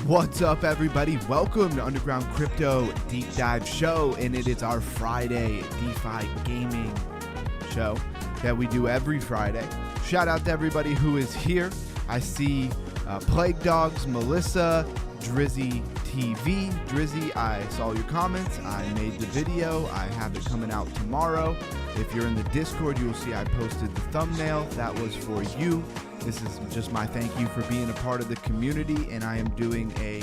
What's up, everybody? Welcome to Underground Crypto Deep Dive Show, and it is our Friday DeFi Gaming Show that we do every Friday. Shout out to everybody who is here. I see Plague Dogs, Melissa, Drizzy TV. Drizzy, I saw your comments. I made the video. I have it coming out tomorrow. If you're in the Discord, you'll see I posted the thumbnail. That was for you. This is just my thank you for being a part of the community, and I am doing a,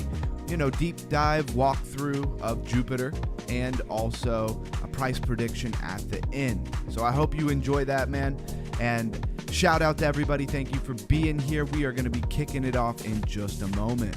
deep dive walkthrough of Jupiter and also a price prediction at the end. So I hope you enjoy that, man. And shout out to everybody. Thank you for being here. We are going to be kicking it off in just a moment.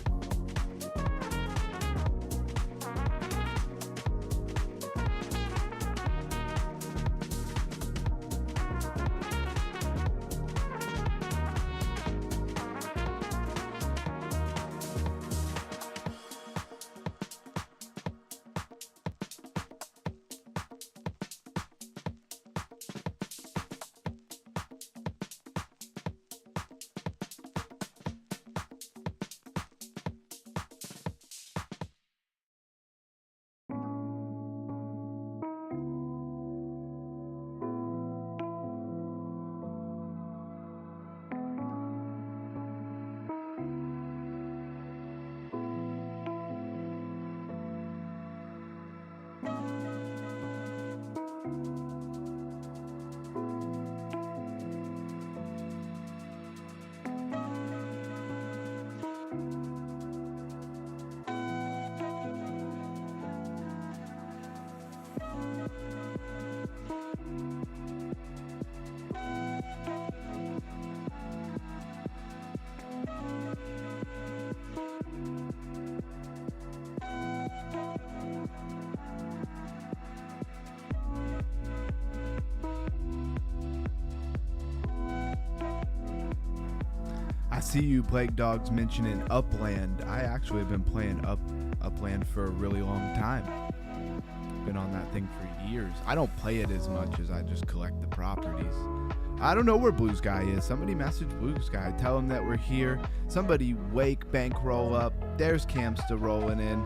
I see you, Plague Dogs, mentioning Upland. I actually have been playing Upland for a really long time. Been on that thing for years. I don't play it as much as I just collect the properties. I don't know where Blue Sky is. Somebody message Blue Sky. Tell him that we're here. Somebody wake bankroll up. There's Camsta rolling in.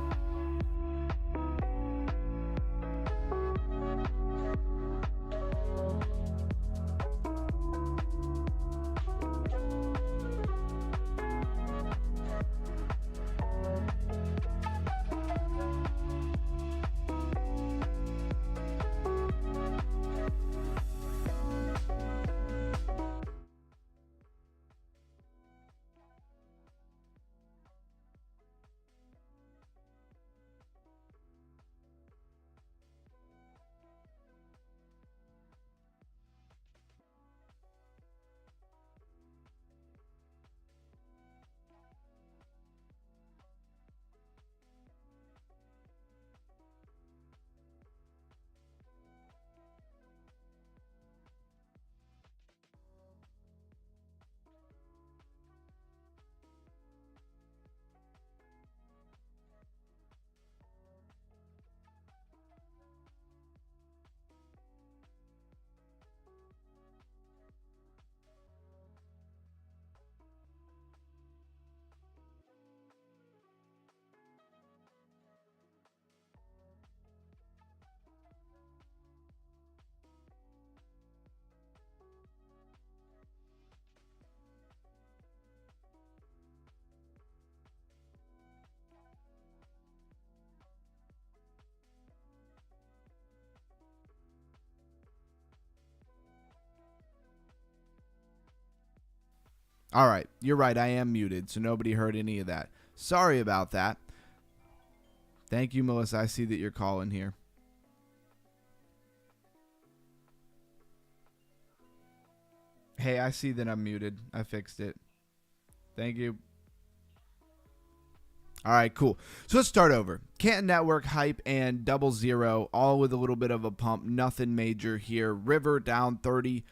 All right, you're right. I am muted, so nobody heard any of that. Sorry about that. Thank you, Melissa. I see that you're calling here. Hey, I see that I'm muted. I fixed it. Thank you. All right, cool. So let's start over. Canton Network, Hype, and Double Zero, all with a little bit of a pump. Nothing major here. River down 34%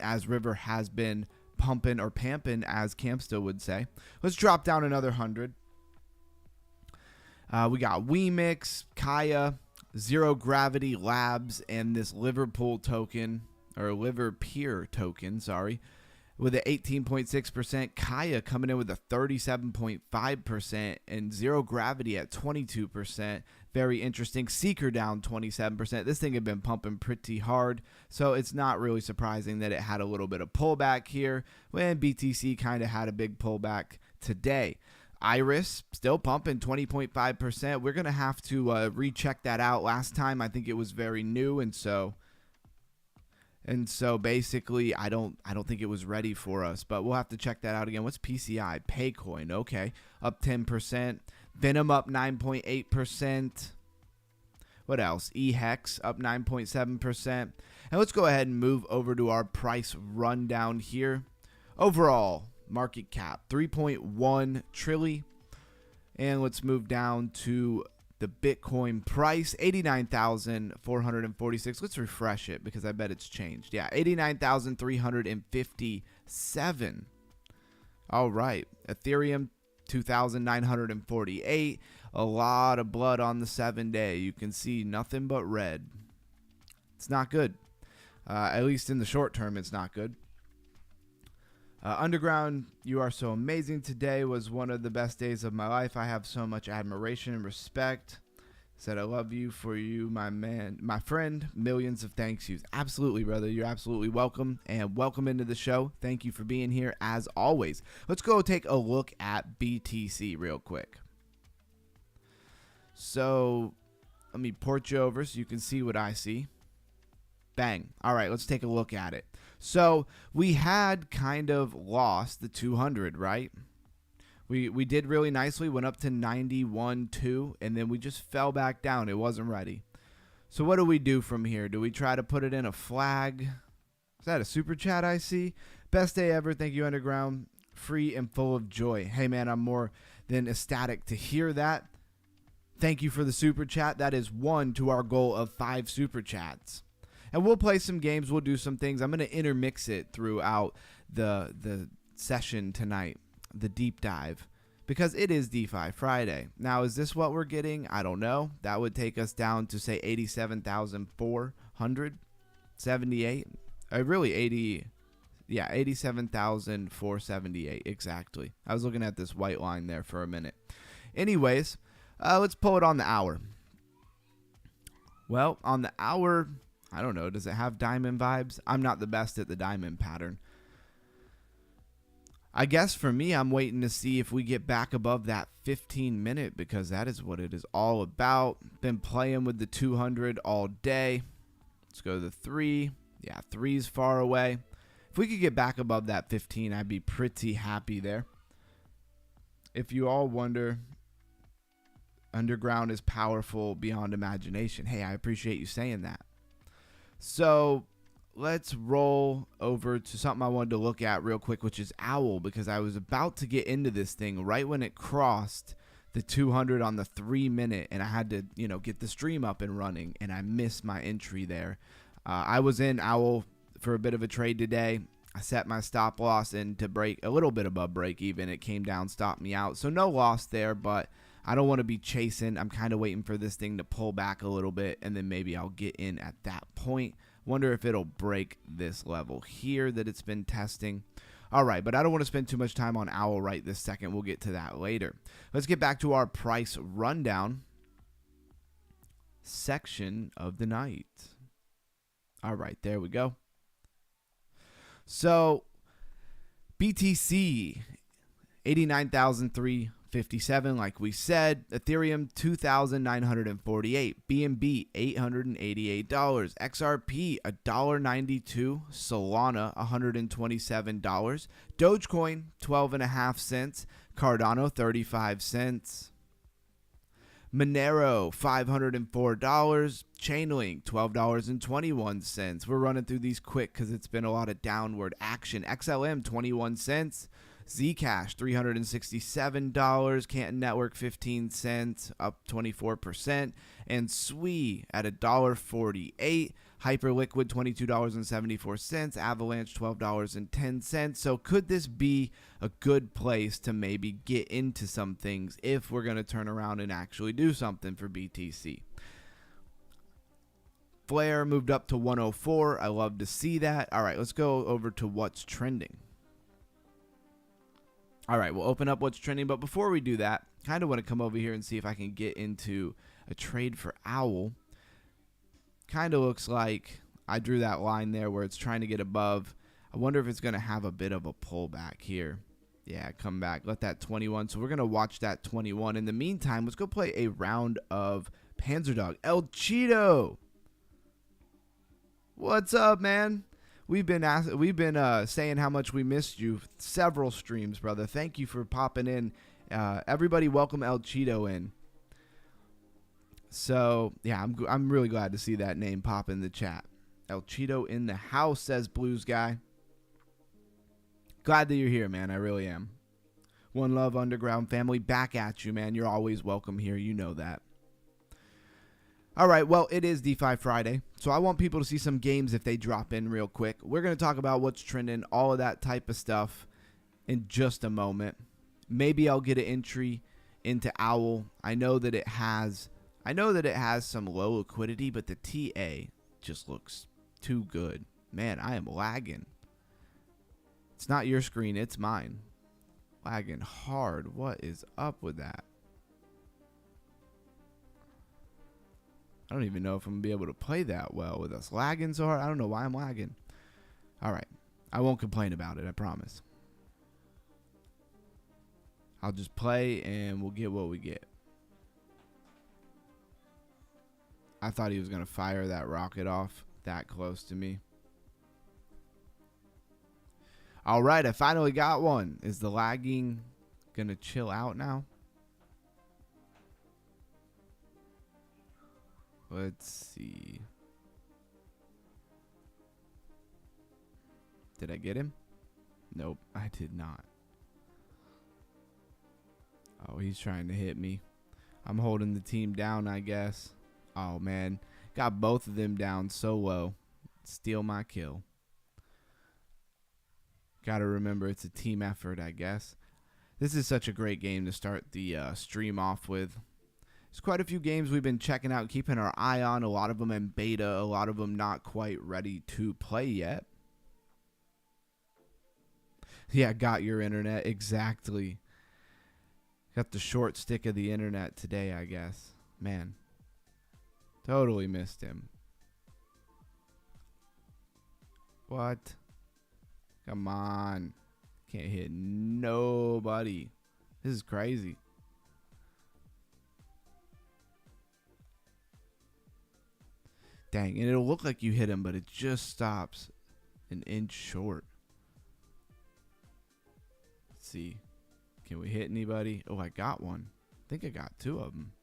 as River has been pumping or pamping, as Campsta would say. Let's drop down another 100. We got MemeX, Kaya, Zero Gravity Labs, and this Liverpool token, or Liverpeer token, sorry. with an 18.6%, Kaya coming in with a 37.5%, and Zero Gravity at 22%. Very interesting. Seeker down 27%. This thing had been pumping pretty hard, so it's not really surprising that it had a little bit of pullback here when BTC kind of had a big pullback today. Iris still pumping 20.5%. We're going to have to recheck that out. Last time I think it was very new, and so basically I don't think it was ready for us, but we'll have to check that out again. What's PCI? Paycoin, okay, up 10%. Venom up 9.8%. What else? eHex up 9.7%. And let's go ahead and move over to our price rundown here. Overall market cap 3.1 trillion. And let's move down to the Bitcoin price, 89,446. Let's refresh it because I bet it's changed. Yeah, 89,357. All right. Ethereum, 2,948. A lot of blood on the 7-day. You can see nothing but red. It's not good. At least in the short term, it's not good. Underground, you are so amazing. Today was one of the best days of my life. I have so much admiration and respect. Said I love you for you, my man, my friend. Millions of thank yous. Absolutely, brother. You're absolutely welcome, and welcome into the show. Thank you for being here as always. Let's go take a look at BTC real quick. So let me port you over so you can see what I see. Bang. All right, let's take a look at it. So we had kind of lost the 200, right? We did really nicely, went up to 91.2, and then we just fell back down. It wasn't ready. So what do we do from here? Do we try to put it in a flag? Is that a super chat I see? Best day ever. Thank you, Underground. Free and full of joy. Hey, man, I'm more than ecstatic to hear that. Thank you for the super chat. That is 1 to our goal of 5 super chats. And we'll play some games. We'll do some things. I'm going to intermix it throughout the session tonight, the deep dive, because it is DeFi Friday. Now, is this what we're getting? I don't know. That would take us down to, say, 87,478. Really, 87,478 exactly. I was looking at this white line there for a minute. Anyways, let's pull it on the hour. Well, on the hour, I don't know. Does it have diamond vibes? I'm not the best at the diamond pattern. I guess for me, I'm waiting to see if we get back above that 15-minute, because that is what it is all about. Been playing with the 200 all day. Let's go to the 3. Yeah, 3's far away. If we could get back above that 15, I'd be pretty happy there. If you all wonder, Underground is powerful beyond imagination. Hey, I appreciate you saying that. So let's roll over to something I wanted to look at real quick, which is Owl, because I was about to get into this thing right when it crossed the 200 on the 3-minute, and I had to, get the stream up and running, and I missed my entry there. I was in Owl for a bit of a trade today. I set my stop loss in to break a little bit above break even. It came down, stopped me out. So no loss there, but I don't want to be chasing. I'm kind of waiting for this thing to pull back a little bit, and then maybe I'll get in at that point. Wonder if it'll break this level here that it's been testing. All right, but I don't want to spend too much time on Owl right this second. We'll get to that later. Let's get back to our price rundown section of the night. All right, there we go. So BTC, 89,357, like we said. Ethereum, 2,948. BNB, $888. XRP, $1.92. Solana, $127. Dogecoin, 12.5 cents. Cardano, 35 cents. Monero, $504. Chainlink, $12.21. We're running through these quick because it's been a lot of downward action. XLM, 21 cents. Zcash, $367. Canton Network, 15 cents, up 24%. And SWI at $1.48. Hyperliquid, $22.74. Avalanche, $12.10. So could this be a good place to maybe get into some things if we're going to turn around and actually do something for BTC? Flare moved up to 104. I love to see that. All right, let's go over to what's trending. All right, we'll open up what's trending. But before we do that, kind of want to come over here and see if I can get into a trade for Owl. Kind of looks like I drew that line there where it's trying to get above. I wonder if it's going to have a bit of a pullback here. Yeah, come back. Let that 21. So we're going to watch that 21. In the meantime, let's go play a round of Panzerdog. El Cheeto! What's up, man? We've been saying how much we missed you. Several streams, brother. Thank you for popping in. Everybody, welcome El Cheeto in. So yeah, I'm really glad to see that name pop in the chat. El Cheeto in the house, says Blues Guy. Glad that you're here, man. I really am. One love, Underground family. Back at you, man. You're always welcome here. You know that. All right, well, it is DeFi Friday, so I want people to see some games if they drop in real quick. We're going to talk about what's trending, all of that type of stuff in just a moment. Maybe I'll get an entry into Owl. I know that it has some low liquidity, but the TA just looks too good. Man, I am lagging. It's not your screen, it's mine. Lagging hard. What is up with that? I don't even know if I'm going to be able to play that well with us lagging so hard. I don't know why I'm lagging. All right. I won't complain about it, I promise. I'll just play and we'll get what we get. I thought he was going to fire that rocket off that close to me. All right, I finally got one. Is the lagging going to chill out now? Let's see. Did I get him? Nope, I did not. Oh, he's trying to hit me. I'm holding the team down, I guess. Oh, man. Got both of them down so low. Steal my kill. Gotta remember it's a team effort, I guess. This is such a great game to start the stream off with. There's quite a few games we've been checking out, keeping our eye on. A lot of them in beta, a lot of them not quite ready to play yet. Yeah, got your internet. Exactly. Got the short stick of the internet today, I guess. Man. Totally missed him. What? Come on. Can't hit nobody. This is crazy. Dang, and it'll look like you hit him, but it just stops an inch short. Let's see. Can we hit anybody? Oh, I got one. I think I got two of them.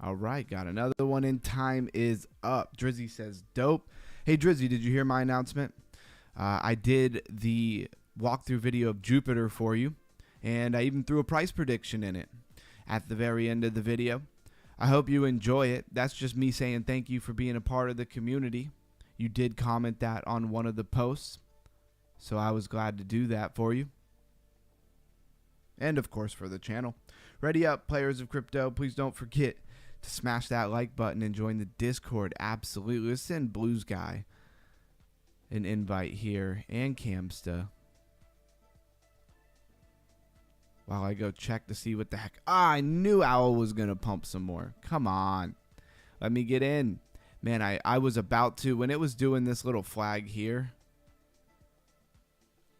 All right, got another one in. Time is up. Drizzy says, dope. Hey, Drizzy, did you hear my announcement? I did the walkthrough video of Jupiter for you, and I even threw a price prediction in it at the very end of the video. I hope you enjoy it. That's just me saying thank you for being a part of the community. You did comment that on one of the posts, so I was glad to do that for you. And, of course, for the channel. Ready up, players of crypto. Please don't forget to smash that like button and join the Discord. Absolutely. Let's send Blues Guy an invite here and Camsta. While I go check to see what the heck. Ah, I knew Owl was going to pump some more. Come on. Let me get in. Man, I was about to. When it was doing this little flag here,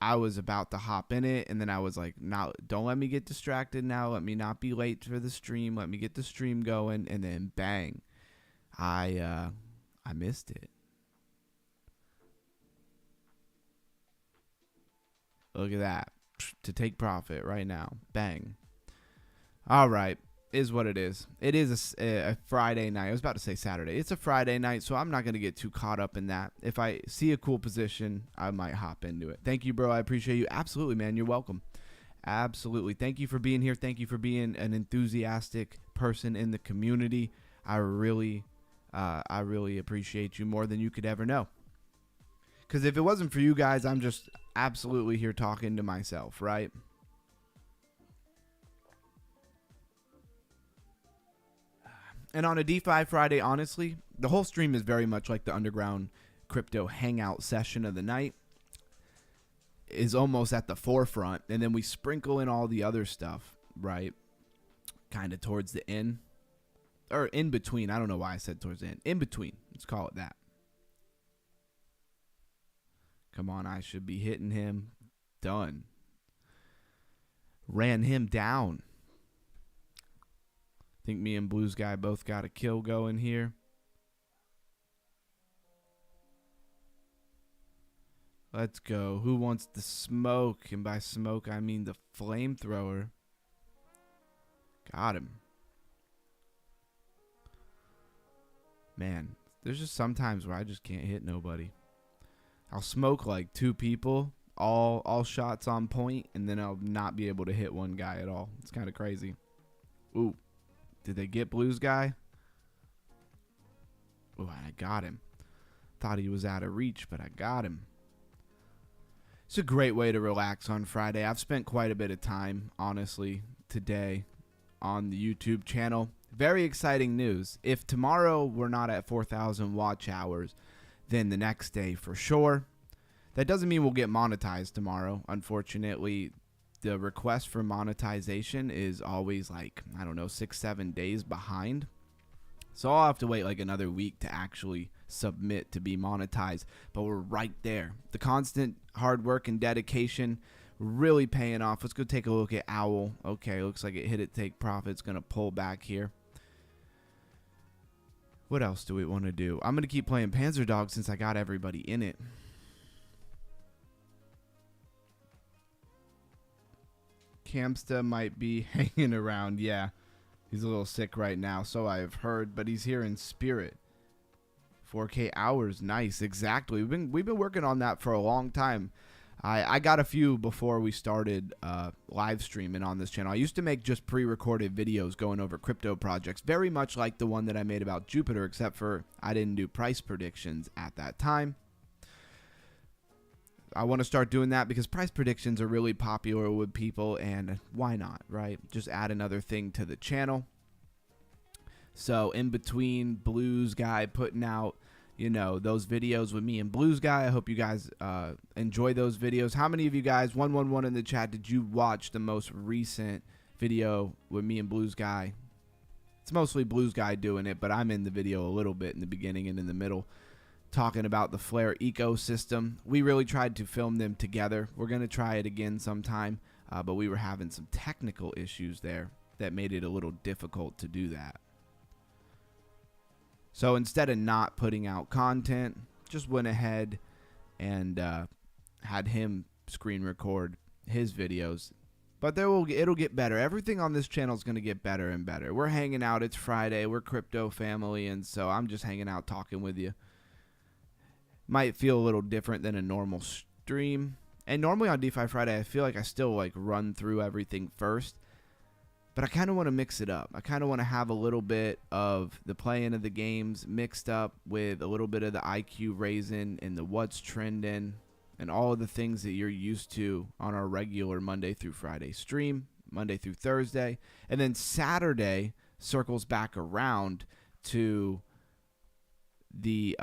I was about to hop in it. And then I was like, no, don't let me get distracted now. Let me not be late for the stream. Let me get the stream going. And then bang. I missed it. Look at that. To take profit right now. Bang. All right. Is what it is. It is a Friday night. I was about to say Saturday. It's a Friday night, so I'm not going to get too caught up in that. If I see a cool position, I might hop into it. Thank you, bro. I appreciate you. Absolutely, man. You're welcome. Absolutely. Thank you for being here. Thank you for being an enthusiastic person in the community. I really appreciate you more than you could ever know. Because if it wasn't for you guys, I'm just absolutely here talking to myself, right? And on a DeFi Friday, honestly, the whole stream is very much like the underground crypto hangout session of the night. is almost at the forefront, and then we sprinkle in all the other stuff, right? Kind of towards the end, or in between. I don't know why I said towards the end. In between. Let's call it that. Come on, I should be hitting him. Done. Ran him down. I think me and Blues Guy both got a kill going here. Let's go. Who wants the smoke? And by smoke, I mean the flamethrower. Got him. Man, there's just sometimes where I just can't hit nobody. I'll smoke like 2 people, all shots on point, and then I'll not be able to hit one guy at all. It's kind of crazy. Ooh, did they get Blues Guy? Ooh, I got him. Thought he was out of reach, but I got him. It's a great way to relax on Friday. I've spent quite a bit of time, honestly, today on the YouTube channel. Very exciting news. If tomorrow we're not at 4,000 watch hours, then the next day for sure. That doesn't mean we'll get monetized tomorrow. Unfortunately, the request for monetization is always like, I don't know, 6-7 days behind. So I'll have to wait like another week to actually submit to be monetized. But we're right there. The constant hard work and dedication really paying off. Let's go take a look at Owl. Okay, looks like it hit it, take profit. It's going to pull back here. What else do we want to do? I'm going to keep playing Panzer Dog since I got everybody in it. Camsta might be hanging around. Yeah, he's a little sick right now, so I've heard, but he's here in spirit. 4K hours, nice, exactly. We've been working on that for a long time. I got a few before we started live streaming on this channel. I used to make just pre-recorded videos going over crypto projects, very much like the one that I made about Jupiter, except for I didn't do price predictions at that time. I want to start doing that because price predictions are really popular with people, and why not, right? Just add another thing to the channel. So in between Blues Guy putting out, you know, those videos with me and Blues Guy, I hope you guys enjoy those videos. How many of you guys, 111 in the chat, did you watch the most recent video with me and Blues Guy? It's mostly Blues Guy doing it, but I'm in the video a little bit in the beginning and in the middle, talking about the Flare ecosystem. We really tried to film them together. We're going to try it again sometime, but we were having some technical issues there that made it a little difficult to do that. So instead of not putting out content, just went ahead and had him screen record his videos. But it'll get better. Everything on this channel is going to get better and better. We're hanging out. It's Friday. We're crypto family, and so I'm just hanging out talking with you. Might feel a little different than a normal stream. And normally on DeFi Friday, I feel like I still like run through everything first. But I kind of want to mix it up. I kind of want to have a little bit of the playing of the games mixed up with a little bit of the IQ raising and the what's trending and all of the things that you're used to on our regular Monday through Friday stream, Monday through Thursday. And then Saturday circles back around to the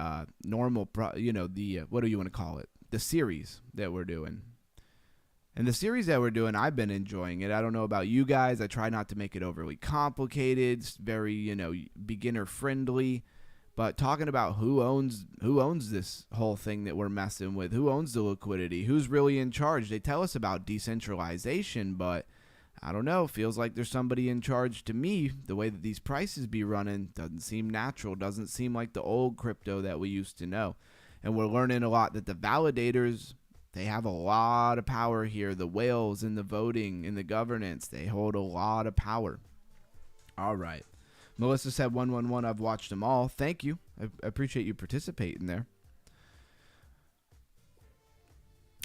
normal, what do you want to call it? The series that we're doing. And the series that we're doing, I've been enjoying it. I don't know about you guys. I try not to make it overly complicated. It's very, beginner friendly. But talking about who owns this whole thing that we're messing with, who owns the liquidity, who's really in charge. They tell us about decentralization, but I don't know. Feels like there's somebody in charge to me. The way that these prices be running doesn't seem natural. Doesn't seem like the old crypto that we used to know. And we're learning a lot that the validators, they have a lot of power here. The whales in the voting, in the governance, they hold a lot of power. All right. Melissa said 111. I've watched them all. Thank you. I appreciate you participating there.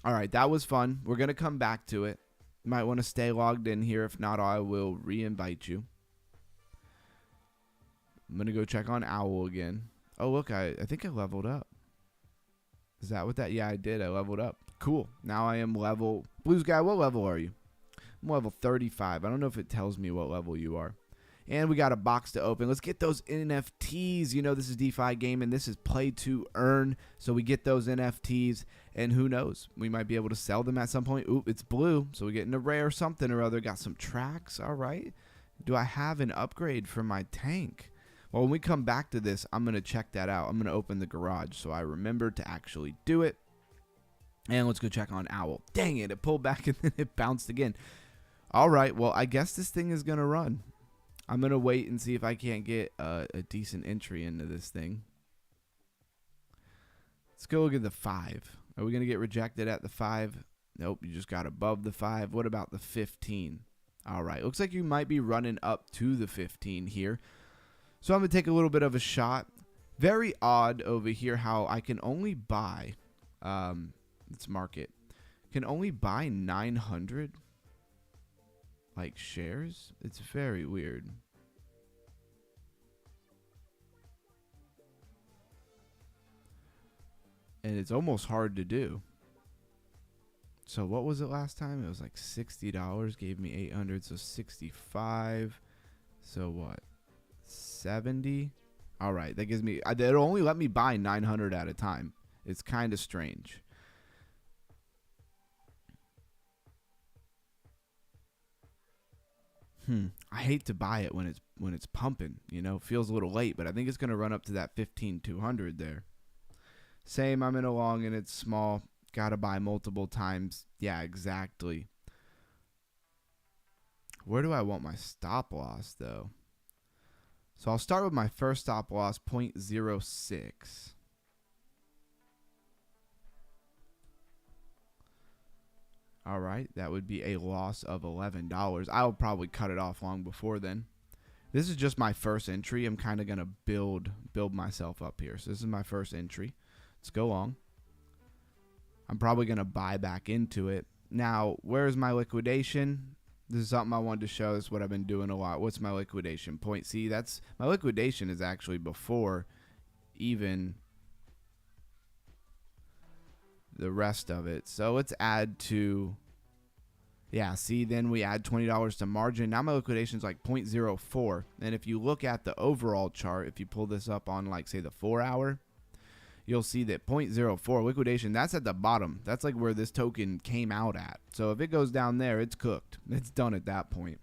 All right. That was fun. We're going to come back to it. You might want to stay logged in here. If not, I will re-invite you. I'm going to go check on Owl again. Oh, look. I think I leveled up. Is that what that? Yeah, I did. I leveled up. Cool. Now I am level. Blues Guy, what level are you? I'm level 35. I don't know if it tells me what level you are. And we got a box to open. Let's get those NFTs. You know, this is DeFi Gaming. This is play to earn. So we get those NFTs. And who knows? We might be able to sell them at some point. Oop, it's blue. So we get in a rare something or other. Got some tracks. All right. Do I have an upgrade for my tank? Well, when we come back to this, I'm going to check that out. I'm going to open the garage so I remember to actually do it. And let's go check on Owl. Dang it. It pulled back and then it bounced again. All right. Well, I guess this thing is going to run. I'm going to wait and see if I can't get a decent entry into this thing. Let's go look at the 5. Are we going to get rejected at the 5? Nope, you just got above the 5. What about the 15? All right, looks like you might be running up to the 15 here. So I'm going to take a little bit of a shot. Very odd over here how I can only buy, let's mark it, can only buy 900 like shares. It's very weird. And it's almost hard to do. So what was it last time? It was like $60, gave me 800, so 65. So what? 70. All right, that gives me, it'll only let me buy 900 at a time. It's kind of strange. I hate to buy it when it's pumping, you know. Feels a little late, but I think it's going to run up to that 15,200 there. Same, I'm in a long and it's small. Got to buy multiple times. Yeah, exactly. Where do I want my stop loss though? So I'll start with my first stop loss, 0.06. All right, that would be a loss of $11. I'll probably cut it off long before then. This is just my first entry. I'm kind of going to build myself up here. So this is my first entry. Let's go long. I'm probably going to buy back into it. Now, where's my liquidation? This is something I wanted to show. This is what I've been doing a lot. What's my liquidation? Point C. That's my liquidation is actually before even the rest of it. So let's add to, yeah, see, then we add $20 to margin. Now my liquidation is like 0.04. And if you look at the overall chart, if you pull this up on like say the 4 hour, you'll see that 0.04 liquidation, that's at the bottom. That's like where this token came out at. So if it goes down there, it's cooked. It's done at that point.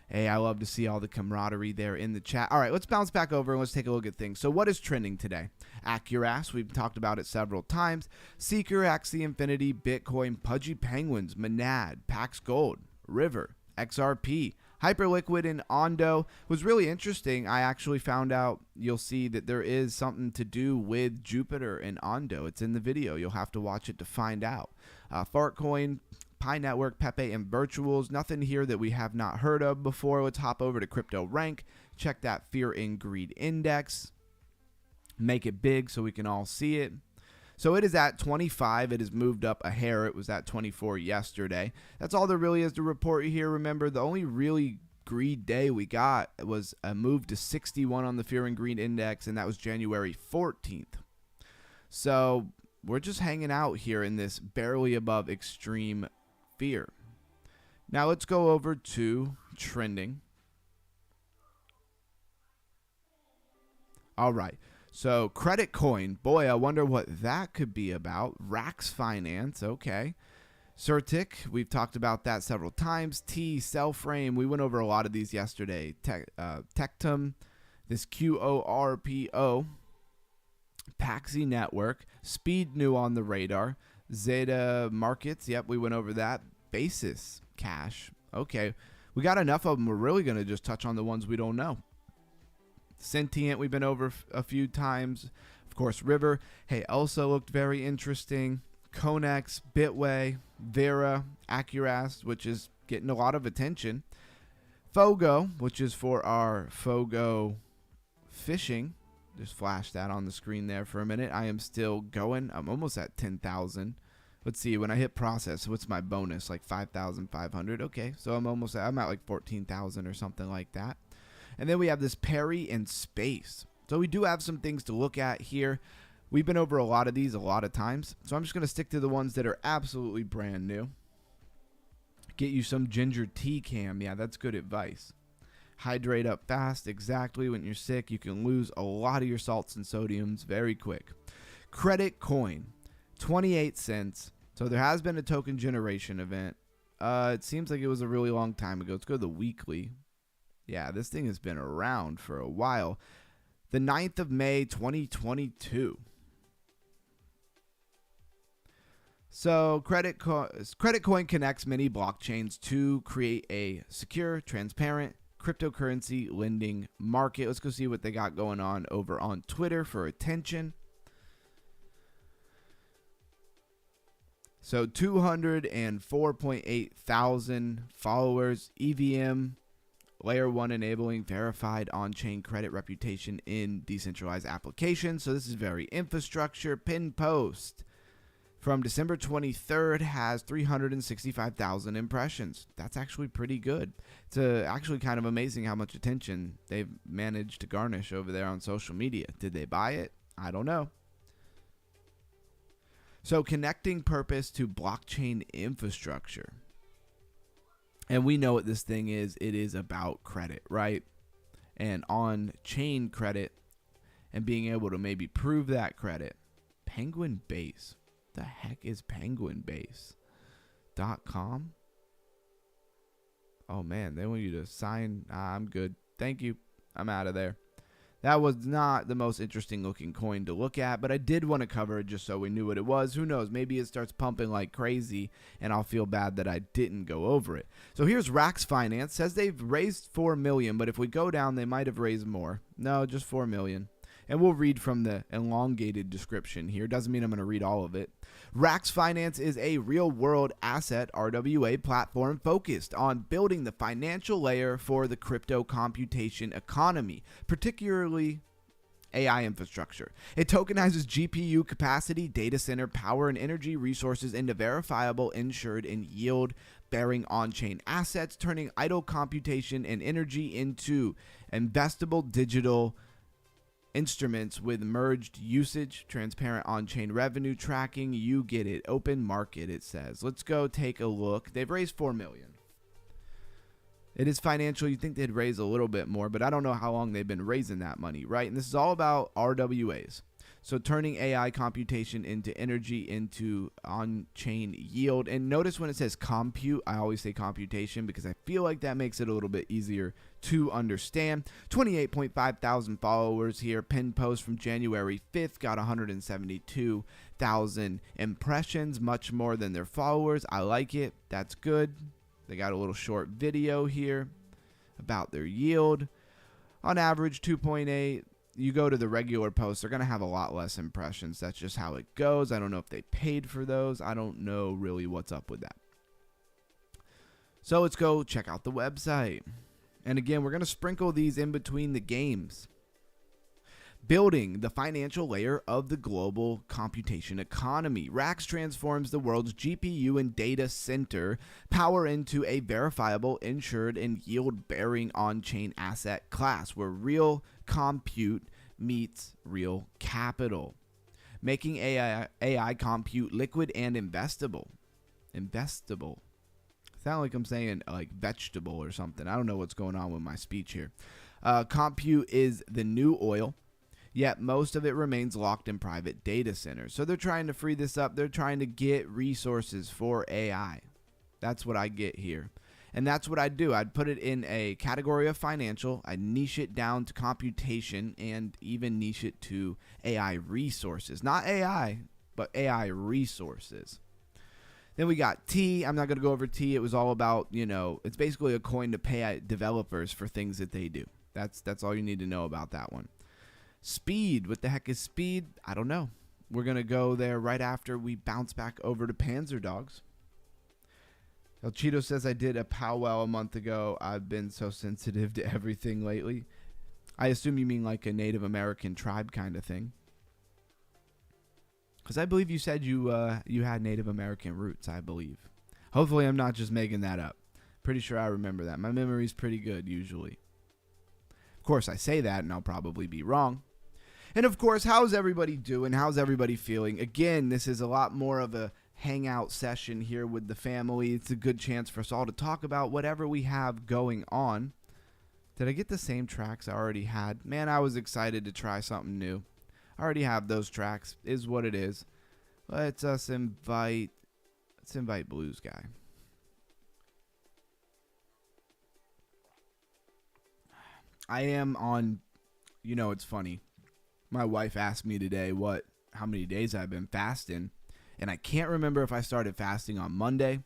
Hey, I love to see all the camaraderie there in the chat. All right, let's bounce back over and let's take a look at things. So what is trending today? Accuras, we've talked about it several times. Seeker, Axie Infinity, Bitcoin, Pudgy Penguins, Monad, Pax Gold, River, XRP, Hyperliquid, and Ondo. Was really interesting. I actually found out, you'll see that there is something to do with Jupiter and Ondo. It's in the video. You'll have to watch it to find out. Fartcoin, Pi Network, Pepe, and Virtuals. Nothing here that we have not heard of before. Let's hop over to Crypto Rank. Check that Fear and Greed Index. Make it big so we can all see it. So it is at 25. It has moved up a hair. It was at 24 yesterday. That's all there really is to report here. Remember, the only really greed day we got was a move to 61 on the Fear and Greed Index, and that was January 14th. So we're just hanging out here in this barely above extreme fear. Now let's go over to trending. All right. So Credit Coin, boy, I wonder what that could be about. Rax Finance, okay. Certic, we've talked about that several times. T, Cellframe, we went over a lot of these yesterday. Tectum, this QORPO, Paxi Network, Speed new on the radar. Zeta Markets, yep, we went over that. Basis Cash, okay. We got enough of them. We're really going to just touch on the ones we don't know. Sentient, we've been over a few times. Of course, River. Hey, Elsa looked very interesting. Konex, Bitway, Vera, Accuras, which is getting a lot of attention. Fogo, which is for our Fogo fishing. Just flash that on the screen there for a minute. I am still going. I'm almost at 10,000. Let's see, when I hit process, what's my bonus? Like 5,500. Okay, so I'm at like 14,000 or something like that. And then we have this Perry and Space. So we do have some things to look at here. We've been over a lot of these a lot of times. So I'm just going to stick to the ones that are absolutely brand new. Get you some ginger tea, Cam. Yeah, that's good advice. Hydrate up fast. Exactly. When you're sick, you can lose a lot of your salts and sodiums very quick. Credit Coin, 28 cents. So there has been a token generation event. It seems like it was a really long time ago. Let's go to the weekly. Yeah, this thing has been around for a while. The 9th of May, 2022. So Credit Coin connects many blockchains to create a secure, transparent cryptocurrency lending market. Let's go see what they got going on over on Twitter for attention. So 204.8 thousand followers, EVM, layer 1 enabling verified on-chain credit reputation in decentralized applications. So this is very infrastructure. Pin post from December 23rd has 365,000 impressions. That's actually pretty good. It's actually kind of amazing how much attention they've managed to garnish over there on social media. Did they buy it? I don't know. So connecting purpose to blockchain infrastructure. And we know what this thing is. It is about credit, right? And on-chain credit and being able to maybe prove that credit. Penguin Base. The heck is penguinbase.com? Oh, man. They want you to sign. I'm good. Thank you. I'm out of there. That was not the most interesting looking coin to look at, but I did want to cover it just so we knew what it was. Who knows? Maybe it starts pumping like crazy, and I'll feel bad that I didn't go over it. So here's Rax Finance. Says they've raised $4 million, but if we go down, they might have raised more. No, just $4 million. And we'll read from the elongated description here. Doesn't mean I'm going to read all of it. Rax Finance is a real-world asset RWA platform focused on building the financial layer for the crypto computation economy, particularly AI infrastructure. It tokenizes GPU capacity, data center power, and energy resources into verifiable, insured, and yield-bearing on-chain assets, turning idle computation and energy into investable digital instruments with merged usage, transparent on-chain revenue tracking. You get it. Open market, it says. Let's go take a look. They've raised $4 million. It is financial. You'd think they'd raise a little bit more, but I don't know how long they've been raising that money, right? And this is all about RWAs. So turning AI computation into energy, into on-chain yield. And notice when it says compute, I always say computation because I feel like that makes it a little bit easier to understand. 28.5 thousand followers here. Pin post from January 5th got 172,000 impressions, much more than their followers. I like it. That's good. They got a little short video here about their yield. On average, 2.8. You go to the regular posts, they're going to have a lot less impressions. That's just how it goes. I don't know if they paid for those. I don't know really what's up with that. So let's go check out the website. And again, we're going to sprinkle these in between the games. Building the financial layer of the global computation economy. Rax transforms the world's GPU and data center power into a verifiable, insured, and yield-bearing on-chain asset class where real compute meets real capital, making AI compute liquid and investable. Investable. Sound like I'm saying like vegetable or something. I don't know what's going on with my speech here. Compute is the new oil. Yet most of it remains locked in private data centers. So they're trying to free this up. They're trying to get resources for AI. That's what I get here. And that's what I'd do. I'd put it in a category of financial. I'd niche it down to computation and even niche it to AI resources. Not AI, but AI resources. Then we got T. I'm not going to go over T. It was all about, it's basically a coin to pay developers for things that they do. That's all you need to know about that one. Speed. What the heck is speed? I don't know. We're going to go there right after we bounce back over to Panzer Dogs. El Cheeto says, I did a powwow a month ago. I've been so sensitive to everything lately. I assume you mean like a Native American tribe kind of thing. Because I believe you said you had Native American roots, I believe. Hopefully I'm not just making that up. Pretty sure I remember that. My memory's pretty good usually. Of course, I say that and I'll probably be wrong. And of course, how's everybody doing? How's everybody feeling? Again, this is a lot more of a hangout session here with the family. It's a good chance for us all to talk about whatever we have going on. Did I get the same tracks I already had? Man, I was excited to try something new. I already have those tracks, is what it is. Let's invite Blues Guy. I am on, it's funny. My wife asked me today how many days I've been fasting, and I can't remember if I started fasting on Monday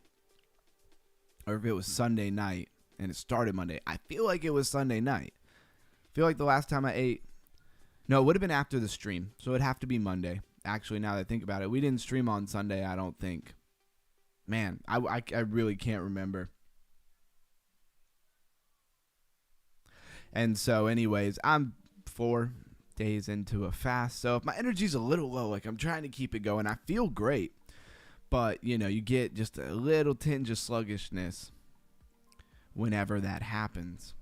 or if it was Sunday night and it started Monday. I feel like it was Sunday night. I feel like the last time I ate, no, it would have been after the stream, so it'd have to be Monday. Actually, now that I think about it, we didn't stream on Sunday, I don't think. Man, I really can't remember. And so anyways, I'm 4 days into a fast. So if my energy's a little low, like I'm trying to keep it going, I feel great. But, you get just a little tinge of sluggishness whenever that happens.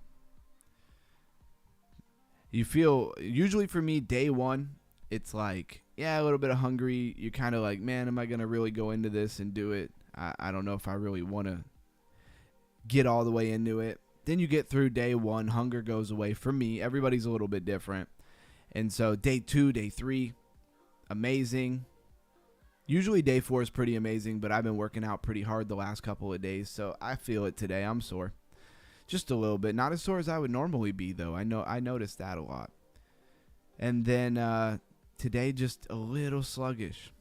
You feel, usually for me, day one, it's like, yeah, a little bit of hungry. You're kind of like, man, am I going to really go into this and do it? I don't know if I really want to get all the way into it. Then you get through day one, hunger goes away. For me, everybody's a little bit different. And so day 2, day 3, amazing. Usually day 4 is pretty amazing, but I've been working out pretty hard the last couple of days, so I feel it today. I'm sore. Just a little bit. Not as sore as I would normally be, though. I noticed that a lot. And then today, just a little sluggish.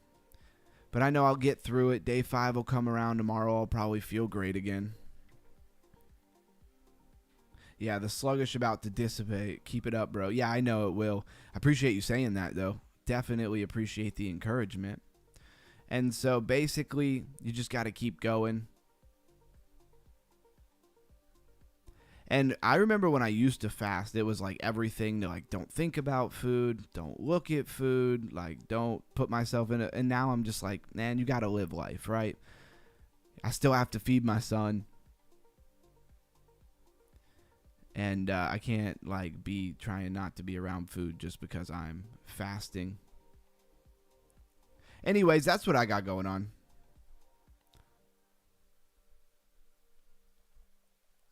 But I know I'll get through it. Day 5 will come around tomorrow. I'll probably feel great again. Yeah, the sluggish about to dissipate. Keep it up, bro. Yeah, I know it will. I appreciate you saying that, though. Definitely appreciate the encouragement. And so basically, you just got to keep going. And I remember when I used to fast, it was like everything to like, don't think about food, don't look at food, like don't put myself in it. And now I'm just like, man, you got to live life, right? I still have to feed my son. And I can't like be trying not to be around food just because I'm fasting. Anyways, that's what I got going on.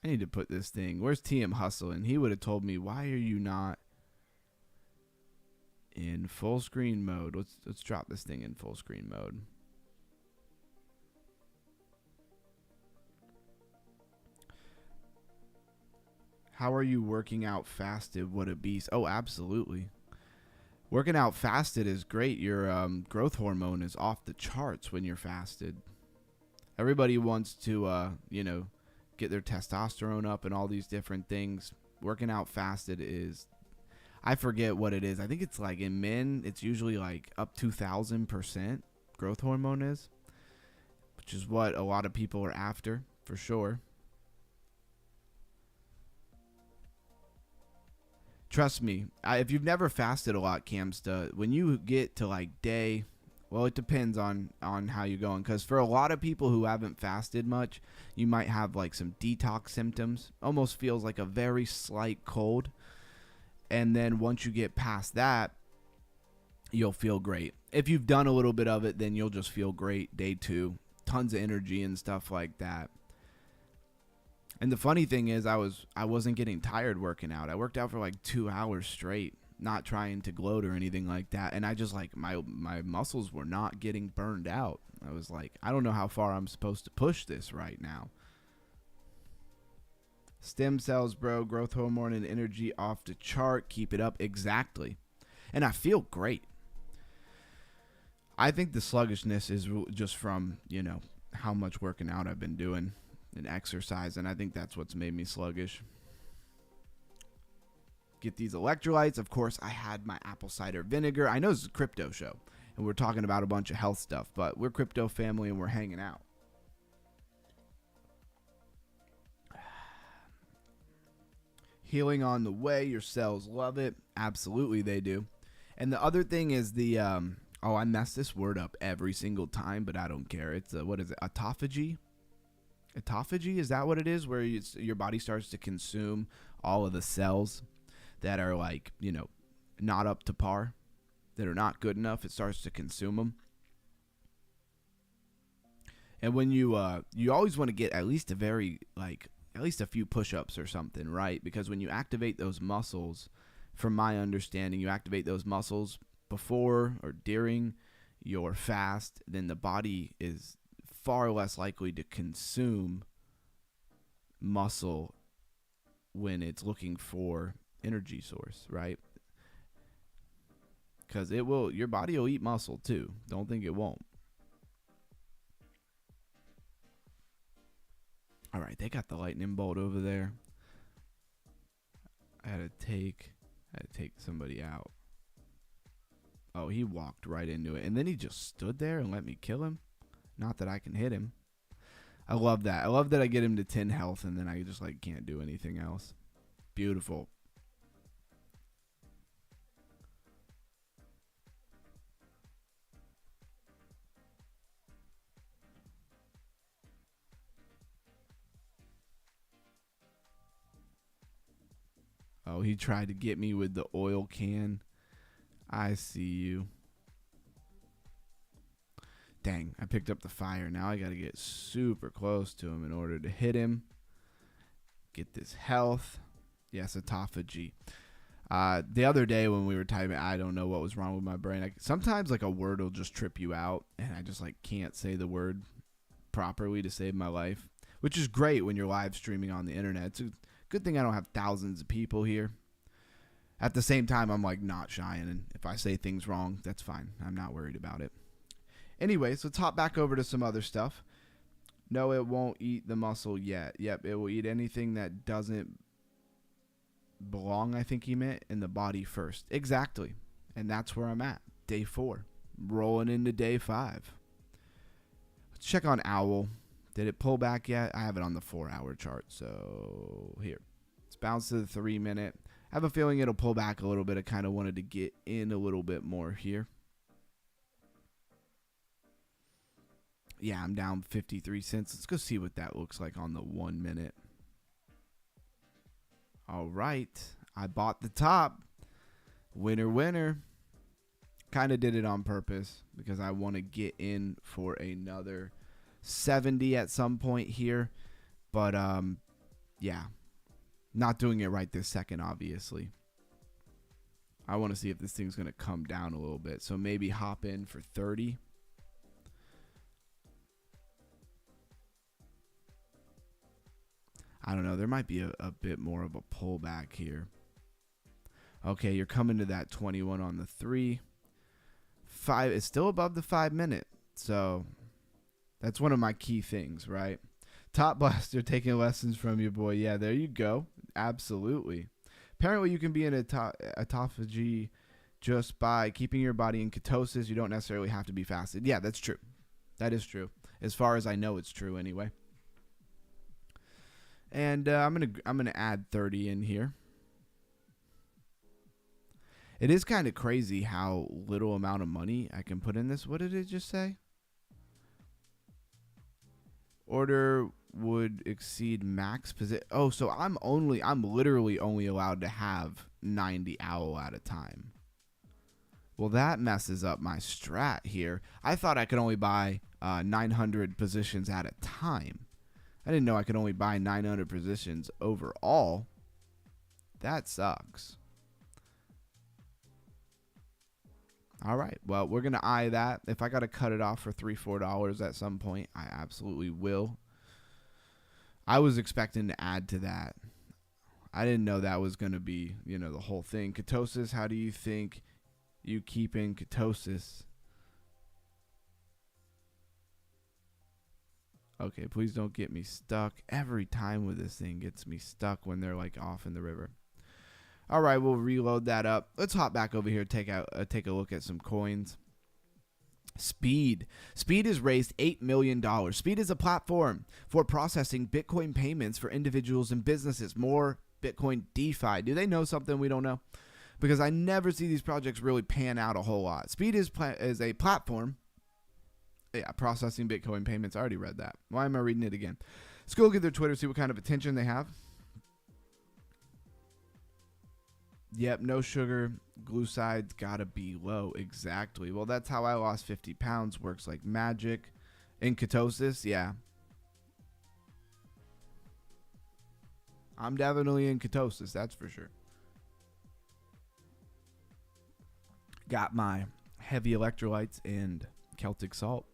I need to put this thing. Where's TM Hustling? He would have told me, why are you not in full screen mode? Let's drop this thing in full screen mode. How are you working out fasted? What a beast. Oh, absolutely. Working out fasted is great. Your growth hormone is off the charts when you're fasted. Everybody wants to, get their testosterone up and all these different things. Working out fasted is, I forget what it is. I think it's like in men, it's usually like up to 1,000% growth hormone is, which is what a lot of people are after for sure. Trust me, if you've never fasted a lot, Camsta, when you get to like day, well, it depends on how you're going. Because for a lot of people who haven't fasted much, you might have like some detox symptoms. Almost feels like a very slight cold. And then once you get past that, you'll feel great. If you've done a little bit of it, then you'll just feel great day 2. Tons of energy and stuff like that. And the funny thing is I wasn't getting tired working out. I worked out for like 2 hours straight, not trying to gloat or anything like that. And I just like my muscles were not getting burned out. I was like, I don't know how far I'm supposed to push this right now. Stem cells, bro, growth hormone and energy off the chart. Keep it up. Exactly. And I feel great. I think the sluggishness is just from, how much working out I've been doing. And exercise, and I think that's what's made me sluggish. Get these electrolytes. Of course, I had my apple cider vinegar. I know this is a crypto show, and we're talking about a bunch of health stuff, but we're crypto family, and we're hanging out. Healing on the way. Your cells love it. Absolutely, they do. And the other thing is the, I mess this word up every single time, but I don't care. It's, what is it, autophagy? Autophagy, is that what it is? Where your body starts to consume all of the cells that are like, not up to par, that are not good enough. It starts to consume them. And when you always want to get at least at least a few push-ups or something, right? Because when you activate those muscles, from my understanding, you activate those muscles before or during your fast, then the body is far less likely to consume muscle when it's looking for energy source, right? Because your body will eat muscle too. Don't think it won't. All right, they got the lightning bolt over there. I had to take somebody out. Oh, he walked right into it. And then he just stood there and let me kill him. Not that I can hit him. I love that. I love that I get him to 10 health and then I just can't do anything else. Beautiful. Oh, he tried to get me with the oil can. I see you. Dang, I picked up the fire. Now I got to get super close to him in order to hit him. Get this health. Yes, autophagy. The other day when we were typing, I don't know what was wrong with my brain. Sometimes a word will just trip you out, and I just can't say the word properly to save my life, which is great when you're live streaming on the internet. It's a good thing I don't have thousands of people here. At the same time, I'm not shying, and if I say things wrong, that's fine. I'm not worried about it. Anyways, let's hop back over to some other stuff. No, it won't eat the muscle yet. Yep, it will eat anything that doesn't belong, I think he meant, in the body first. Exactly. And that's where I'm at. Day 4. Rolling into day 5. Let's check on Owl. Did it pull back yet? I have it on the 4-hour chart. So here. Let's bounce to the 3-minute. I have a feeling it'll pull back a little bit. I kind of wanted to get in a little bit more here. Yeah, I'm down 53 cents. Let's go see what that looks like on the 1 minute. All right. I bought the top. Winner, winner. Kind of did it on purpose because I want to get in for another 70 at some point here. But, yeah. Not doing it right this second, obviously. I want to see if this thing's going to come down a little bit. So maybe hop in for 30. I don't know. There might be a bit more of a pullback here. Okay, you're coming to that 21 on the 3. 5 is still above the 5 minute. So that's one of my key things, right? Top Blaster taking lessons from you, boy. Yeah, there you go. Absolutely. Apparently, you can be in autophagy just by keeping your body in ketosis. You don't necessarily have to be fasted. Yeah, that's true. That is true. As far as I know, it's true anyway. And I'm gonna add 30 in here. It is kind of crazy how little amount of money I can put in this. What did it just say? Order would exceed max position. Oh, so I'm literally only allowed to have 90 owl at a time. Well, that messes up my strat here. I thought I could only buy 900 positions at a time. I didn't know I could only buy 900 positions overall. That sucks. All right. Well, we're going to eye that. If I got to cut it off for $3-4 at some point, I absolutely will. I was expecting to add to that. I didn't know that was going to be, the whole thing. Ketosis, how do you think you keep in ketosis? Okay, please don't get me stuck. Every time with this thing gets me stuck when they're off in the river. All right, we'll reload that up. Let's hop back over here, take a look at some coins. Speed has raised $8 million. Speed is a platform for processing Bitcoin payments for individuals and businesses. More Bitcoin DeFi. Do they know something we don't know? Because I never see these projects really pan out a whole lot. Speed is a platform. Yeah, processing Bitcoin payments. I already read that. Why am I reading it again? Let's go look at their Twitter, see what kind of attention they have. Yep, no sugar. Glucide's got to be low. Exactly. Well, that's how I lost 50 pounds. Works like magic. In ketosis, yeah. I'm definitely in ketosis, that's for sure. Got my heavy electrolytes and Celtic salt.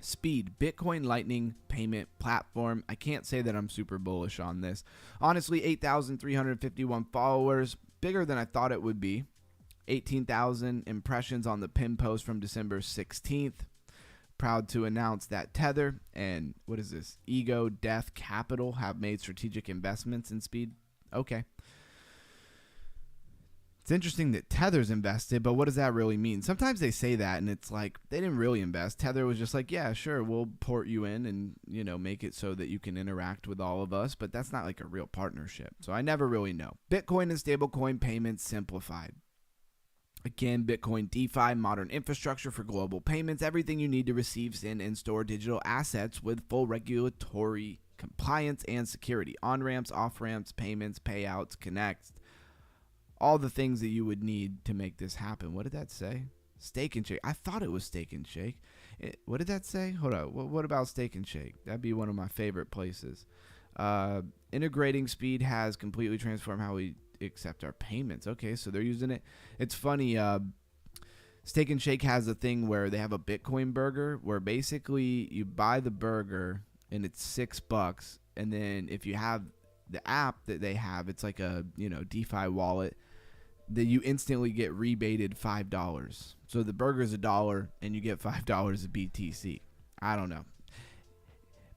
Speed, Bitcoin Lightning payment platform. I can't say that I'm super bullish on this. Honestly, 8,351 followers, bigger than I thought it would be. 18,000 impressions on the pin post from December 16th. Proud to announce that Tether and what is this? Ego Death Capital have made strategic investments in Speed. Okay. It's interesting that Tether's invested, but what does that really mean? Sometimes they say that and it's like they didn't really invest. Tether was just like, yeah, sure, we'll port you in and, you know, make it so that you can interact with all of us, but that's not like a real partnership. So I never really know. Bitcoin and stablecoin payments simplified. Again, Bitcoin DeFi, modern infrastructure for global payments, everything you need to receive, send, and store digital assets with full regulatory compliance and security. On-ramps, off-ramps, payments, payouts, connects. All the things that you would need to make this happen. What did that say? Steak and Shake. I thought it was Steak and Shake. What did that say? Hold on. What about Steak and Shake? That'd be one of my favorite places. Integrating Speed has completely transformed how we accept our payments. Okay, so they're using it. It's funny. Steak and Shake has a thing where they have a Bitcoin burger where basically you buy the burger and it's $6, and then if you have the app that they have, it's like a DeFi wallet that you instantly get rebated $5. So the burger is $1 and you get $5 of BTC. I don't know.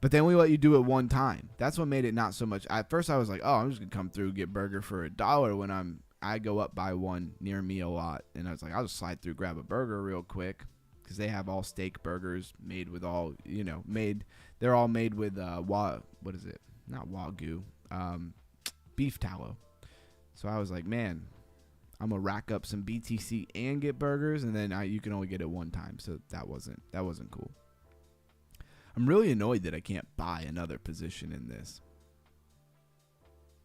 But they only let you do it one time. That's what made it not so much. At first I was like, oh, I'm just gonna come through, get burger for $1 when I go up by one near me a lot. And I was like, I'll just slide through, grab a burger real quick. Because they have all steak burgers made with all, they're all made with what is it? Not Wagyu. Beef tallow. So I was like, man, I'm gonna rack up some BTC and get burgers, and then you can only get it one time. So that wasn't cool. I'm really annoyed that I can't buy another position in this.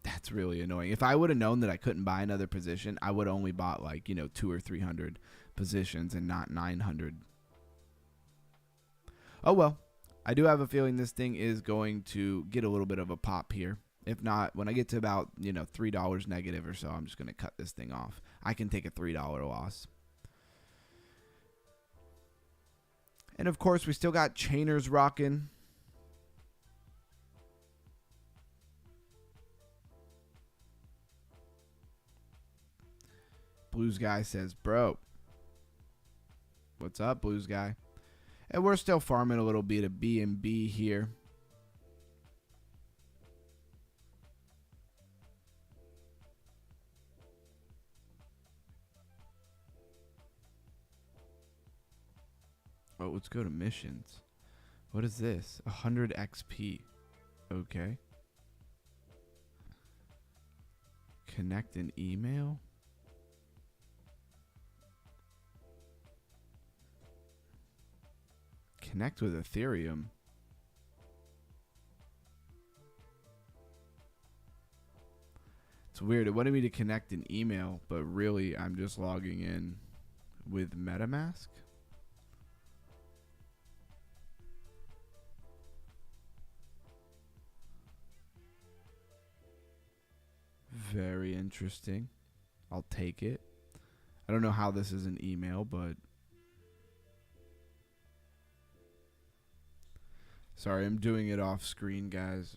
That's really annoying. If I would have known that I couldn't buy another position, I would have only bought 200 or 300 positions and not 900. Oh well, I do have a feeling this thing is going to get a little bit of a pop here. If not, when I get to about $3 negative or so, I'm just going to cut this thing off. I can take a $3 loss. And of course, we still got chainers rocking. Blues Guy says, bro. What's up, Blues Guy? And we're still farming a little bit of BNB here. Oh, let's go to missions. What is this? 100 XP. Okay. Connect an email. Connect with Ethereum. It's weird. It wanted me to connect an email, but really I'm just logging in with MetaMask. Very interesting. I'll take it. I don't know how this is an email, but sorry, I'm doing it off screen, guys.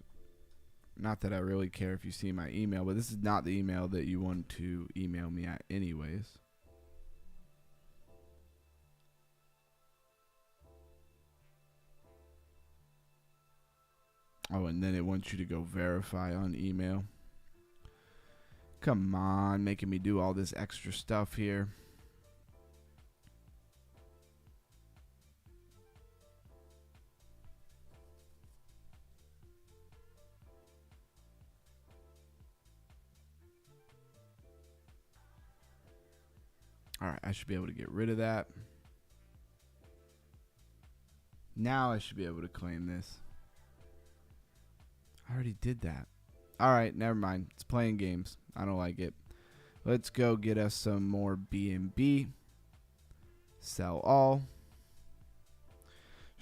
Not that I really care if you see my email, but this is not the email that you want to email me at anyways. Oh, and then it wants you to go verify on email. Come on, making me do all this extra stuff here. All right, I should be able to get rid of that. Now I should be able to claim this. I already did that. All right, never mind. It's playing games. I don't like it. Let's go get us some more BNB. Sell all.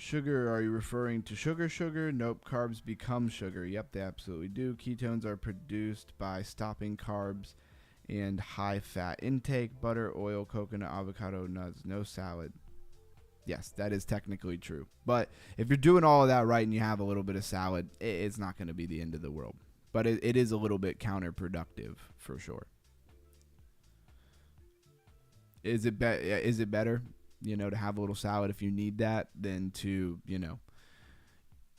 Sugar, are you referring to sugar? Nope, carbs become sugar. Yep, they absolutely do. Ketones are produced by stopping carbs and high fat intake. Butter, oil, coconut, avocado, nuts, no salad. Yes, that is technically true. But if you're doing all of that right and you have a little bit of salad, it's not going to be the end of the world. But it is a little bit counterproductive for sure. Is it better, to have a little salad if you need that than to,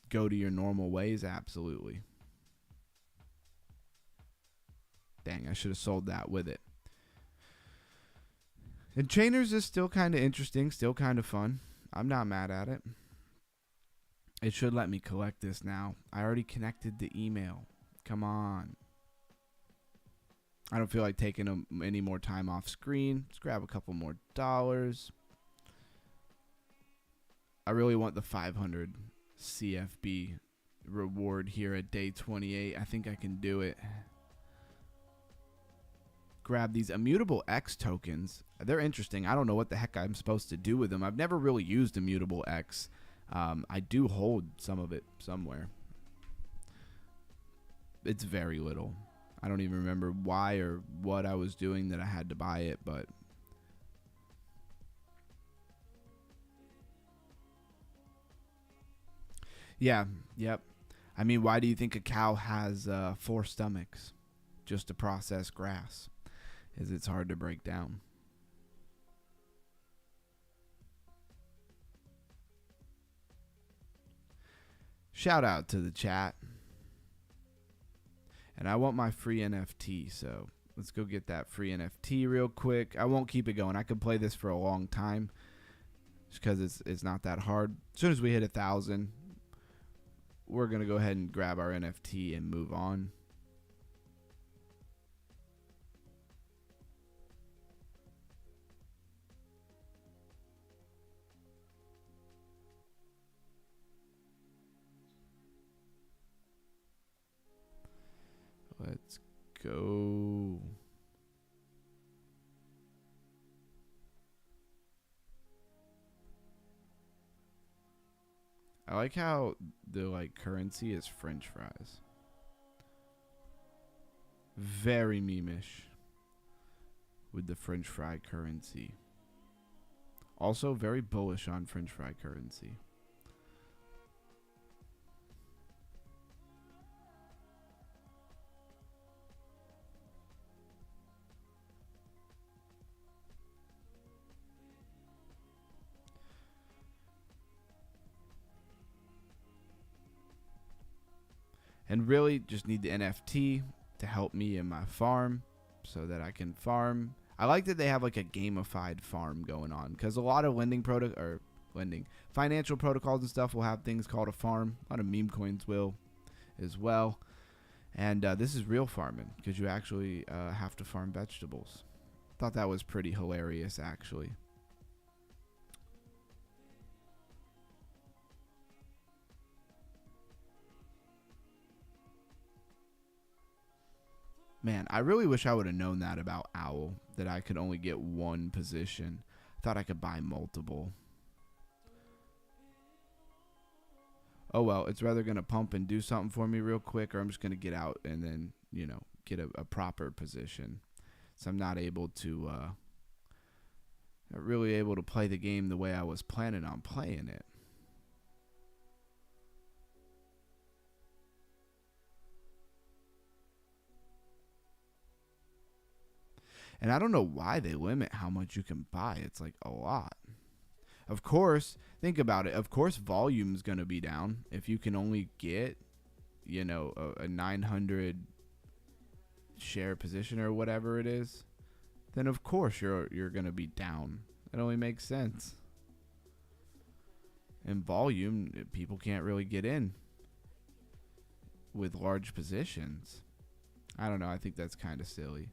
go to your normal ways? Absolutely. Dang, I should have sold that with it. And trainers is still kind of interesting, still kind of fun. I'm not mad at it. It should let me collect this now. I already connected the email. Come on. I don't feel like taking any more time off screen. Let's grab a couple more dollars. I really want the 500 CFB reward here at day 28. I think I can do it. Grab these immutable X tokens. They're interesting. I don't know what the heck I'm supposed to do with them. I've never really used immutable X. I do hold some of it somewhere. It's very little. I don't even remember why or what I was doing that I had to buy it, but yeah, yep. I mean, why do you think a cow has 4 stomachs? Just to process grass, as it's hard to break down. Shout out to the chat. And I want my free NFT, so let's go get that free NFT real quick. I won't keep it going. I could play this for a long time just because it's not that hard. As soon as we hit 1,000, we're going to go ahead and grab our NFT and move on. Let's go. I like how the currency is French fries. Very meme-ish with the French fry currency. Also very bullish on French fry currency. And really just need the NFT to help me in my farm so that I can farm. I like that they have like a gamified farm going on, because a lot of financial protocols and stuff will have things called a farm. A lot of meme coins will as well. And this is real farming, because you actually have to farm vegetables. Thought that was pretty hilarious, actually. Man, I really wish I would have known that about Owl, that I could only get one position. I thought I could buy multiple. Oh well, it's rather going to pump and do something for me real quick, or I'm just going to get out and then, get a proper position. So I'm not able to, not really able to play the game the way I was planning on playing it. And I don't know why they limit how much you can buy. It's like a lot. Of course, think about it. Of course, volume's going to be down. If you can only get, a 900 share position or whatever it is, then of course you're going to be down. It only makes sense. And volume, people can't really get in with large positions. I don't know. I think that's kind of silly.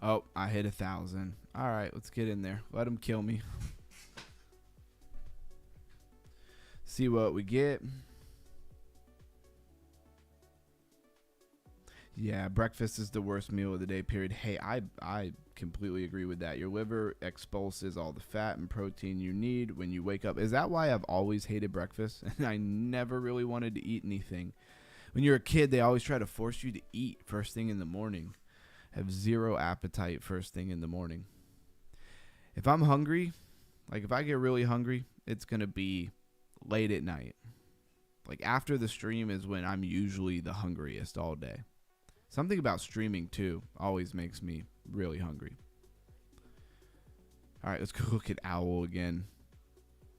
Oh, I hit 1,000. All right, let's get in there. Let them kill me. See what we get. Yeah, breakfast is the worst meal of the day, period. Hey, I completely agree with that. Your liver expulses all the fat and protein you need when you wake up. Is that why I've always hated breakfast? And I never really wanted to eat anything. When you're a kid, they always try to force you to eat first thing in the morning. Have zero appetite first thing in the morning. If I'm hungry, like if I get really hungry, it's going to be late at night. Like after the stream is when I'm usually the hungriest all day. Something about streaming too always makes me really hungry. All right, let's go look at Owl again.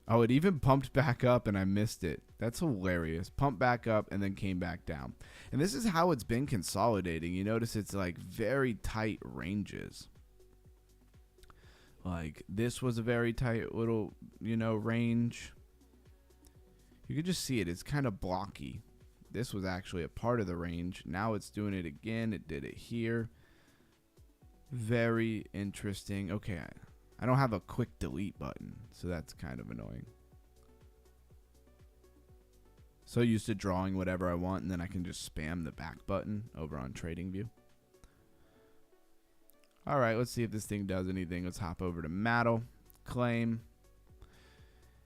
Oh, it even pumped back up and I missed it. That's hilarious. Pumped back up and then came back down. And this is how it's been consolidating. You notice it's like very tight ranges. Like this was a very tight little, range. You can just see it. It's kind of blocky. This was actually a part of the range. Now it's doing it again. It did it here. Very interesting. Okay, I don't have a quick delete button, so that's kind of annoying. So used to drawing whatever I want, and then I can just spam the back button over on TradingView. All right, let's see if this thing does anything. Let's hop over to Maddle, claim,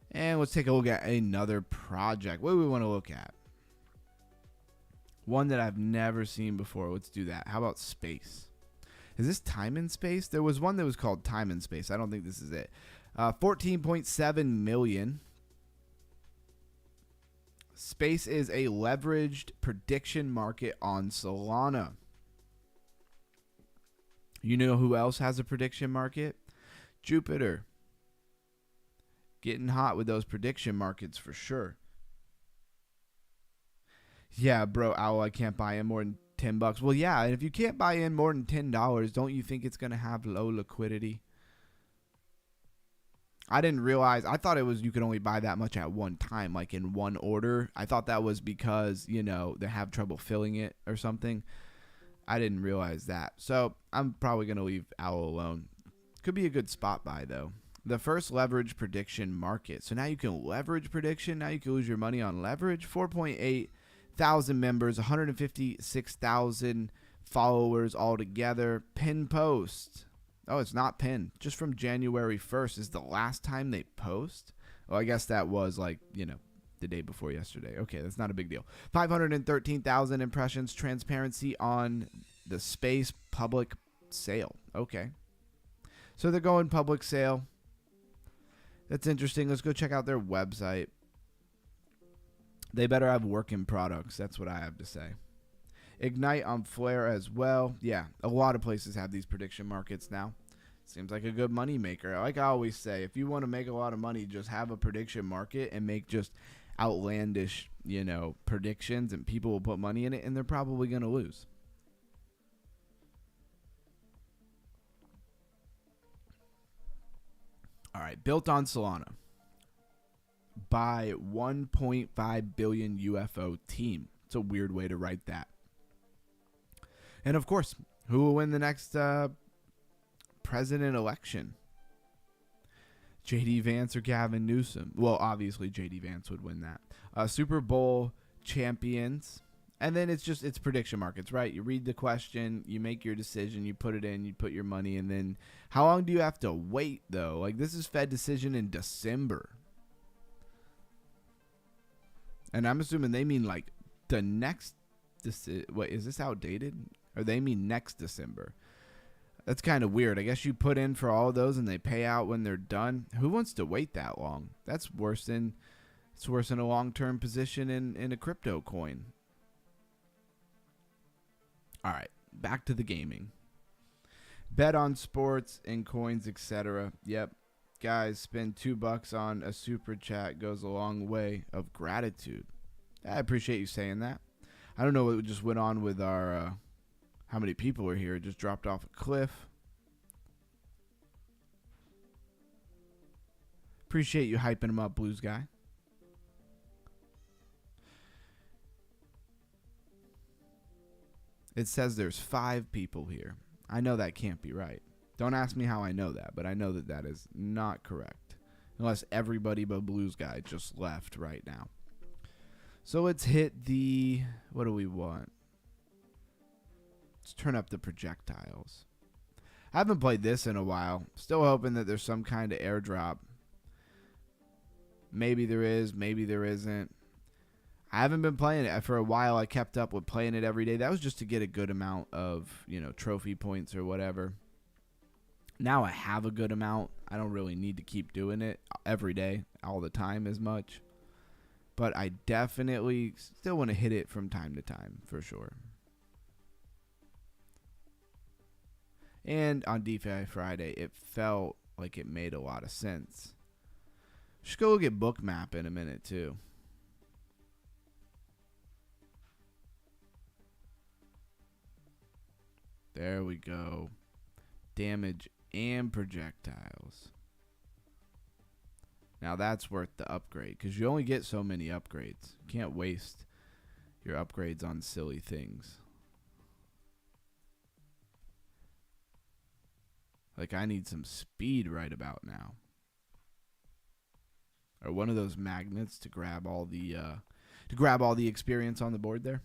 and let's take a look at another project. What do we want to look at? One that I've never seen before. Let's do that. How about space? Is this time and space? There was one that was called time and space. I don't think this is it. 14.7 million. Space is a leveraged prediction market on Solana. You know who else has a prediction market? Jupiter. Getting hot with those prediction markets for sure. Yeah, bro, Owl, I can't buy in more than $10. Well, yeah, and if you can't buy in more than $10, don't you think it's going to have low liquidity? I didn't realize. I thought it was you could only buy that much at one time, like in one order. I thought that was because, they have trouble filling it or something. I didn't realize that. So I'm probably going to leave Owl alone. Could be a good spot buy, though. The first leverage prediction market. So now you can leverage prediction. Now you can lose your money on leverage. 4.8 thousand members, 156,000 followers altogether. Pin post. Oh, it's not pinned. Just from January 1st is the last time they post. Well, I guess that was like, the day before yesterday. Okay, that's not a big deal. 513,000 impressions. Transparency on the space public sale. Okay. So they're going public sale. That's interesting. Let's go check out their website. They better have working products. That's what I have to say. Ignite on Flare as well. Yeah, a lot of places have these prediction markets now. Seems like a good money maker. Like I always say, if you want to make a lot of money, just have a prediction market and make just outlandish, predictions, and people will put money in it, and they're probably going to lose. All right, built on Solana by 1.5 billion UFO team. It's a weird way to write that. And of course, who will win the next president election? J.D. Vance or Gavin Newsom? Well, obviously J.D. Vance would win that. Super Bowl champions. And then it's prediction markets, right? You read the question, you make your decision, you put it in, you put your money, and then how long do you have to wait, though? Like, this is Fed decision in December. And I'm assuming they mean, like, the next Wait, is this outdated? Or they mean next December? That's kind of weird. I guess you put in for all of those and they pay out when they're done. Who wants to wait that long? That's worse than a long-term position in a crypto coin. All right, back to the gaming. Bet on sports and coins, etc. Yep. Guys, spend $2 on a super chat goes a long way of gratitude. I appreciate you saying that. I don't know what just went on with our how many people are here. It just dropped off a cliff. Appreciate you hyping him up, Blues guy. It says there's 5 people here. I know that can't be right. Don't ask me how I know that, but I know that that is not correct. Unless everybody but Blues guy just left right now. So let's hit the... What do we want? Let's turn up the projectiles. I haven't played this in a while. Still hoping that there's some kind of airdrop. Maybe there is, maybe there isn't. I haven't been playing it for a while. I kept up with playing it every day. That was just to get a good amount of, trophy points or whatever. Now I have a good amount. I don't really need to keep doing it every day, all the time as much. But I definitely still want to hit it from time to time, for sure. And on DeFi Friday, it felt like it made a lot of sense. Should go get Bookmap in a minute, too. There we go. Damage and projectiles. Now that's worth the upgrade, because you only get so many upgrades. You can't waste your upgrades on silly things. Like, I need some speed right about now. Or one of those magnets to grab all the experience on the board there.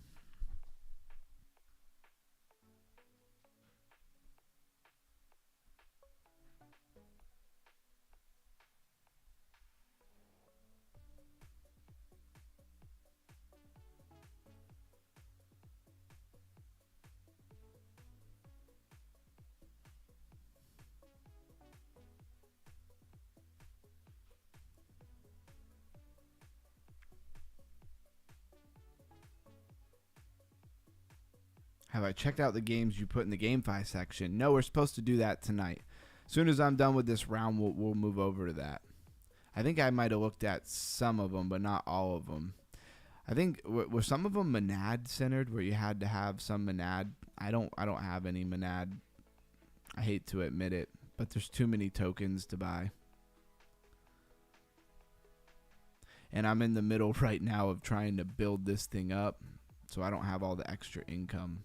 Have I checked out the games you put in the GameFi section? No, we're supposed to do that tonight. As soon as I'm done with this round, we'll move over to that. I think I might have looked at some of them, but not all of them. I think were some of them Monad centered, where you had to have some Monad. I don't have any Monad. I hate to admit it, but there's too many tokens to buy. And I'm in the middle right now of trying to build this thing up, so I don't have all the extra income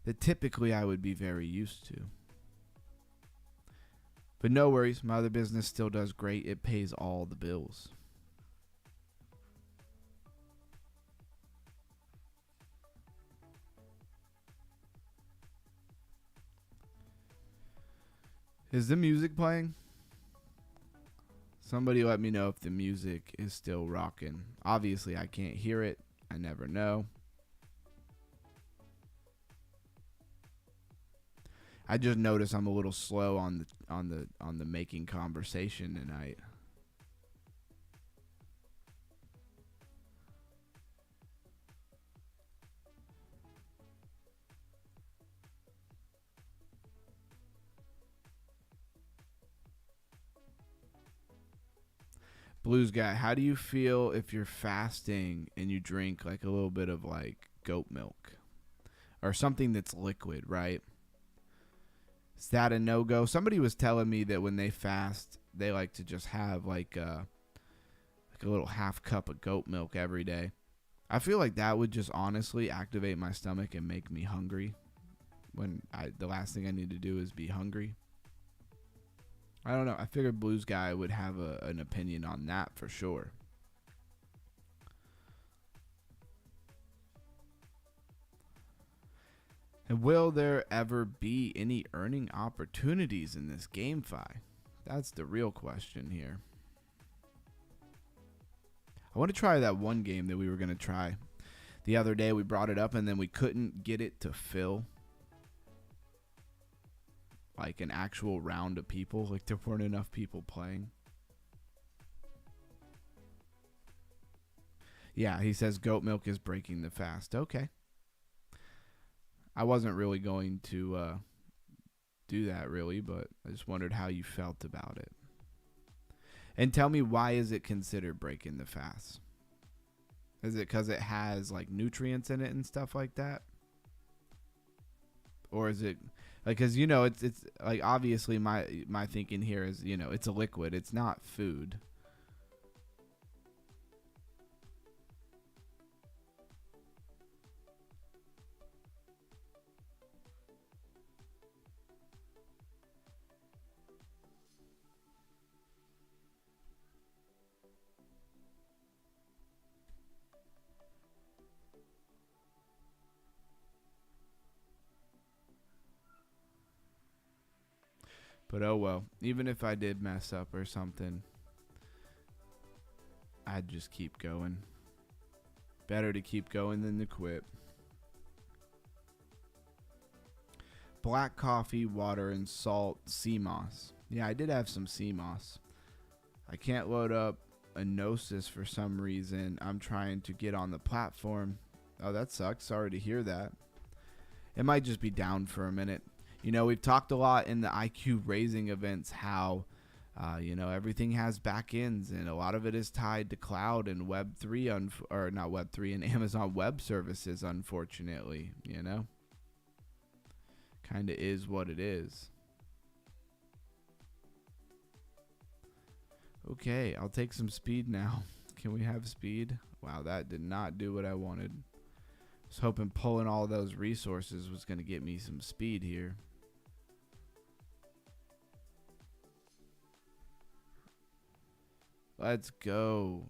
that typically I would be very used to. But no worries, my other business still does great. It pays all the bills. Is the music playing? Somebody let me know if the music is still rocking. Obviously, I can't hear it. I never know. I just noticed I'm a little slow on the making conversation tonight. Blues guy, how do you feel if you're fasting and you drink like a little bit of like goat milk or something that's liquid, right? Is that a no-go? Somebody was telling me that when they fast, they like to just have like a little half cup of goat milk every day. I feel like that would just honestly activate my stomach and make me hungry when the last thing I need to do is be hungry. I don't know. I figured Blues guy would have an opinion on that for sure. And will there ever be any earning opportunities in this GameFi? That's the real question here. I want to try that one game that we were going to try. The other day we brought it up and then we couldn't get it to fill like an actual round of people. Like there weren't enough people playing. Yeah, he says goat milk is breaking the fast. Okay. I wasn't really going to do that really, but I just wondered how you felt about it. And tell me, why is it considered breaking the fast? Is it because it has like nutrients in it and stuff like that? Or is it like, because it's like, obviously my thinking here is, it's a liquid, it's not food. But oh well. Even if I did mess up or something, I'd just keep going. Better to keep going than to quit. Black coffee, water, and salt, sea moss. Yeah, I did have some sea moss. I can't load up a Gnosis for some reason. I'm trying to get on the platform. Oh, that sucks. Sorry to hear that. It might just be down for a minute. You know, we've talked a lot in the IQ raising events how, you know, everything has backends and a lot of it is tied to cloud and Web3, or not Web3, and Amazon Web Services, unfortunately, you know. Kind of is what it is. Okay, I'll take some speed now. Can we have speed? Wow, that did not do what I wanted. I was hoping pulling all those resources was going to get me some speed here. Let's go.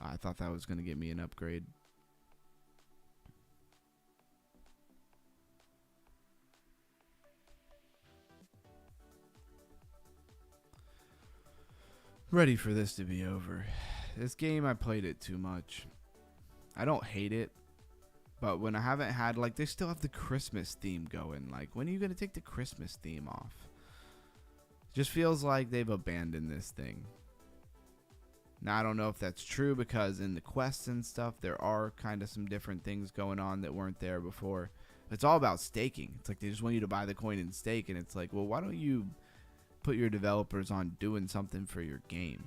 I thought that was going to get me an upgrade. Ready for this to be over. This game, I played it too much. I don't hate it, but when I haven't had, like, they still have the Christmas theme going. Like, when are you going to take the Christmas theme off? It just feels like they've abandoned this thing. Now, I don't know if that's true because in the quests and stuff, there are kind of some different things going on that weren't there before. It's all about staking. It's like they just want you to buy the coin and stake, and it's like, well, why don't you put your developers on doing something for your game?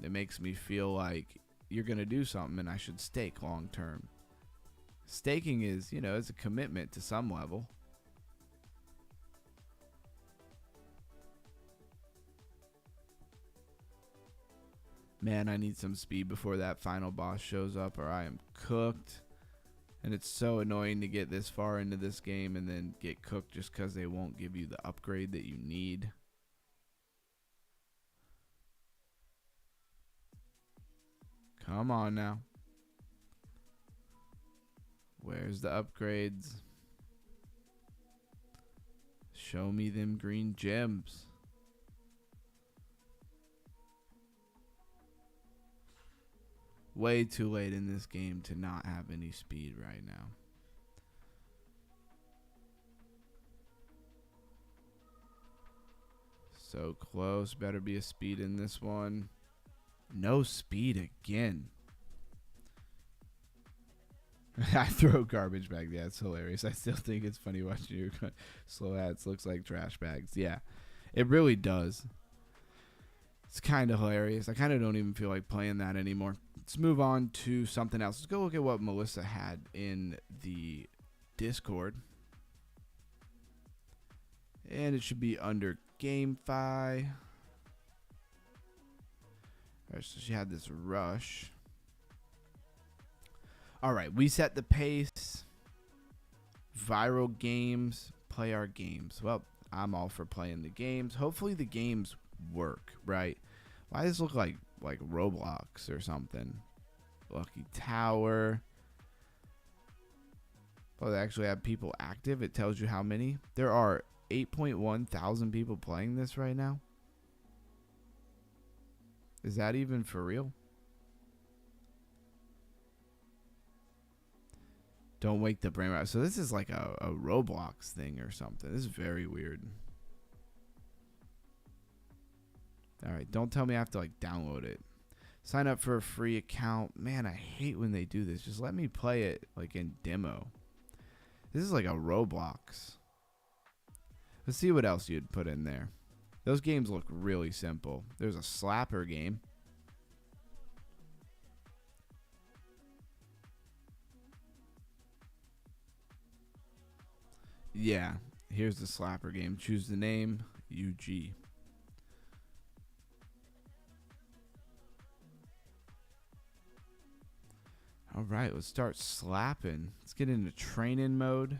It makes me feel like you're going to do something and I should stake long term. Staking is, you know, it's a commitment to some level. Man, I need some speed before that final boss shows up or I am cooked. And it's so annoying to get this far into this game and then get cooked just because they won't give you the upgrade that you need. Come on now. Where's the upgrades? Show me them green gems. Way too late in this game to not have any speed right now. So close. Better be a speed in this one. No speed again. I throw garbage bags. Yeah, it's hilarious. I still think it's funny watching your slow ads. Looks like trash bags. Yeah, it really does. It's kind of hilarious. I kind of don't even feel like playing that anymore. Let's move on to something else. Let's go look at what Melissa had in the Discord. And it should be under GameFi. Alright, so she had this rush. Alright, we set the pace. Viral games. Play our games. Well, I'm all for playing the games. Hopefully the games work, right? Why does this look like Roblox or something? Lucky Tower. Oh, they actually have people active. It tells you how many. There are 8.1 thousand people playing this right now. Is that even for real? Don't wake the brain out. So this is like a Roblox thing or something. This is very weird. Alright, don't tell me I have to like download it. Sign up for a free account. Man, I hate when they do this. Just let me play it like in demo. This is like a Roblox. Let's see what else you'd put in there. Those games look really simple. There's a slapper game. Yeah, here's the slapper game. Choose the name, UG. All right, let's start slapping. Let's get into training mode.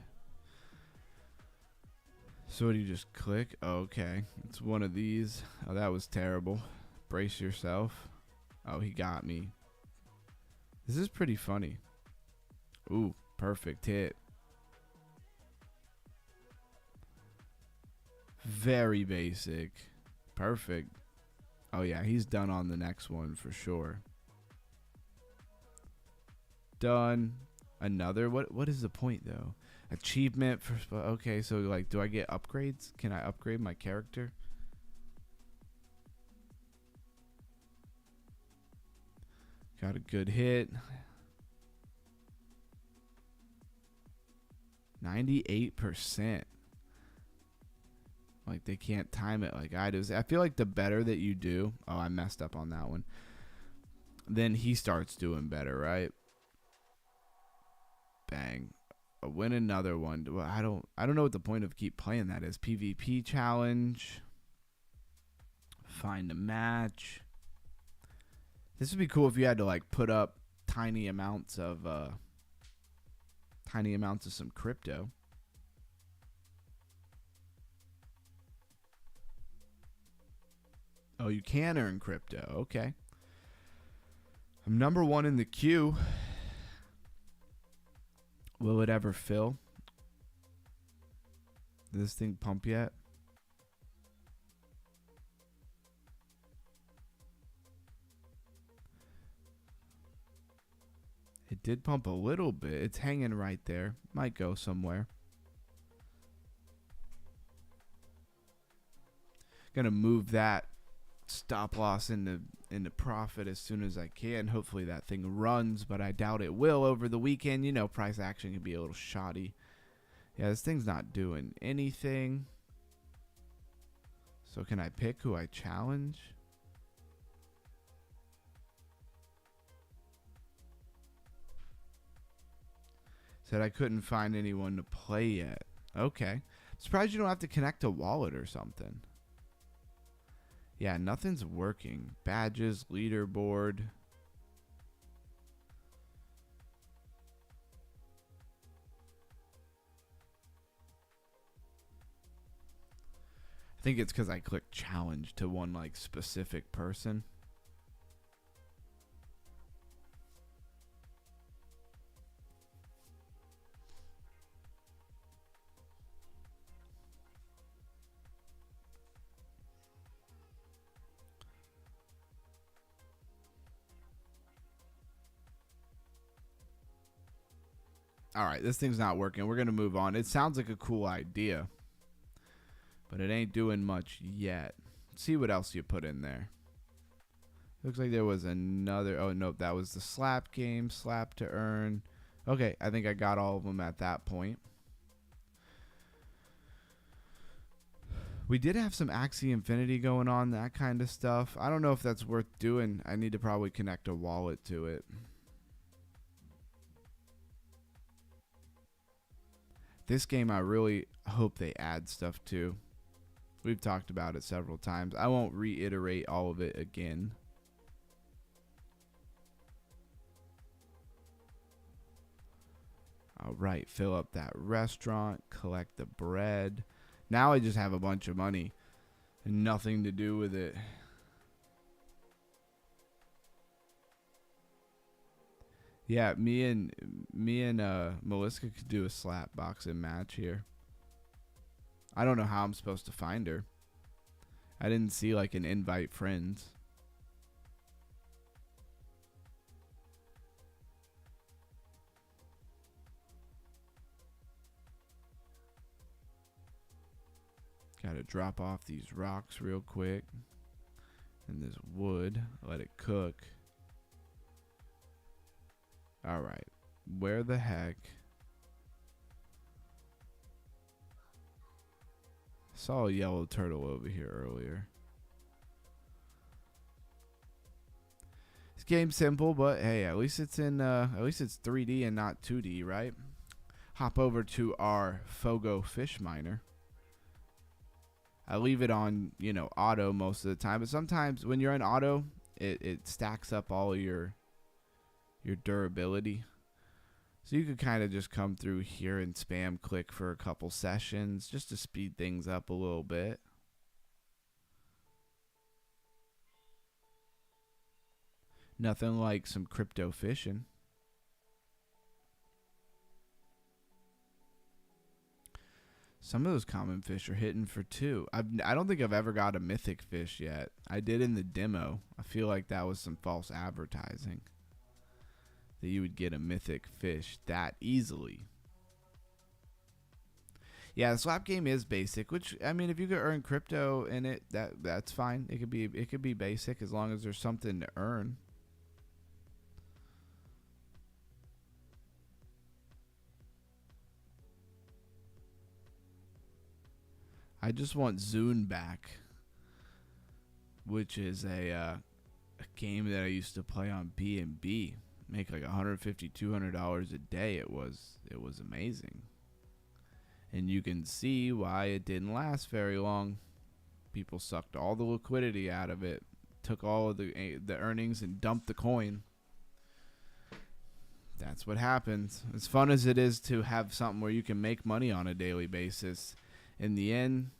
So what do you just click? Oh, okay, it's one of these. Oh, that was terrible. Brace yourself. Oh, he got me. This is pretty funny. Ooh, perfect hit. Very basic. Perfect. Oh yeah, he's done on the next one for sure. Done. Another. What is the point though? Achievement for. Okay, so like, do I get upgrades? Can I upgrade my character? Got a good hit. 98%. Like, they can't time it like I do. I feel like the better that you do. Oh, I messed up on that one. Then he starts doing better, right? Bang. Win another one. Well, I don't know what the point of keep playing that is. PvP challenge. Find a match. This would be cool if you had to like put up tiny amounts of some crypto. Oh, you can earn crypto. Okay. I'm number 1 in the queue. Will it ever fill? Did this thing pump yet? It did pump a little bit. It's hanging right there. Might go somewhere. Gonna move that stop loss into profit as soon as I can. Hopefully that thing runs, but I doubt it will over the weekend. You know, price action can be a little shoddy. Yeah, this thing's not doing anything. So can I pick who I challenge? Said I couldn't find anyone to play yet. Okay. Surprised you don't have to connect a wallet or something. Yeah, nothing's working. Badges, leaderboard. I think it's because I clicked challenge to one like specific person. All right, this thing's not working. We're going to move on. It sounds like a cool idea, but it ain't doing much yet. Let's see what else you put in there. Looks like there was another. Oh, nope. That was the slap game. Slap to earn. Okay, I think I got all of them at that point. We did have some Axie Infinity going on, that kind of stuff. I don't know if that's worth doing. I need to probably connect a wallet to it. This game, I really hope they add stuff to. We've talked about it several times. I won't reiterate all of it again. All right, fill up that restaurant, collect the bread. Now I just have a bunch of money and nothing to do with it. Yeah, me and Melissa could do a slap boxing match here. I don't know how I'm supposed to find her. I didn't see like an invite friends. Gotta drop off these rocks real quick. And this wood, let it cook. Alright, where the heck? Saw a yellow turtle over here earlier. This game's simple, but hey, at least it's in at least it's 3D and not 2D, right? Hop over to our Fogo fish miner. I leave it on, you know, auto most of the time, but sometimes when you're in auto, it stacks up all your durability. So you could kind of just come through here and spam click for a couple sessions just to speed things up a little bit. Nothing like some crypto fishing. Some of those common fish are hitting for 2. I don't think I've ever got a mythic fish yet. I did in the demo. I feel like that was some false advertising, that you would get a mythic fish that easily. Yeah, the slap game is basic, which, I mean, if you could earn crypto in it, that's fine. It could be basic as long as there's something to earn. I just want Zune back, which is a game that I used to play on B&B. Make like $150, $200 a day. It was amazing. And you can see why it didn't last very long. People sucked all the liquidity out of it, took all of the earnings and dumped the coin. That's what happens. As fun as it is to have something where you can make money on a daily basis, in the end,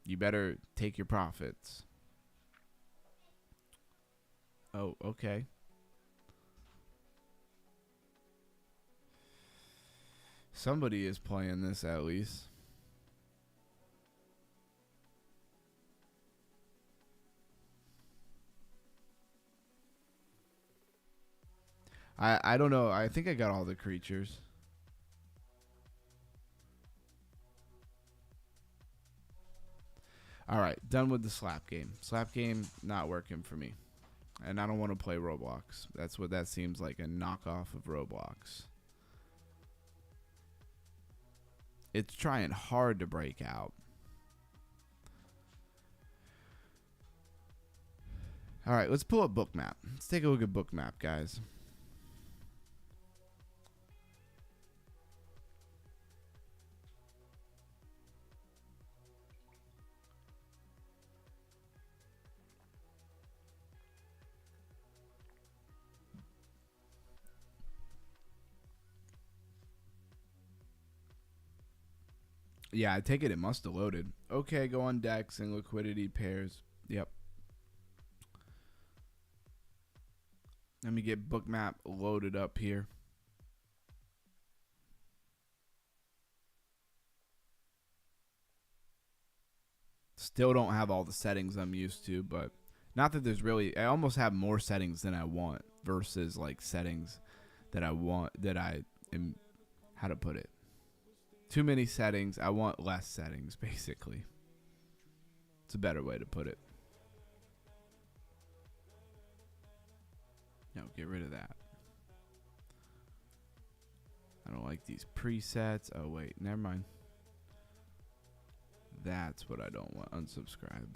you better take your profits. Oh, okay. Somebody is playing this at least. I don't know. I think I got all the creatures. Alright, done with the slap game. Slap game, not working for me. And I don't want to play Roblox. That's what that seems like, a knockoff of Roblox. It's trying hard to break out. Alright, let's pull up Bookmap. Let's take a look at Bookmap, guys. Yeah, I take it must have loaded. Okay, go on DEX and liquidity pairs. Yep. Let me get Bookmap loaded up here. Still don't have all the settings I'm used to, but not that there's really, I almost have more settings than I want versus like settings that I want, that I am, how to put it? Too many settings. I want less settings, basically. It's a better way to put it. No, get rid of that. I don't like these presets. Oh, wait. Never mind. That's what I don't want. Unsubscribe.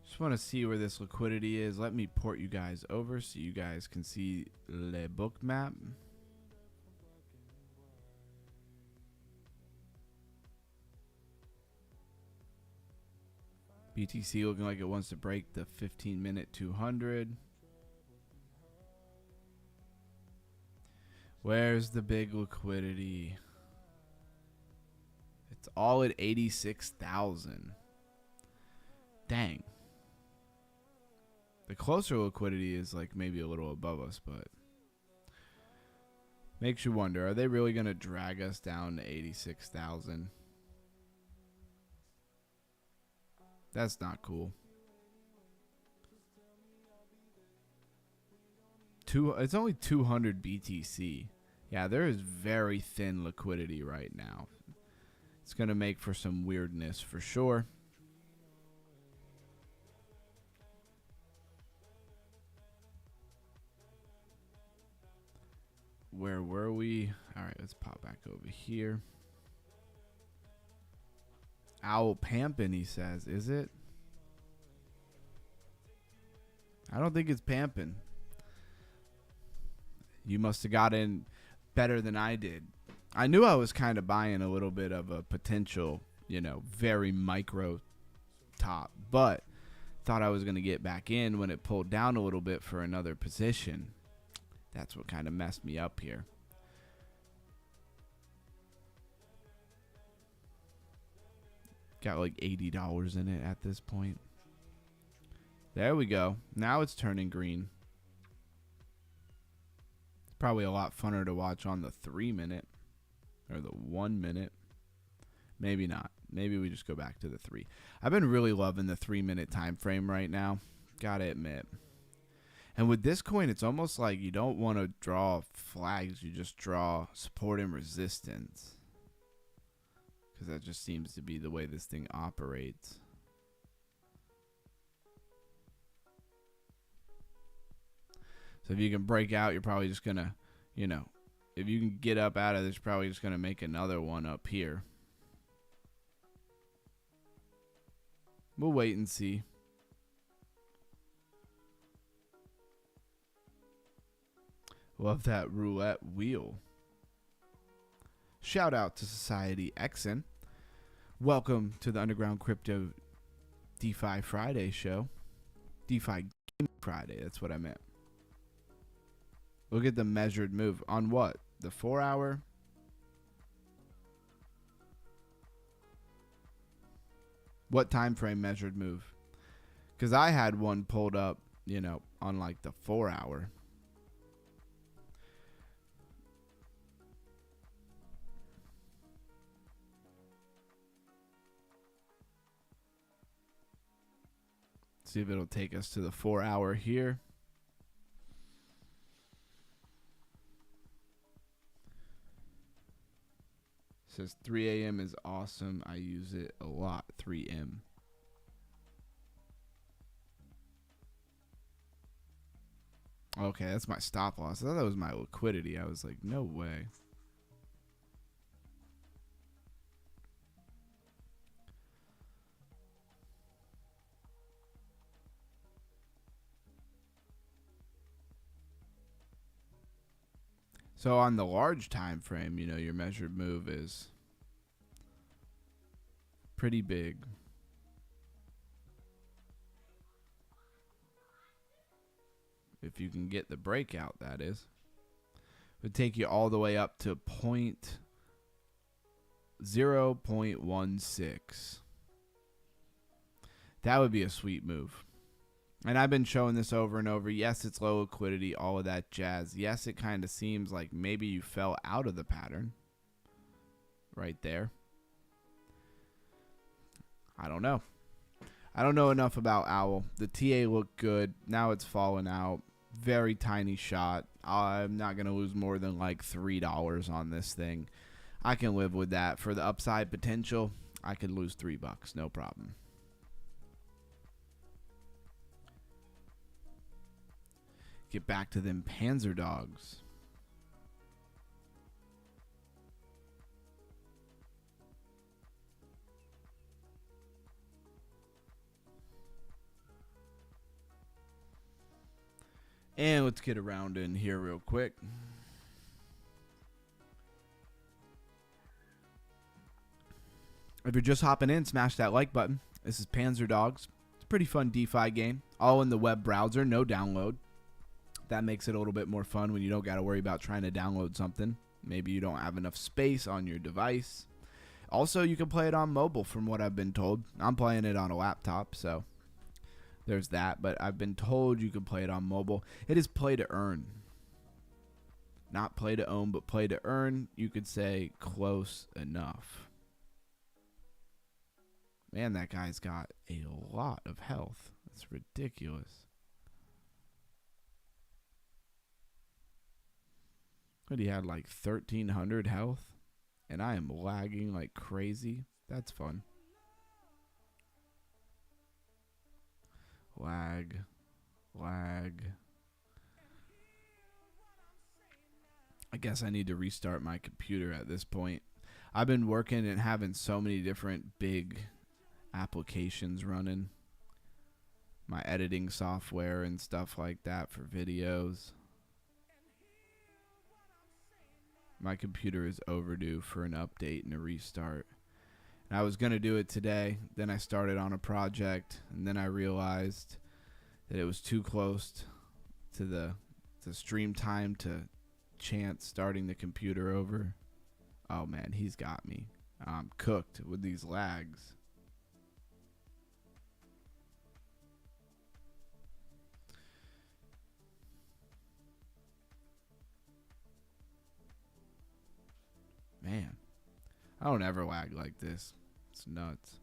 Just want to see where this liquidity is. Let me port you guys over so you guys can see the Bookmap. BTC looking like it wants to break the 15-minute 200. Where's the big liquidity? It's all at 86,000. Dang. The closer liquidity is like maybe a little above us, but makes you wonder, are they really going to drag us down to 86,000? That's not cool. It's only 200 BTC. Yeah, there is very thin liquidity right now. It's going to make for some weirdness for sure. Where were we? All right, let's pop back over here. Owl Pampin', he says. Is it? I don't think it's Pampin'. You must have got in better than I did. I knew I was kind of buying a little bit of a potential, you know, very micro top, but thought I was going to get back in when it pulled down a little bit for another position. That's what kind of messed me up here. Got like $80 in it at this point. There we go. Now it's turning green. Probably a lot funner to watch on the 3-minute or the 1 minute. Maybe not. Maybe we just go back to the 3. I've been really loving the 3-minute time frame right now. Gotta admit. And with this coin, it's almost like you don't want to draw flags. You just draw support and resistance. Because that just seems to be the way this thing operates. So if you can break out, you're probably just going to, you know, if you can get up out of this, you're probably just going to make another one up here. We'll wait and see. Love that roulette wheel. Shout out to Society Xn. Welcome to the Underground Crypto DeFi Friday show. DeFi Gaming Friday, that's what I meant. Look at the measured move. On what? The 4-hour? What time frame measured move? Because I had one pulled up, you know, on like the 4-hour. See if it'll take us to the 4-hour here. Says 3 a.m. is awesome. I use it a lot. 3M. Okay, that's my stop loss. I thought that was my liquidity. I was like, no way. So on the large time frame, you know, your measured move is pretty big. If you can get the breakout, that is. It would take you all the way up to 0.16. That would be a sweet move. And I've been showing this over and over. Yes, it's low liquidity, all of that jazz. Yes, it kind of seems like maybe you fell out of the pattern right there. I don't know. I don't know enough about Owl. The TA looked good. Now it's fallen out. Very tiny shot. I'm not going to lose more than like $3 on this thing. I can live with that. For the upside potential, I could lose $3. No problem. Get back to them Panzer dogs. And let's get around in here real quick. If you're just hopping in, smash that like button. This is Panzer Dogs. It's a pretty fun DeFi game. All in the web browser, no download. That makes it a little bit more fun when you don't got to worry about trying to download something. Maybe you don't have enough space on your device. Also, you can play it on mobile from what I've been told. I'm playing it on a laptop, so there's that. But I've been told you can play it on mobile. It is play to earn. Not play to own, but play to earn. You could say close enough. Man, that guy's got a lot of health. That's ridiculous. But he had like 1,300 health, and I am lagging like crazy. That's fun. Lag. I guess I need to restart my computer at this point. I've been working and having so many different big applications running. My editing software and stuff like that for videos. My computer is overdue for an update and a restart. And I was going to do it today. Then I started on a project. And then I realized that it was too close to the stream time to chance starting the computer over. Oh, man, he's got me. I'm cooked with these lags. I don't ever lag like this. It's nuts.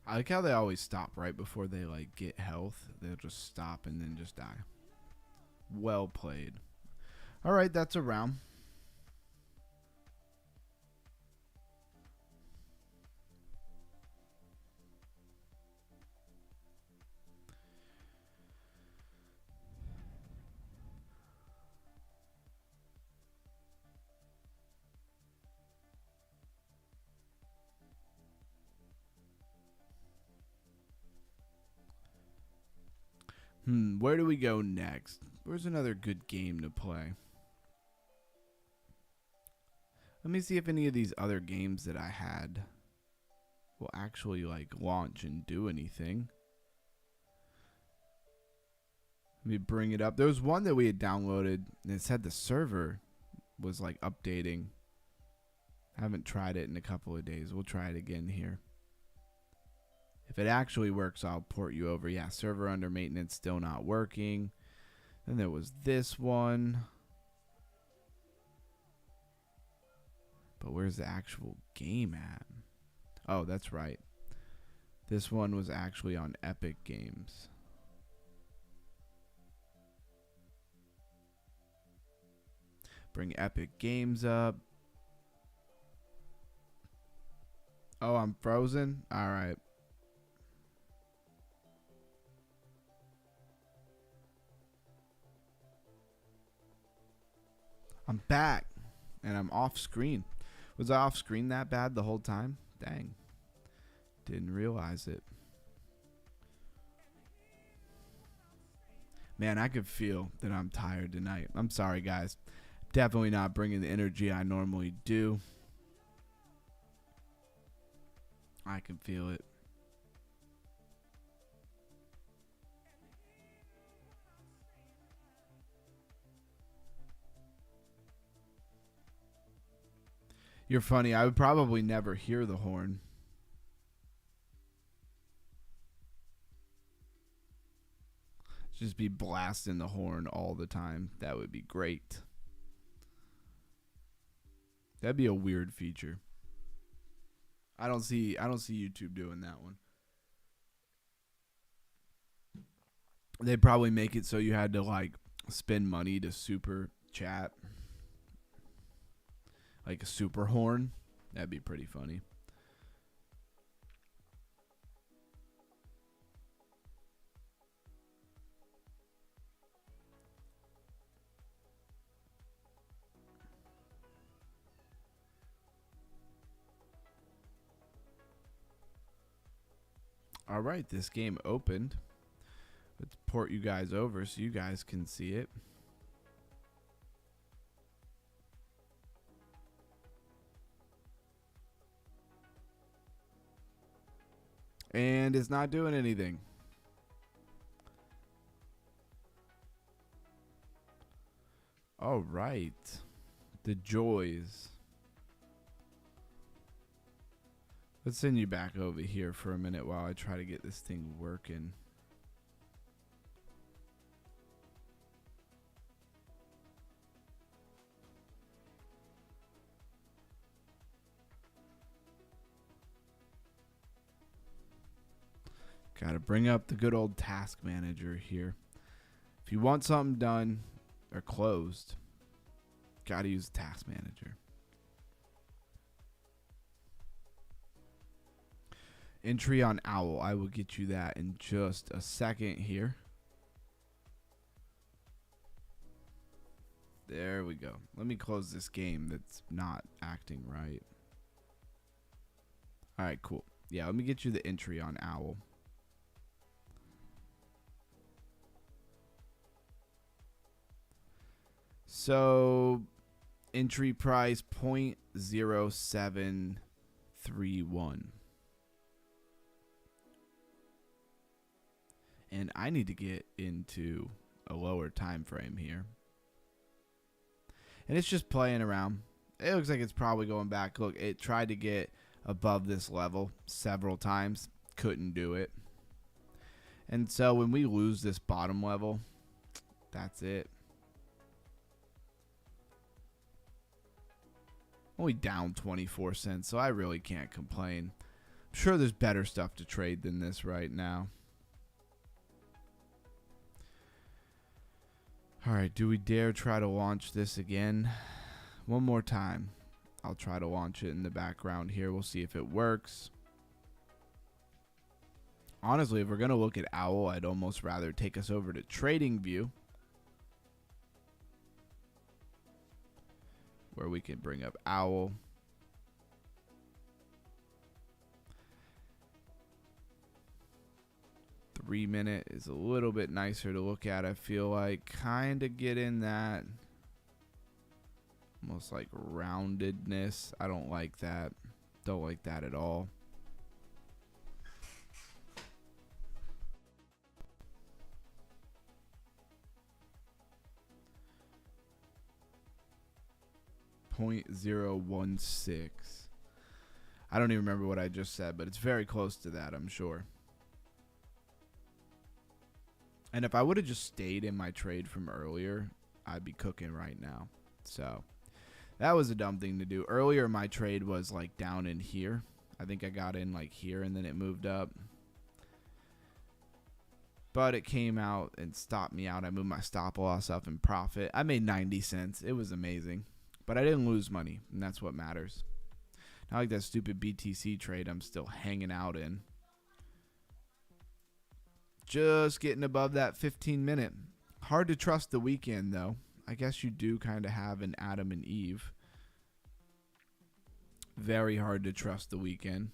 I like how they always stop right before they like get health. They'll just stop and then just die. Well played. All right, that's a round. Where do we go next? Where's another good game to play? Let me see if any of these other games that I had will actually like launch and do anything. Let me bring it up. There was one that we had downloaded and it said the server was like updating. I haven't tried it in a couple of days. We'll try it again here. If it actually works, I'll port you over. Yeah, server under maintenance, still not working. Then there was this one. But where's the actual game at? Oh, that's right. This one was actually on Epic Games. Bring Epic Games up. Oh, I'm frozen? All right. I'm back. And I'm off screen. Was I off screen that bad the whole time? Dang. Didn't realize it. Man, I could feel that I'm tired tonight. I'm sorry, guys. Definitely not bringing the energy I normally do. I can feel it. You're funny. I would probably never hear the horn. Just be blasting the horn all the time. That would be great. That'd be a weird feature. I don't see YouTube doing that one. They'd probably make it so you had to like spend money to super chat. Like a super horn. That'd be pretty funny. All right, this game opened. Let's port you guys over so you guys can see it. And it's not doing anything. All right. The joys. Let's send you back over here for a minute while I try to get this thing working. Got to bring up the good old task manager here. If you want something done or closed, got to use the task manager. Entry on Owl. I will get you that in just a second here. There we go. Let me close this game that's not acting right. All right, cool. Yeah, let me get you the entry on Owl. So, entry price 0.073 0.31. And I need to get into a lower time frame here. And it's just playing around. It looks like it's probably going back. Look, it tried to get above this level several times. Couldn't do it. And so when we lose this bottom level, that's it. Only down 24 cents, so I really can't complain. I'm sure there's better stuff to trade than this right now. Alright, do we dare try to launch this again? One more time. I'll try to launch it in the background here. We'll see if it works. Honestly, if we're going to look at Owl, I'd almost rather take us over to TradingView, where we can bring up Owl. Three minute is a little bit nicer to look at, I feel like. Kind of get in that almost like roundedness. I don't like that. Don't like that at all. .016. I don't even remember what I just said, but it's very close to that, I'm sure. And if I would have just stayed in my trade from earlier, I'd be cooking right now. So that was a dumb thing to do. Earlier, my trade was like down in here. I think I got in like here and then it moved up. But it came out and stopped me out. I moved my stop loss up in profit. I made 90 cents. It was amazing. But I didn't lose money, and that's what matters. Not like that stupid BTC trade I'm still hanging out in. Just getting above that 15 minute. Hard to trust the weekend, though. I guess you do kind of have an Adam and Eve. Very hard to trust the weekend.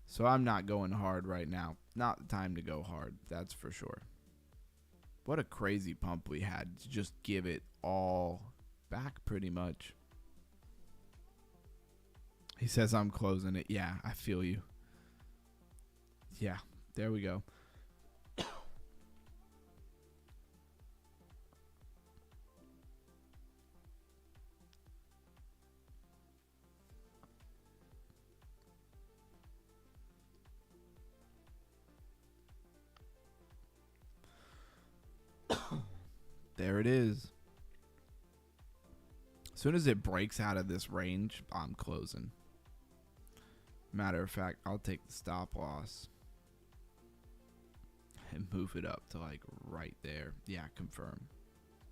So I'm not going hard right now. Not the time to go hard, that's for sure. What a crazy pump we had to just give it all back pretty much. He says I'm closing it. Yeah, I feel you. Yeah, there we go. There it is. As soon as it breaks out of this range, I'm closing. Matter of fact, I'll take the stop loss and move it up to like right there. Yeah, confirm.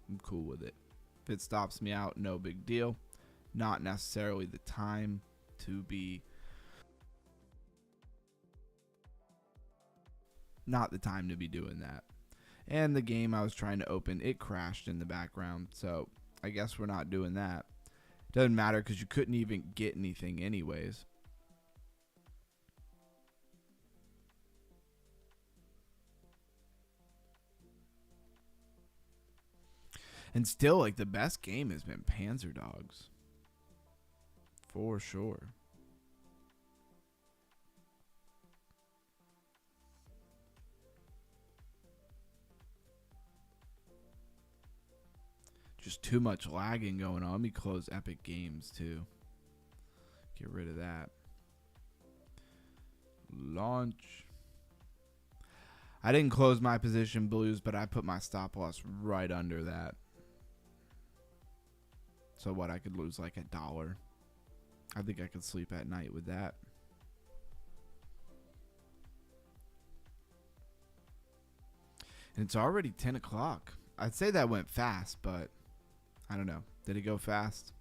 I'm cool with it. If it stops me out, no big deal. Not necessarily the time to be. Not the time to be doing that. And the game I was trying to open, it crashed in the background. So I guess we're not doing that. Doesn't matter because you couldn't even get anything anyways. And still, like, the best game has been Panzer Dogs. For sure. Just too much lagging going on. Let me close Epic Games too. Get rid of that. Launch. I didn't close my position blues, but I put my stop loss right under that. So what, I could lose like $1. I think I could sleep at night with that. And it's already 10 o'clock. I'd say that went fast, but I don't know. Did it go fast?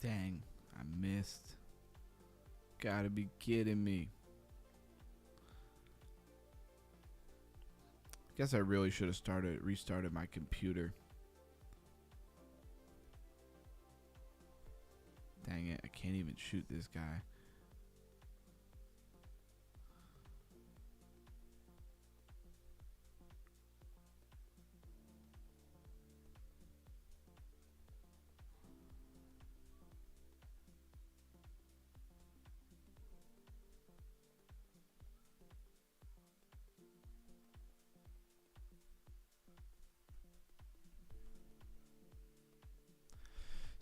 Dang, I missed. Gotta be kidding me. Guess I really should have restarted my computer. Dang it, I can't even shoot this guy.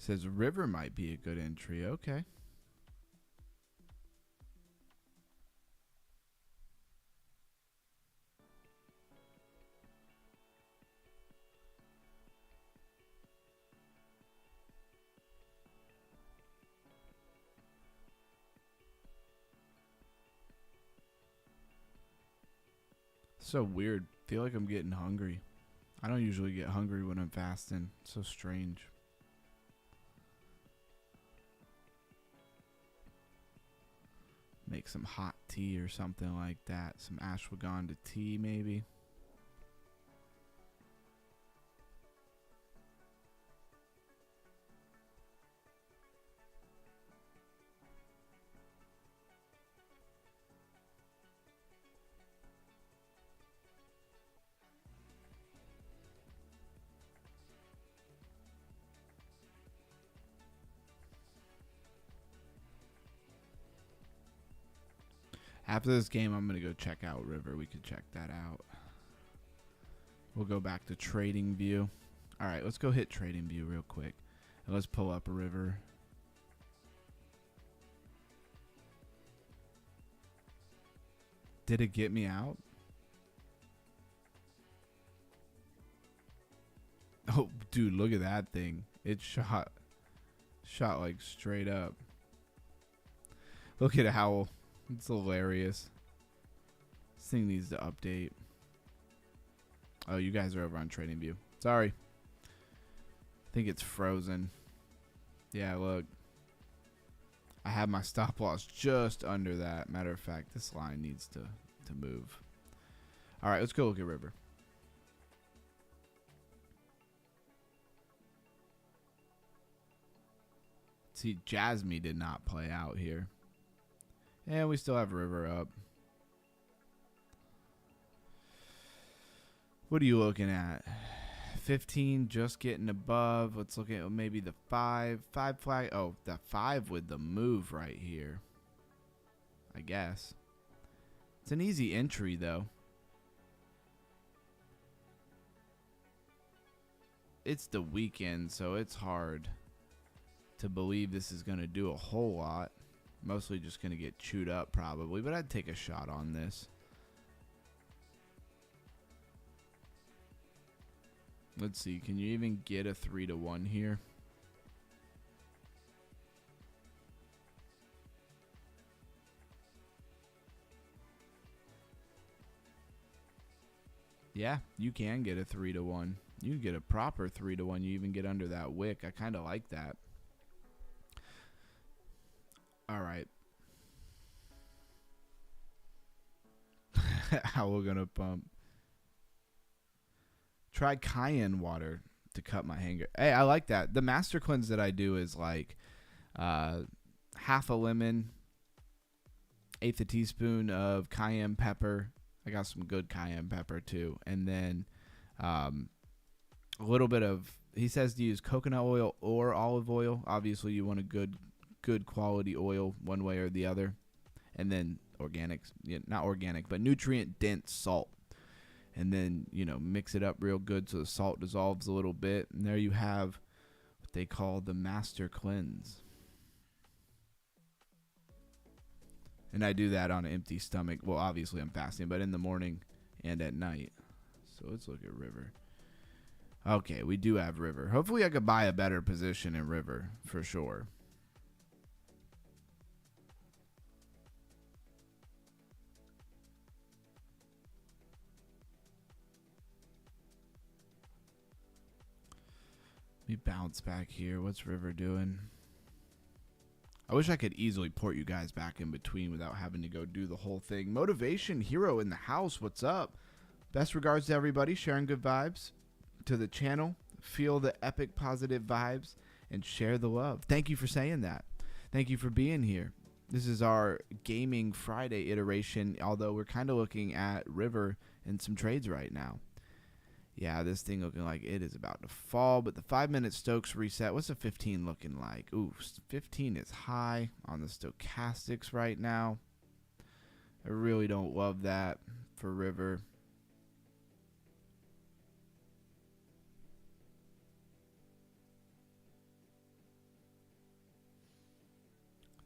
Says river might be a good entry. Okay. So weird. Feel like I'm getting hungry. I don't usually get hungry when I'm fasting. It's so strange. Make some hot tea or something like that. Some ashwagandha tea maybe. After this game, I'm going to go check out River. We could check that out. We'll go back to Trading View. All right, let's go hit Trading View real quick. And let's pull up a River. Did it get me out? Oh, dude, look at that thing. It shot like straight up. Look at Howl. It's hilarious. This thing needs to update. Oh, you guys are over on Trading View. Sorry. I think it's frozen. Yeah, look. I have my stop loss just under that. Matter of fact, this line needs to move. All right, let's go look at River. See, Jasmine did not play out here. And we still have River up. What are you looking at? 15 just getting above. Let's look at maybe the 5 flag. Oh, the 5 with the move right here, I guess. It's an easy entry though. It's the weekend, so it's hard to believe this is going to do a whole lot. Mostly just going to get chewed up probably, but I'd take a shot on this. Let's see, can you even get a 3-to-1 here? Yeah, you can get a 3-to-1. You can get a proper 3-to-1. You even get under that wick. I kind of like that. All right. How we're going to pump. Try cayenne water to cut my hanger. Hey, I like that. The master cleanse that I do is like half a lemon, 1/8 a teaspoon of cayenne pepper. I got some good cayenne pepper too. And then a little bit of, he says to use coconut oil or olive oil. Obviously you want a good quality oil one way or the other. And then organics, not organic, but nutrient dense salt. And then, mix it up real good so the salt dissolves a little bit. And there you have what they call the master cleanse. And I do that on an empty stomach. Well, obviously I'm fasting, but in the morning and at night. So let's look at River. Okay, we do have River. Hopefully I could buy a better position in River for sure. Let me bounce back here. What's River doing? I wish I could easily port you guys back in between without having to go do the whole thing. Motivation Hero in the house. What's up? Best regards to everybody. Sharing good vibes to the channel. Feel the epic positive vibes and share the love. Thank you for saying that. Thank you for being here. This is our Gaming Friday iteration, although we're kind of looking at River and some trades right now. Yeah, this thing looking like it is about to fall, but the 5-minute Stokes reset. What's the 15 looking like? Ooh, 15 is high on the stochastics right now. I really don't love that for River.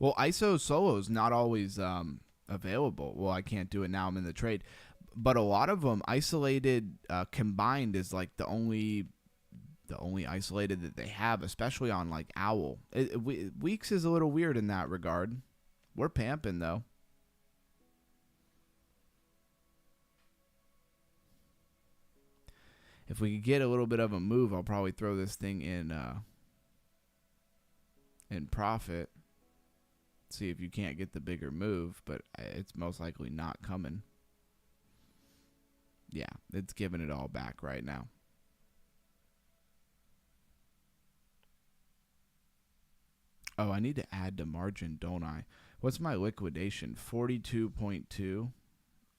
Well, ISO solo is not always available. Well, I can't do it now. I'm in the trade. But a lot of them isolated combined is like the only isolated that they have, especially on like Owl. Weeks is a little weird in that regard. We're pamping though. If we could get a little bit of a move, I'll probably throw this thing in profit. See if you can't get the bigger move, but it's most likely not coming. Yeah, it's giving it all back right now. Oh, I need to add to margin, don't I? What's my liquidation? 42.2.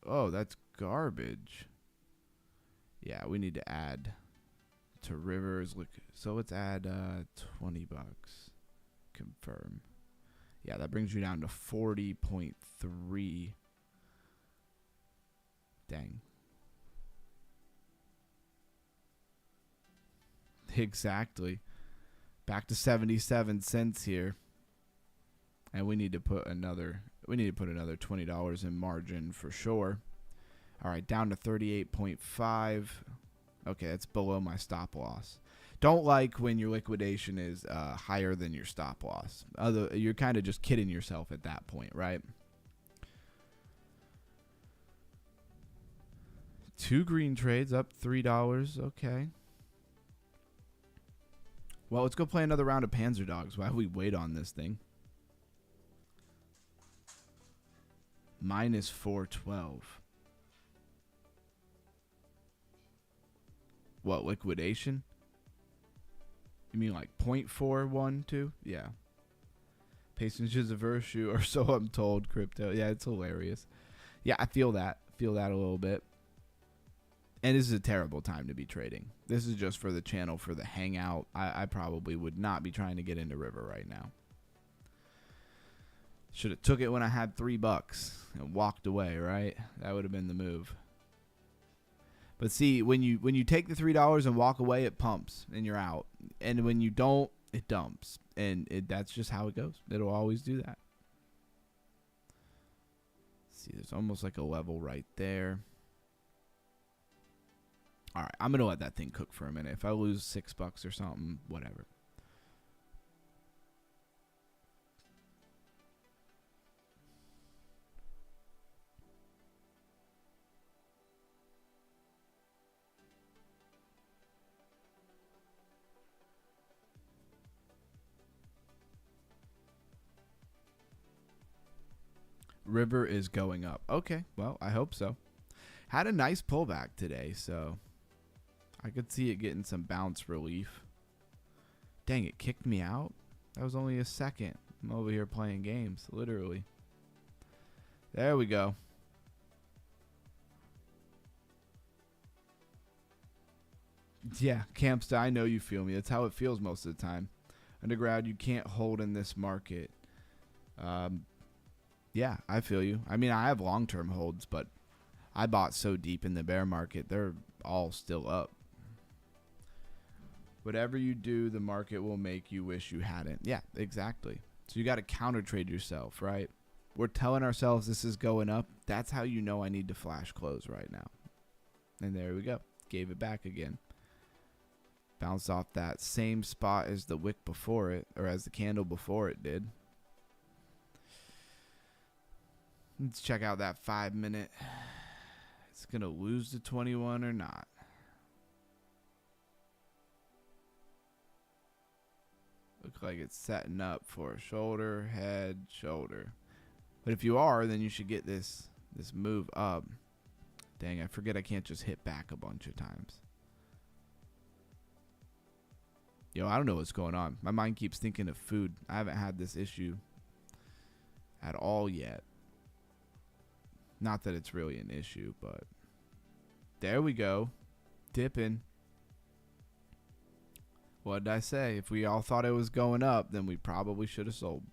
Oh, that's garbage. Yeah, we need to add to Rivers. So let's add 20 bucks. Confirm. Yeah, that brings you down to 40.3. Dang. Exactly. Back to 77 cents here. And we need to put another $20 in margin for sure. All right, down to 38.5. Okay, that's below my stop loss. Don't like when your liquidation is higher than your stop loss. You're kind of just kidding yourself at that point, right? 2 green trades up $3. Okay. Well, let's go play another round of Panzer Dogs while we wait on this thing. Minus 412. What, liquidation? You mean like 0.412? Yeah. Patience is a virtue, or so I'm told, crypto. Yeah, it's hilarious. Yeah, I feel that. Feel that a little bit. And this is a terrible time to be trading. This is just for the channel, for the hangout. I probably would not be trying to get into River right now. Should have took it when I had $3 and walked away, right? That would have been the move. But see, when you take the $3 and walk away, it pumps and you're out. And when you don't, it dumps. And that's just how it goes. It'll always do that. See, there's almost like a level right there. All right, I'm going to let that thing cook for a minute. If I lose $6 or something, whatever. River is going up. Okay, well, I hope so. Had a nice pullback today, so I could see it getting some bounce relief. Dang, it kicked me out? That was only a second. I'm over here playing games, literally. There we go. Yeah, Campsta, I know you feel me. That's how it feels most of the time. Underground, you can't hold in this market. Yeah, I feel you. I mean, I have long-term holds, but I bought so deep in the bear market, they're all still up. Whatever you do, the market will make you wish you hadn't. Yeah, exactly. So you got to counter trade yourself, right? We're telling ourselves this is going up. That's how you know I need to flash close right now. And there we go. Gave it back again. Bounced off that same spot as the wick before it, or as the candle before it did. Let's check out that 5 minute. It's going to lose to 21 or not. Looks like it's setting up for shoulder, head, shoulder. But if you are, then you should get this move up. Dang, I forget I can't just hit back a bunch of times. Yo, I don't know what's going on. My mind keeps thinking of food. I haven't had this issue at all yet. Not that it's really an issue, but there we go. Dipping. What did I say? If we all thought it was going up, then we probably should have sold.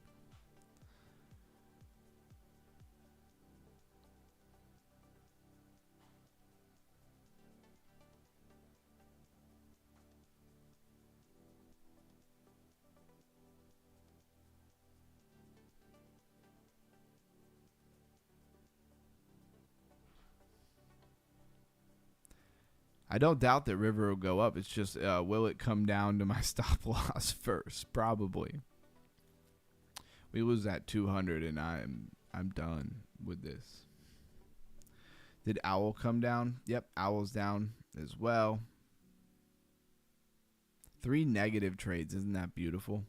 I don't doubt that River will go up. It's just, will it come down to my stop loss first? Probably. We lose that 200 and I'm done with this. Did Owl come down? Yep, Owl's down as well. 3 negative trades. Isn't that beautiful?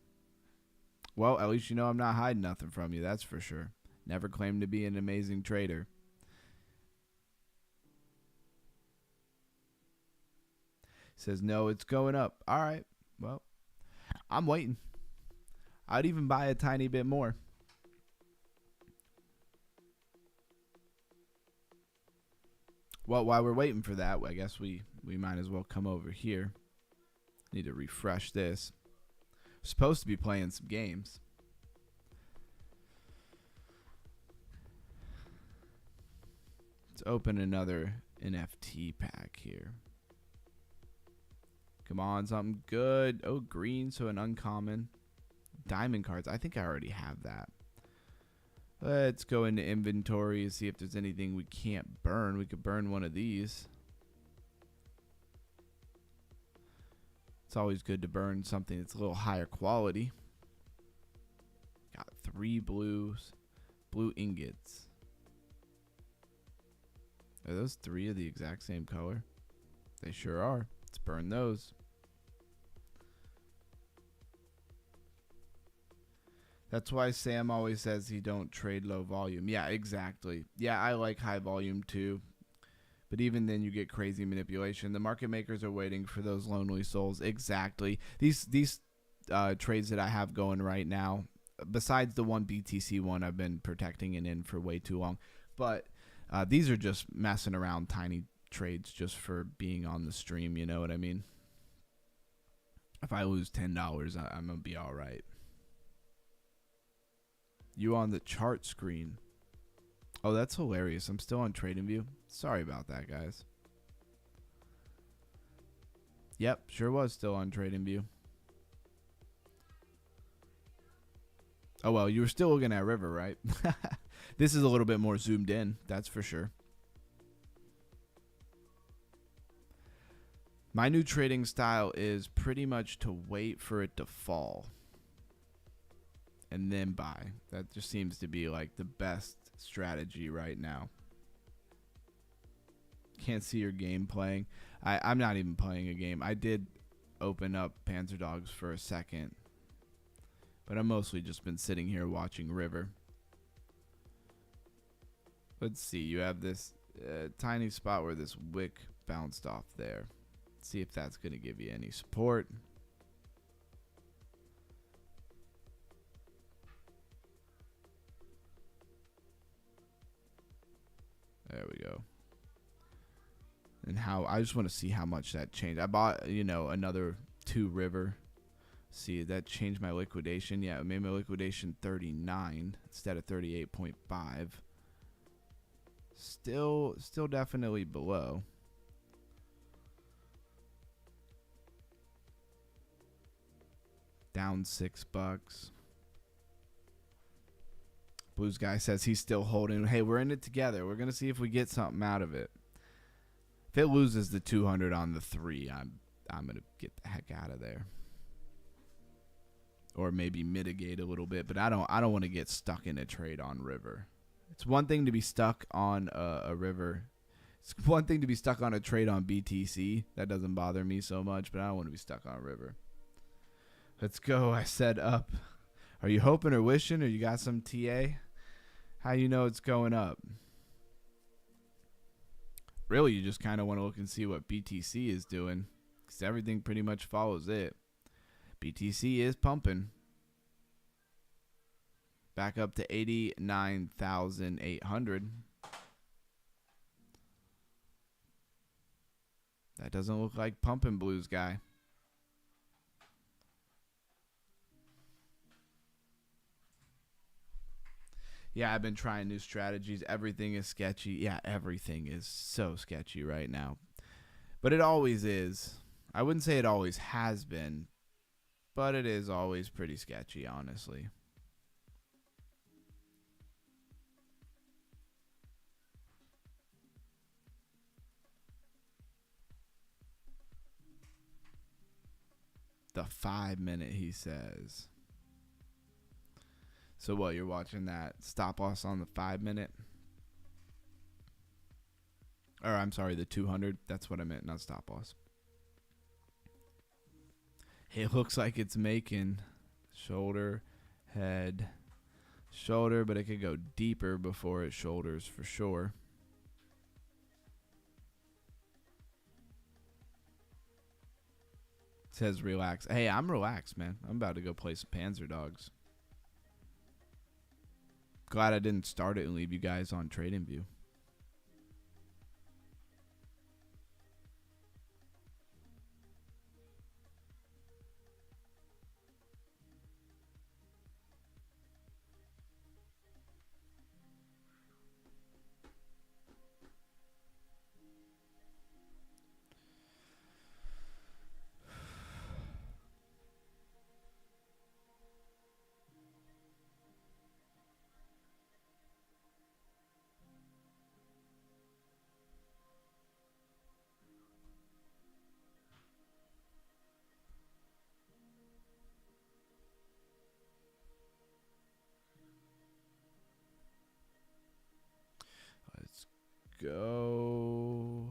Well, at least you know I'm not hiding nothing from you. That's for sure. Never claimed to be an amazing trader. Says, no, it's going up. All right. Well, I'm waiting. I'd even buy a tiny bit more. Well, while we're waiting for that, I guess we might as well come over here. Need to refresh this. Supposed to be playing some games. Let's open another NFT pack here. Come on, something good. Oh, green, so an uncommon. Diamond cards. I think I already have that. Let's go into inventory and see if there's anything we can't burn. We could burn one of these. It's always good to burn something that's a little higher quality. Got 3 blues. Blue ingots. Are those 3 of the exact same color? They sure are. Let's burn those. That's why Sam always says he don't trade low volume. Yeah, exactly. Yeah, I like high volume too. But even then you get crazy manipulation. The market makers are waiting for those lonely souls. Exactly. These trades that I have going right now, besides the one BTC one I've been protecting and in for way too long. But these are just messing around tiny trades just for being on the stream. You know what I mean? If I lose $10, I'm going to be all right. You on the chart screen. Oh, that's hilarious. I'm still on TradingView. Sorry about that, guys. Yep, sure was still on TradingView. Oh, well, you were still looking at River, right? This is a little bit more zoomed in, that's for sure. My new trading style is pretty much to wait for it to fall and then buy. That just seems to be like the best strategy right now. Can't see your game playing. I'm not even playing a game. I did open up Panzer Dogs for a second, but I've mostly just been sitting here watching River. Let's see. You have this tiny spot where this wick bounced off there. Let's see if that's going to give you any support. There we go. And how I just want to see how much that changed. I bought, you know, another 2 River. See, that changed my liquidation. Yeah, it made my liquidation 39 instead of 38.5. Still definitely below. Down $6. Blues guy says he's still holding. Hey, we're in it together. We're gonna see if we get something out of it. If it loses the 200 on the 3, I'm gonna get the heck out of there, or maybe mitigate a little bit. But I don't want to get stuck in a trade on River. It's one thing to be stuck on a River. It's one thing to be stuck on a trade on BTC. That doesn't bother me so much, but I don't want to be stuck on River. Let's go. I said up. Are you hoping or wishing, or you got some TA? How you know it's going up? Really, you just kind of want to look and see what BTC is doing, because everything pretty much follows it. BTC is pumping. Back up to 89,800. That doesn't look like pumping, Blues guy. Yeah, I've been trying new strategies. Everything is sketchy. Yeah, everything is so sketchy right now. But it always is. I wouldn't say it always has been, but it is always pretty sketchy, honestly. The 5 minute, he says. So what, you're watching that stop loss on the 5 minute? Or I'm sorry, the 200. That's what I meant, not stop loss. It looks like it's making shoulder, head, shoulder, but it could go deeper before it shoulders for sure. It says relax. Hey, I'm relaxed, man. I'm about to go play some Panzer Dogs. Glad I didn't start it and leave you guys on TradingView. Let's go.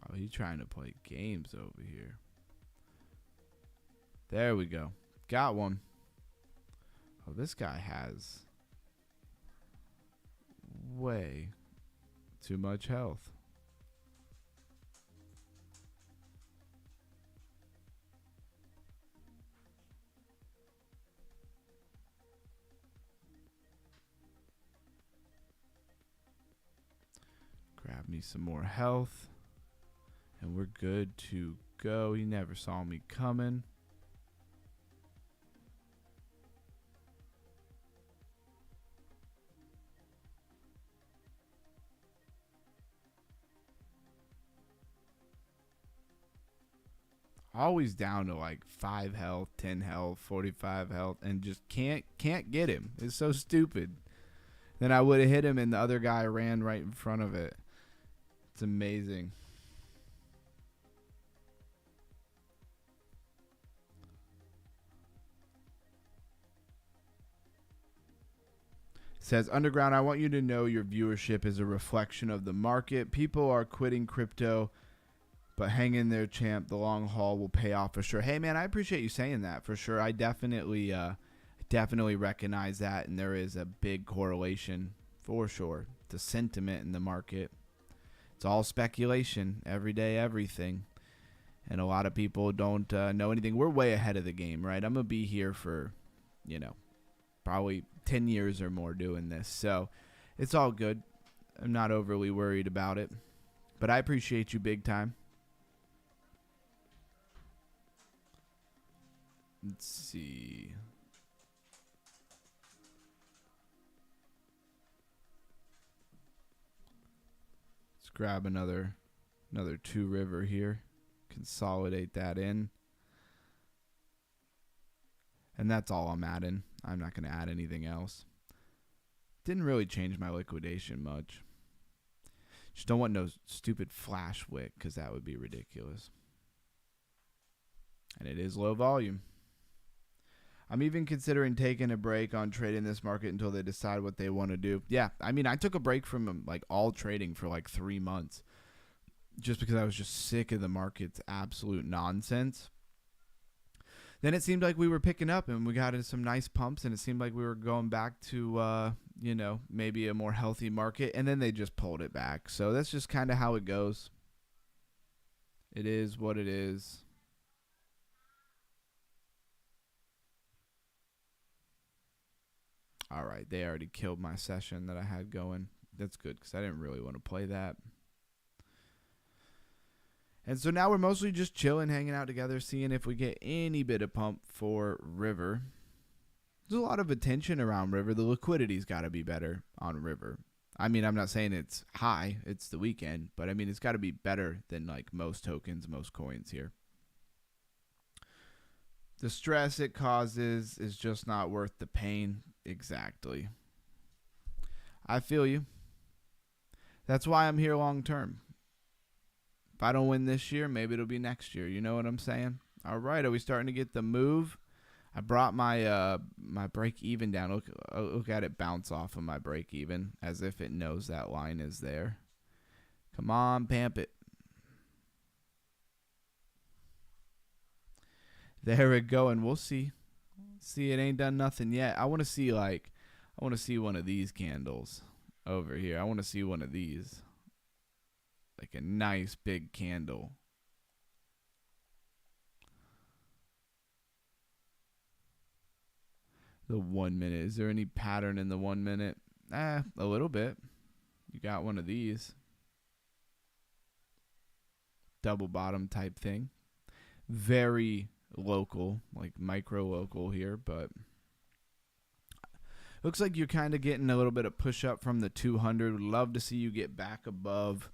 Oh, he's trying to play games over here. There we go. Got one. Oh, this guy has way too much health. Grab me some more health. And we're good to go. He never saw me coming. Always down to like 5 health, 10 health, 45 health, and just can't get him. It's so stupid. Then I would have hit him and the other guy ran right in front of it. It's amazing. Says, Underground, I want you to know your viewership is a reflection of the market. People are quitting crypto, but hang in there, champ. The long haul will pay off for sure. Hey, man, I appreciate you saying that for sure. I definitely recognize that, and there is a big correlation for sure to sentiment in the market. It's all speculation, every day, everything. And a lot of people don't know anything. We're way ahead of the game, right? I'm going to be here for, probably 10 years or more doing this. So it's all good. I'm not overly worried about it. But I appreciate you big time. Let's see. Let's grab another 2 river here. Consolidate that in. And that's all I'm adding. I'm not going to add anything else. Didn't really change my liquidation much. Just don't want no stupid flash wick because that would be ridiculous. And it is low volume. I'm even considering taking a break on trading this market until they decide what they want to do. Yeah, I mean, I took a break from like all trading for like 3 months just because I was just sick of the market's absolute nonsense. Then it seemed like we were picking up and we got into some nice pumps and it seemed like we were going back to, maybe a more healthy market. And then they just pulled it back. So that's just kind of how it goes. It is what it is. All right, they already killed my session that I had going. That's good because I didn't really want to play that. And so now we're mostly just chilling, hanging out together, seeing if we get any bit of pump for River. There's a lot of attention around River. The liquidity's got to be better on River. I mean, I'm not saying it's high. It's the weekend. But, I mean, it's got to be better than, like, most tokens, most coins here. The stress it causes is just not worth the pain. Exactly. I feel you. That's why I'm here long term. If I don't win this year, maybe it'll be next year. You know what I'm saying? All right, are we starting to get the move? I brought my my break even down. Look at it bounce off of my break even as if it knows that line is there. Come on, pamp it. There we go, and we'll see. See, it ain't done nothing yet. I want to see one of these candles over here. I want to see one of these. Like a nice big candle. The 1 minute. Is there any pattern in the 1 minute? A little bit. You got one of these. Double bottom type thing. Very local, like micro local here, but looks like you're kind of getting a little bit of push up from the 200. Would love to see you get back above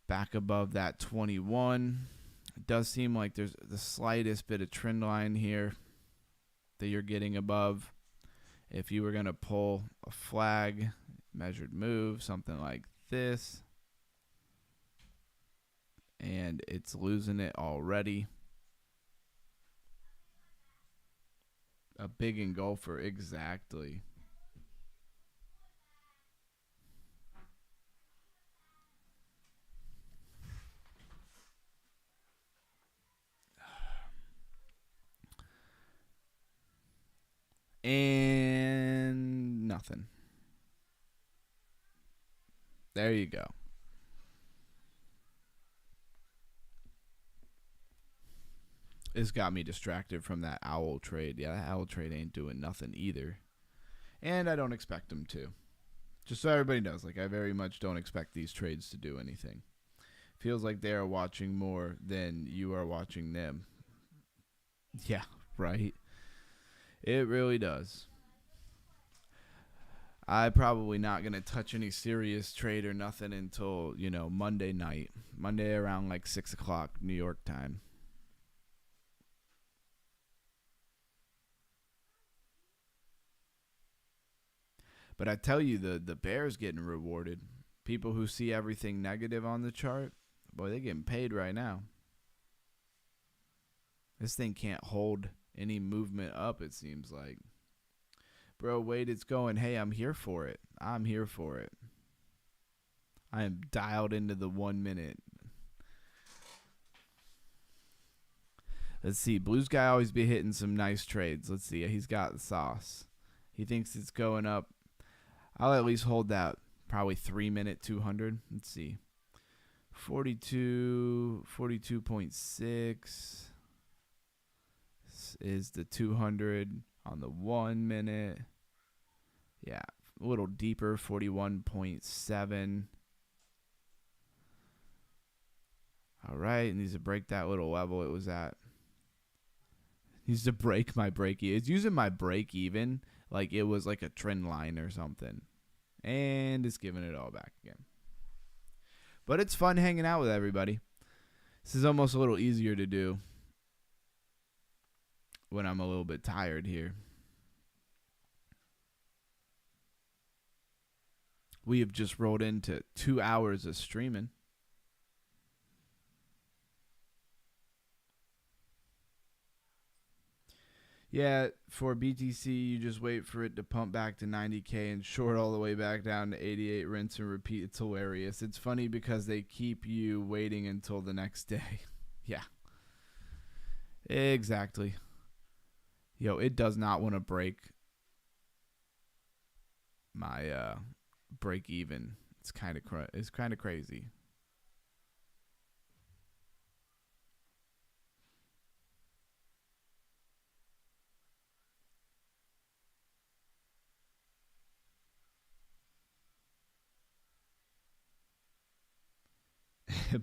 that 21. It does seem like there's the slightest bit of trend line here that you're getting above. If you were going to pull a flag, measured move, something like this, and it's losing it already. A big engulfer, exactly. And nothing. There you go. It's got me distracted from that owl trade. Yeah, that owl trade ain't doing nothing either. And I don't expect them to. Just so everybody knows, like, I very much don't expect these trades to do anything. Feels like they are watching more than you are watching them. Yeah, right. It really does. I'm probably not going to touch any serious trade or nothing until, Monday night. Monday around like 6 o'clock New York time. But I tell you, the bear's getting rewarded. People who see everything negative on the chart, boy, they're getting paid right now. This thing can't hold any movement up, it seems like. Bro, wait, it's going. Hey, I'm here for it. I'm here for it. I am dialed into the 1 minute. Let's see. Blues guy always be hitting some nice trades. Let's see. He's got the sauce. He thinks it's going up. I'll at least hold that probably 3 minute 200. Let's see. 42.6 is the 200 on the 1 minute. Yeah, a little deeper, 41.7. All right, it needs to break that little level it was at. It needs to break my break even. It's using my break even like it was like a trend line or something. And it's giving it all back again. But it's fun hanging out with everybody. This is almost a little easier to do when I'm a little bit tired here. We have just rolled into 2 hours of streaming. Yeah, for BTC, you just wait for it to pump back to 90K and short all the way back down to 88, rinse and repeat. It's hilarious. It's funny because they keep you waiting until the next day. Yeah. Exactly. Yo, it does not want to break my break even. It's kind of crazy.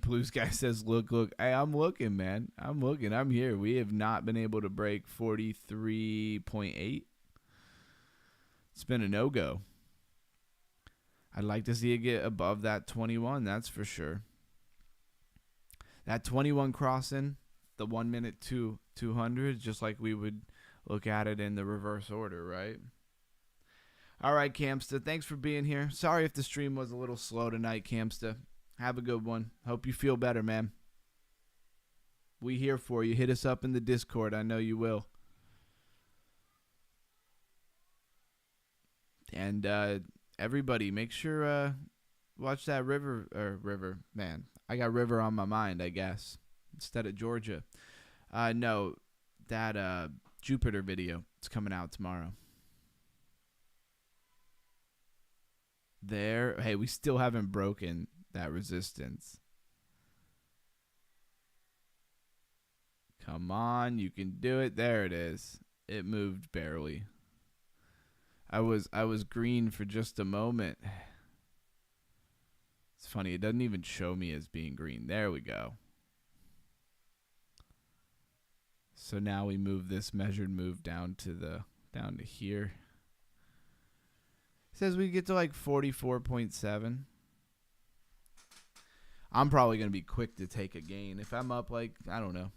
Blues guy says, look. Hey, I'm looking, man. I'm looking. I'm here. We have not been able to break 43.8. It's been a no-go. I'd like to see it get above that 21, that's for sure. That 21 crossing, the 1 minute 200, just like we would look at it in the reverse order, right? All right, Camsta, thanks for being here. Sorry if the stream was a little slow tonight, Camsta. Have a good one. Hope you feel better, man. We here for you. Hit us up in the Discord. I know you will. And everybody, make sure watch that river. Man, I got river on my mind, I guess, instead of Georgia. No, that Jupiter video. It's coming out tomorrow. There. Hey, we still haven't broken that resistance. Come on, you can do it. There it is. It moved barely. I was green for just a moment. It's funny, it doesn't even show me as being green. There we go. So now we move this measured move down to here. It says we get to like 44.7. I'm probably going to be quick to take a gain. If I'm up like, I don't know,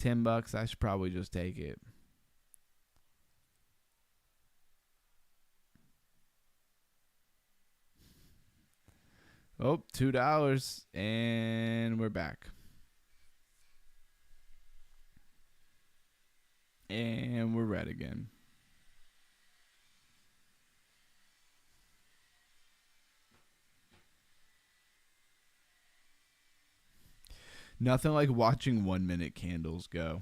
$10, I should probably just take it. Oh, $2, and we're back. And we're red again. Nothing like watching 1 minute candles go.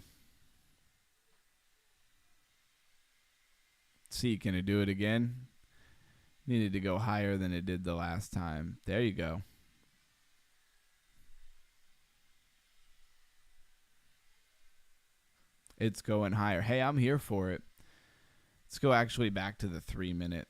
See, can it do it again? Needed to go higher than it did the last time. There you go. It's going higher. Hey, I'm here for it. Let's go actually back to the 3 minute.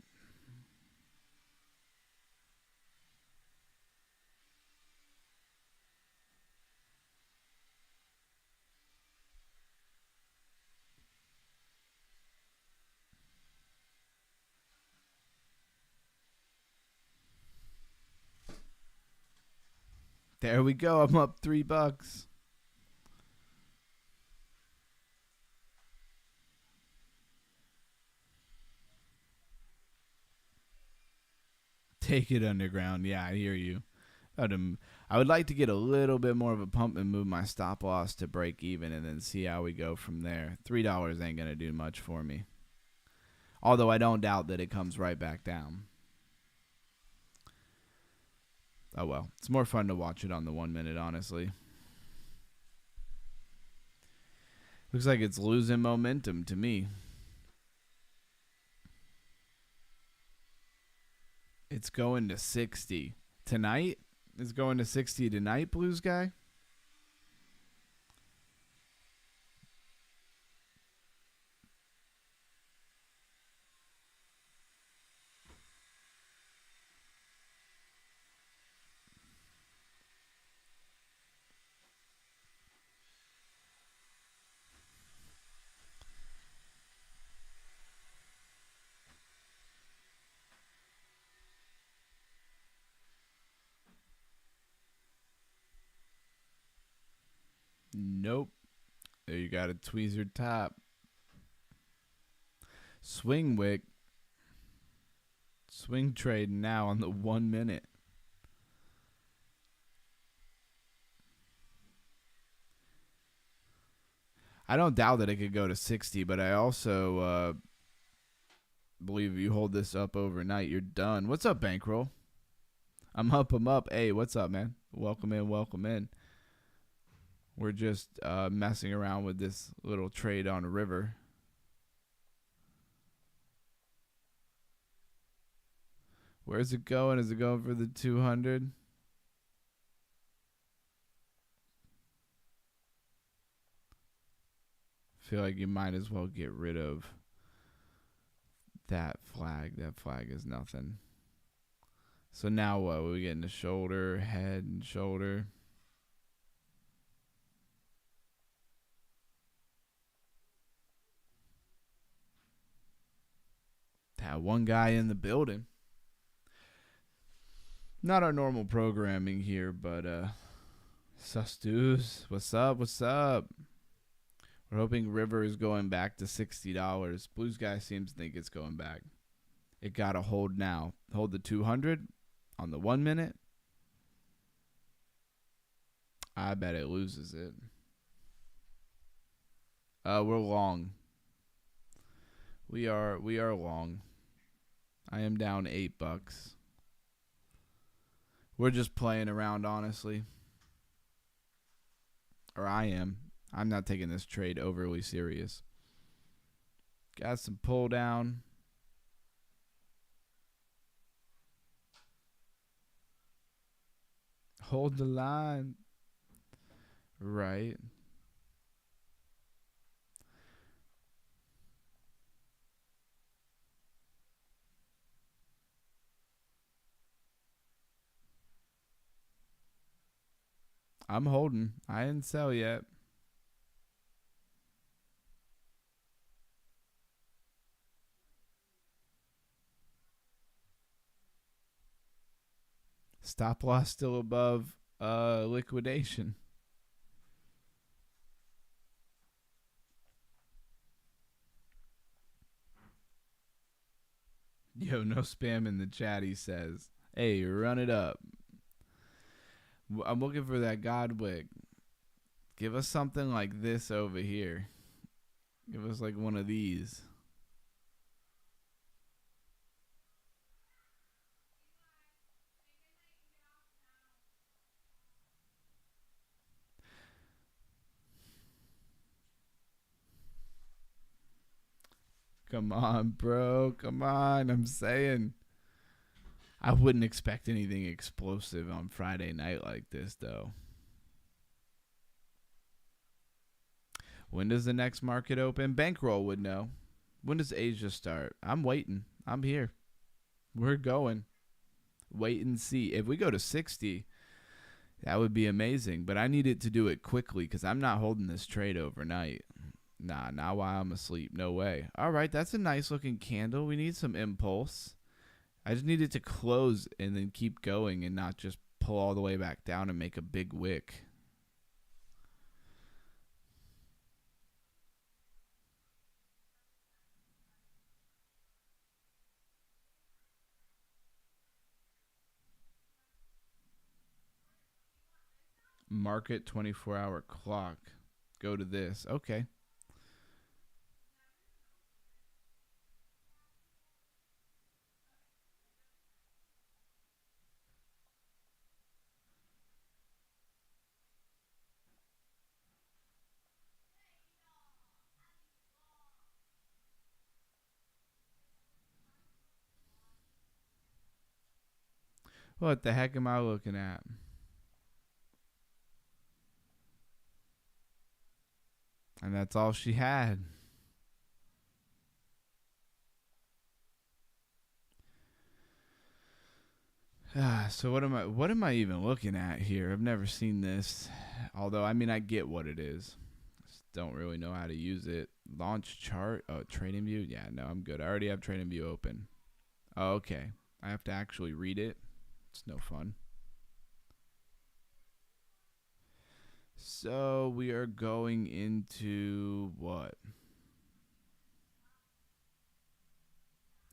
There we go. I'm up $3. Take it underground. Yeah, I hear you. I would like to get a little bit more of a pump and move my stop loss to break even and then see how we go from there. $3 ain't going to do much for me. Although I don't doubt that it comes right back down. Oh well, it's more fun to watch it on the 1 minute, honestly. Looks like it's losing momentum to me. It's going to 60 tonight. It's going to 60 tonight, Blues guy. Nope. There you got a tweezer top. Swing wick. Swing trade now on the 1 minute. I don't doubt that it could go to 60, but I also believe if you hold this up overnight, you're done. What's up, Bankroll? I'm up. Hey, what's up, man? Welcome in. We're just messing around with this little trade on a river. Where's it going? Is it going for the 200? Feel like you might as well get rid of that flag. That flag is nothing. So now what? We're getting the shoulder, head, and shoulder. That one guy in the building. Not our normal programming here, but Sustus, what's up? We're hoping River is going back to $60. Blues guy seems to think it's going back. It got to hold now. Hold the 200 on the 1 minute. I bet it loses it. We're long. We are long. I am down $8. We're just playing around, honestly. Or I am. I'm not taking this trade overly serious. Got some pull down. Hold the line. Right. I'm holding. I didn't sell yet. Stop loss still above liquidation. Yo, no spam in the chat, he says. Hey, run it up. I'm looking for that Godwick. Give us something like this over here. Give us like one of these. Come on, bro. Come on. I'm saying. I wouldn't expect anything explosive on Friday night like this, though. When does the next market open? Bankroll would know. When does Asia start? I'm waiting. I'm here. We're going. Wait and see. If we go to 60, that would be amazing. But I need it to do it quickly because I'm not holding this trade overnight. Nah, not while I'm asleep. No way. All right, that's a nice looking candle. We need some impulse. I just need it to close and then keep going and not just pull all the way back down and make a big wick. Market 24-hour clock. Go to this. Okay. What the heck am I looking at? And that's all she had. So what am I even looking at here? I've never seen this. Although I mean I get what it is. Just don't really know how to use it. Launch chart. Oh, trading view. Yeah, no, I'm good. I already have trading view open. Oh, okay. I have to actually read it. It's no fun. So we are going into what?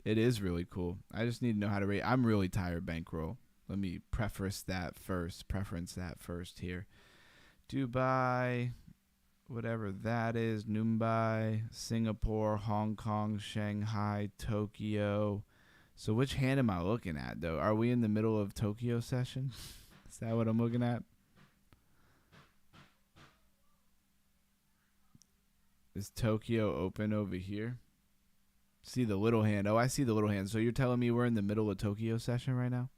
It is really cool. I just need to know how to rate. I'm really tired, bankroll. Let me preference that first here. Dubai, whatever that is, Mumbai, Singapore, Hong Kong, Shanghai, Tokyo. So which hand am I looking at, though? Are we in the middle of Tokyo session? Is that what I'm looking at? Is Tokyo open over here? See the little hand. Oh, I see the little hand. So you're telling me we're in the middle of Tokyo session right now?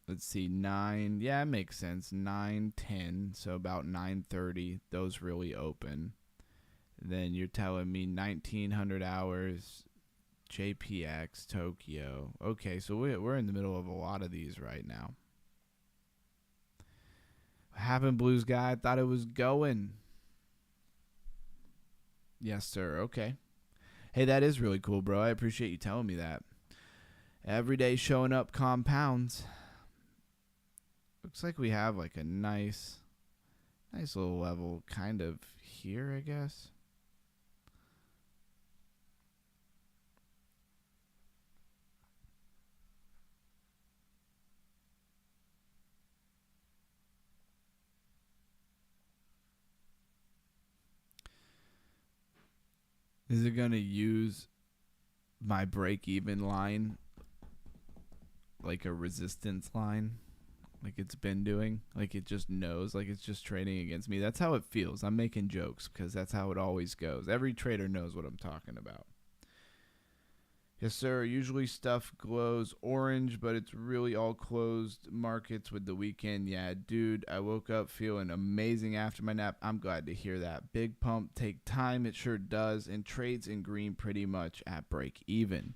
Let's see, 9. Yeah, it makes sense. 9, 10. So about 9:30. Those really open. Then you're telling me 1900 hours, JPX, Tokyo. Okay, so we're in the middle of a lot of these right now. What happened, Blues guy? I thought it was going. Yes, sir. Okay. Hey, that is really cool, bro. I appreciate you telling me that. Every day showing up compounds. Looks like we have like a nice little level kind of here, I guess. Is it going to use my break-even line like a resistance line? Like it's been doing? Like it just knows? Like it's just trading against me? That's how it feels. I'm making jokes because that's how it always goes. Every trader knows what I'm talking about. Yes, sir. Usually stuff glows orange, but it's really all closed markets with the weekend. Yeah, dude, I woke up feeling amazing after my nap. I'm glad to hear that. Big pump, take time. It sure does. And trades in green pretty much at break even.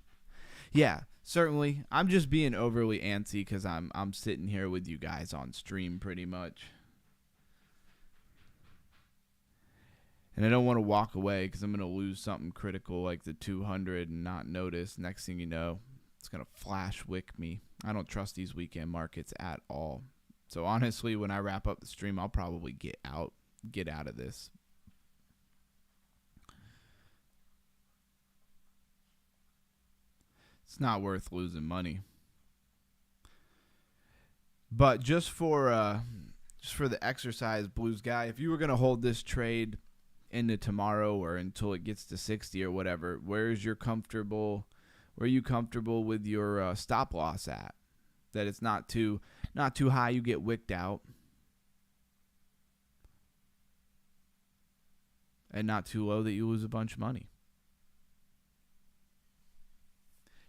Yeah, certainly. I'm just being overly antsy because I'm sitting here with you guys on stream pretty much. And I don't want to walk away because I'm going to lose something critical like the 200 and not notice. Next thing you know, it's going to flash wick me. I don't trust these weekend markets at all. So honestly, when I wrap up the stream, I'll probably get out of this. It's not worth losing money. But just for the exercise, Blues guy, if you were going to hold this trade into tomorrow or until it gets to 60 or whatever, where are you comfortable with your stop loss at? That it's not too high, you get wicked out, and not too low that you lose a bunch of money.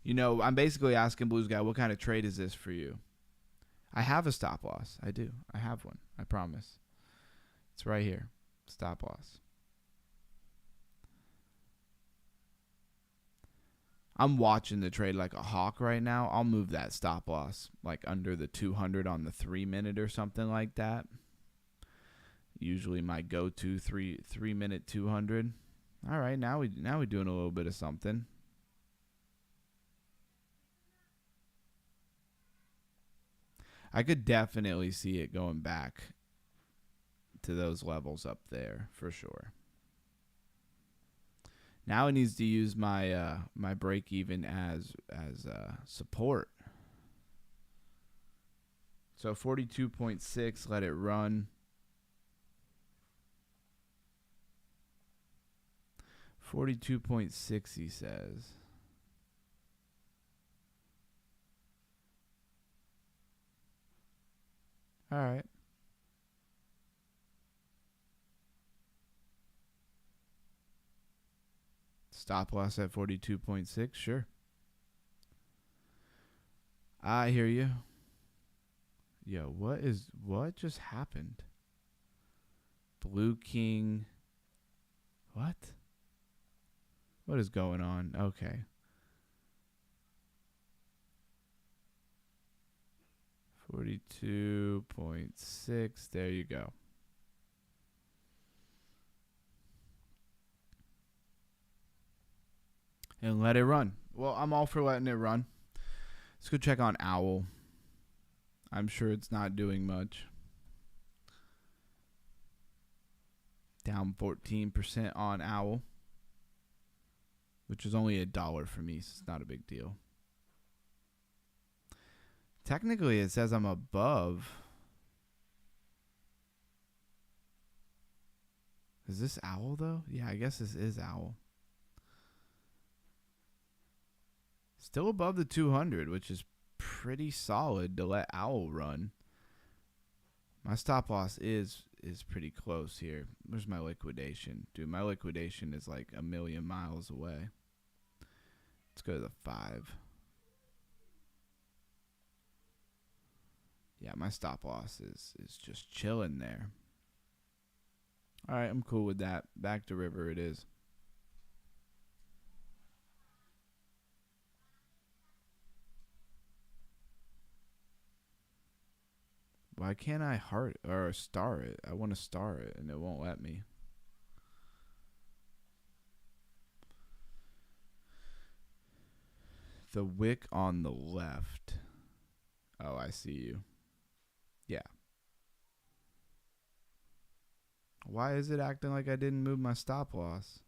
You know, I'm basically asking Blues guy, what kind of trade is this for you? I have a stop loss. I do. I have one. I promise. It's right here. Stop loss. I'm watching the trade like a hawk right now. I'll move that stop loss like under the 200 on the 3 minute or something like that. Usually my go-to 3 minute 200. All right, now we doing a little bit of something. I could definitely see it going back to those levels up there for sure. Now it needs to use my my break even as support. So 42.6, let it run. 42.6 he says. All right. Stop loss at 42.6, sure. I hear you. Yo, what just happened? Blue King. What? What is going on? Okay. 42.6. There you go. And let it run. Well, I'm all for letting it run. Let's go check on Owl. I'm sure it's not doing much. Down 14% on Owl, which is only $1 for me, so it's not a big deal. Technically, it says I'm above. Is this Owl, though? Yeah, I guess this is Owl. Still above the 200, which is pretty solid to let Owl run. My stop loss is pretty close here. Where's my liquidation? Dude, my liquidation is like a million miles away. Let's go to the 5. Yeah, my stop loss is just chilling there. All right, I'm cool with that. Back to river it is. Why can't I heart or star it? I want to star it and it won't let me. The wick on the left. Oh, I see you. Yeah. Why is it acting like I didn't move my stop loss?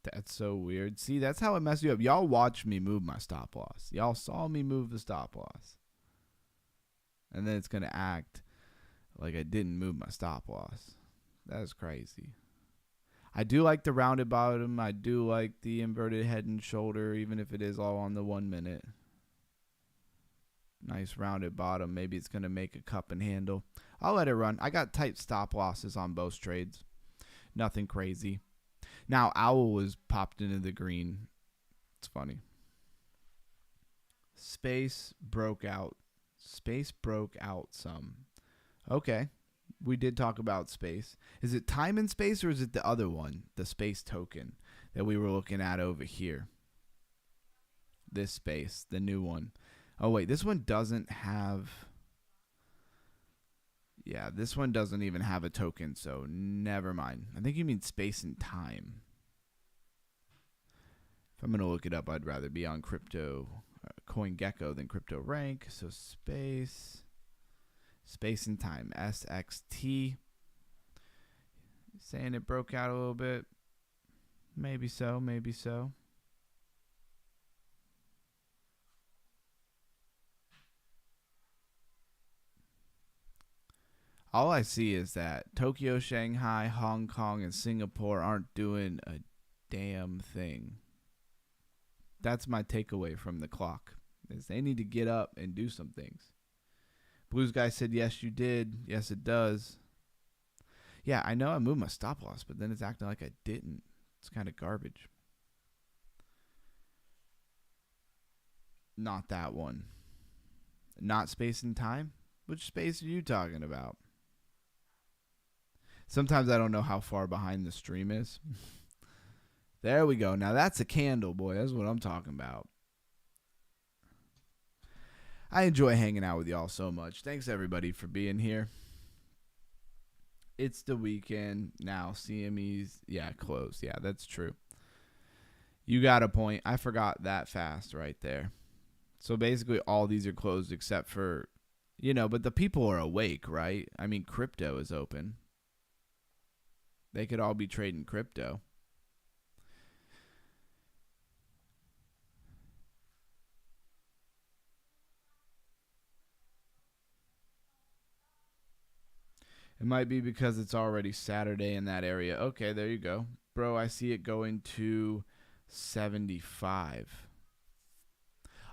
That's so weird. See, that's how it messes you up. Y'all watched me move my stop loss. Y'all saw me move the stop loss. And then it's going to act like I didn't move my stop loss. That is crazy. I do like the rounded bottom. I do like the inverted head and shoulder, even if it is all on the 1 minute. Nice rounded bottom. Maybe it's going to make a cup and handle. I'll let it run. I got tight stop losses on both trades. Nothing crazy. Now, Owl was popped into the green. It's funny. Space broke out. Space broke out some. Okay. We did talk about space. Is it time and space, or is it the other one, the space token that we were looking at over here? This space, the new one. Oh, wait, this one doesn't have... Yeah, this one doesn't even have a token, so never mind. I think you mean space and time. If I'm going to look it up, I'd rather be on crypto CoinGecko than crypto rank. So space and time, SXT. Saying it broke out a little bit. Maybe so, maybe so. All I see is that Tokyo, Shanghai, Hong Kong, and Singapore aren't doing a damn thing. That's my takeaway from the clock, is they need to get up and do some things. Blues guy said, yes, you did. Yes, it does. Yeah, I know I moved my stop loss, but then it's acting like I didn't. It's kind of garbage. Not that one. Not space and time? Which space are you talking about? Sometimes I don't know how far behind the stream is. There we go. Now that's a candle, boy. That's what I'm talking about. I enjoy hanging out with y'all so much. Thanks, everybody, for being here. It's the weekend now. CME's, yeah, closed. Yeah, that's true. You got a point. I forgot that fast right there. So basically all these are closed except for, but the people are awake, right? I mean, crypto is open. They could all be trading crypto. It might be because it's already Saturday in that area. Okay, there you go. Bro, I see it going to 75.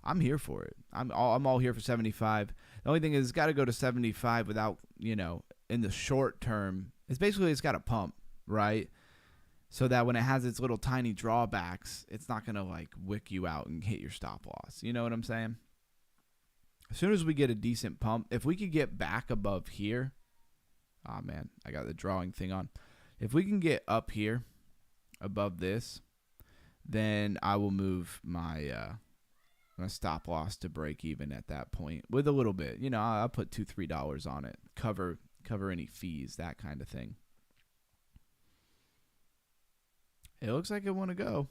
I'm here for it. I'm all here for 75. The only thing is it's got to go to 75 without, in the short term. It's got to pump, right? So that when it has its little tiny drawbacks, it's not going to wick you out and hit your stop loss. You know what I'm saying? As soon as we get a decent pump, if we could get back above here, oh man, I got the drawing thing on. If we can get up here above this, then I will move my stop loss to break even at that point with a little bit. I'll put $2-3 on it, cover any fees, that kind of thing. It looks like it want to go.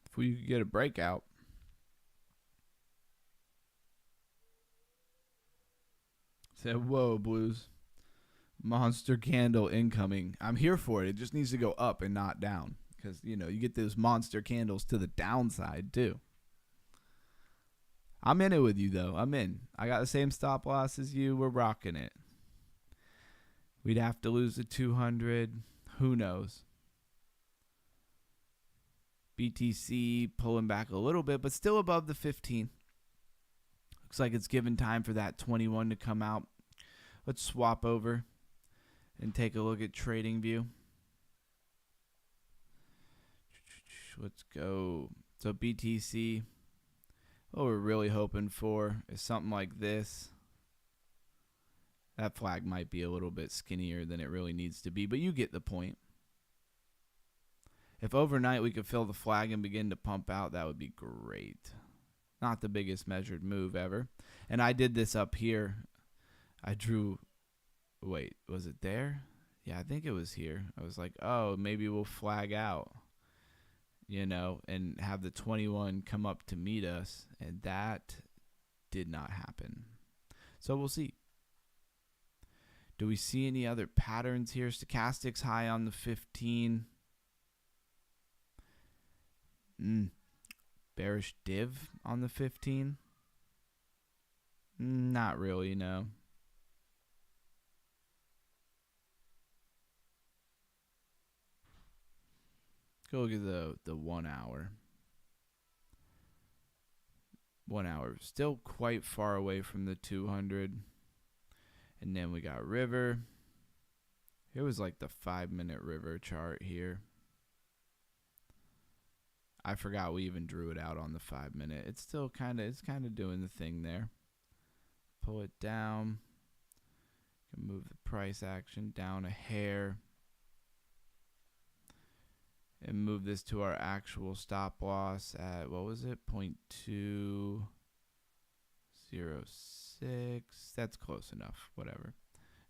If we could get a breakout. Said, whoa, Blues. Monster candle incoming. I'm here for it. It just needs to go up and not down. Because, you get those monster candles to the downside, too. I'm in it with you, though. I'm in. I got the same stop loss as you. We're rocking it. We'd have to lose the 200. Who knows? BTC pulling back a little bit, but still above the 15. Looks like it's given time for that 21 to come out. Let's swap over and take a look at TradingView. Let's go. So BTC, what we're really hoping for is something like this. That flag might be a little bit skinnier than it really needs to be, but you get the point. If overnight we could fill the flag and begin to pump out, that would be great. Not the biggest measured move ever. And I did this up here. I drew, wait, was it there? Yeah, I think it was here. I was like, oh, maybe we'll flag out, and have the 21 come up to meet us. And that did not happen. So we'll see. Do we see any other patterns here? Stochastics high on the 15. Bearish div on the 15. Not really, no. Go look at the 1 hour. 1 hour. Still quite far away from the 200. And then we got river. Here was like the 5-minute river chart here. I forgot we even drew it out on the 5-minute. It's still kind of doing the thing there. Pull it down. Can move the price action down a hair. And move this to our actual stop loss at, what was it? 0.206. That's close enough. Whatever.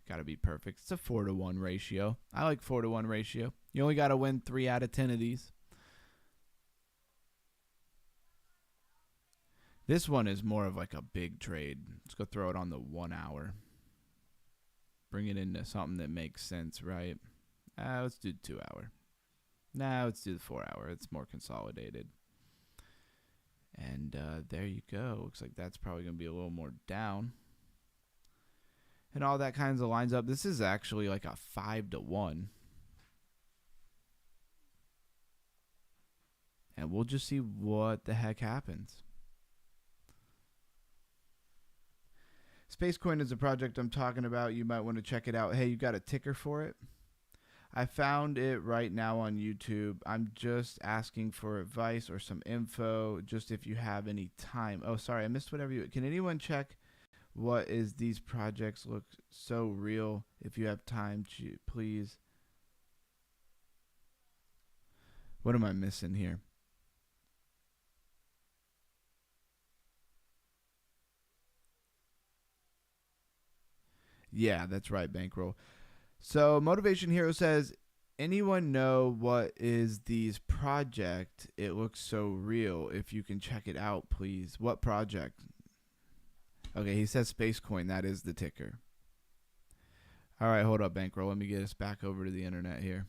Got to be perfect. It's a 4-to-1 ratio. I like 4-to-1 ratio. You only got to win 3 out of 10 of these. This one is more of like a big trade. Let's go throw it on the 1 hour. Bring it into something that makes sense, right? Let's do the 2 hour. Nah, let's do the 4 hour. It's more consolidated. And there you go. Looks like that's probably going to be a little more down. And all that kinds of lines up. This is actually like a 5-to-1. And we'll just see what the heck happens. Spacecoin is a project I'm talking about. You might want to check it out. Hey, you got a ticker for it? I found it right now on YouTube. I'm just asking for advice or some info, just if you have any time. Oh, sorry, I missed whatever you... Can anyone check what is these projects look so real? If you have time, please. What am I missing here? Yeah, that's right, Bankroll. So Motivation Hero says, anyone know what is these project? It looks so real. If you can check it out, please. What project? Okay, he says Spacecoin. That is the ticker. All right, hold up, Bankroll. Let me get us back over to the internet here.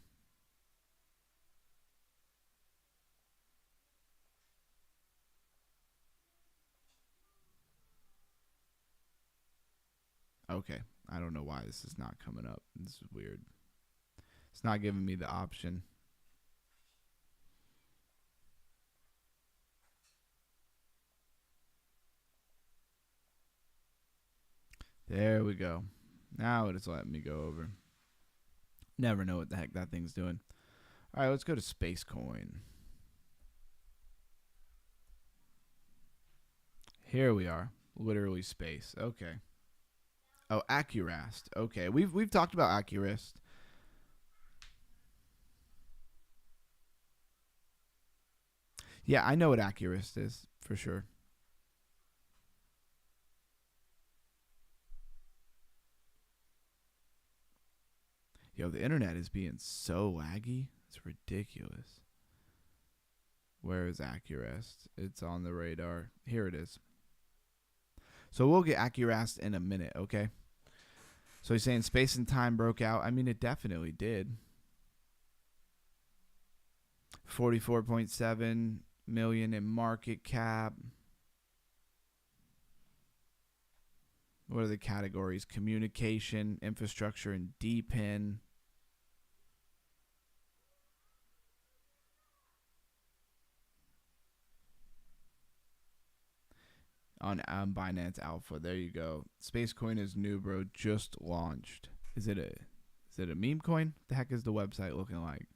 Okay. I don't know why this is not coming up. This is weird. It's not giving me the option. There we go. Now it is letting me go over. Never know what the heck that thing's doing. All right, let's go to Spacecoin. Here we are. Literally space. Okay. Oh, Accurast. Okay, we've talked about Accurast. Yeah, I know what Accurast is for sure. Yo, the internet is being so laggy. It's ridiculous. Where is Accurast? It's on the radar. Here it is. So we'll get Accurast in a minute, okay? So he's saying space and time broke out. I mean, it definitely did. 44.7 million in market cap. What are the categories? Communication, infrastructure, and DePIN. On Binance Alpha. There you go. Spacecoin is new, bro. Just launched. Is it a meme coin? What the heck is the website looking like?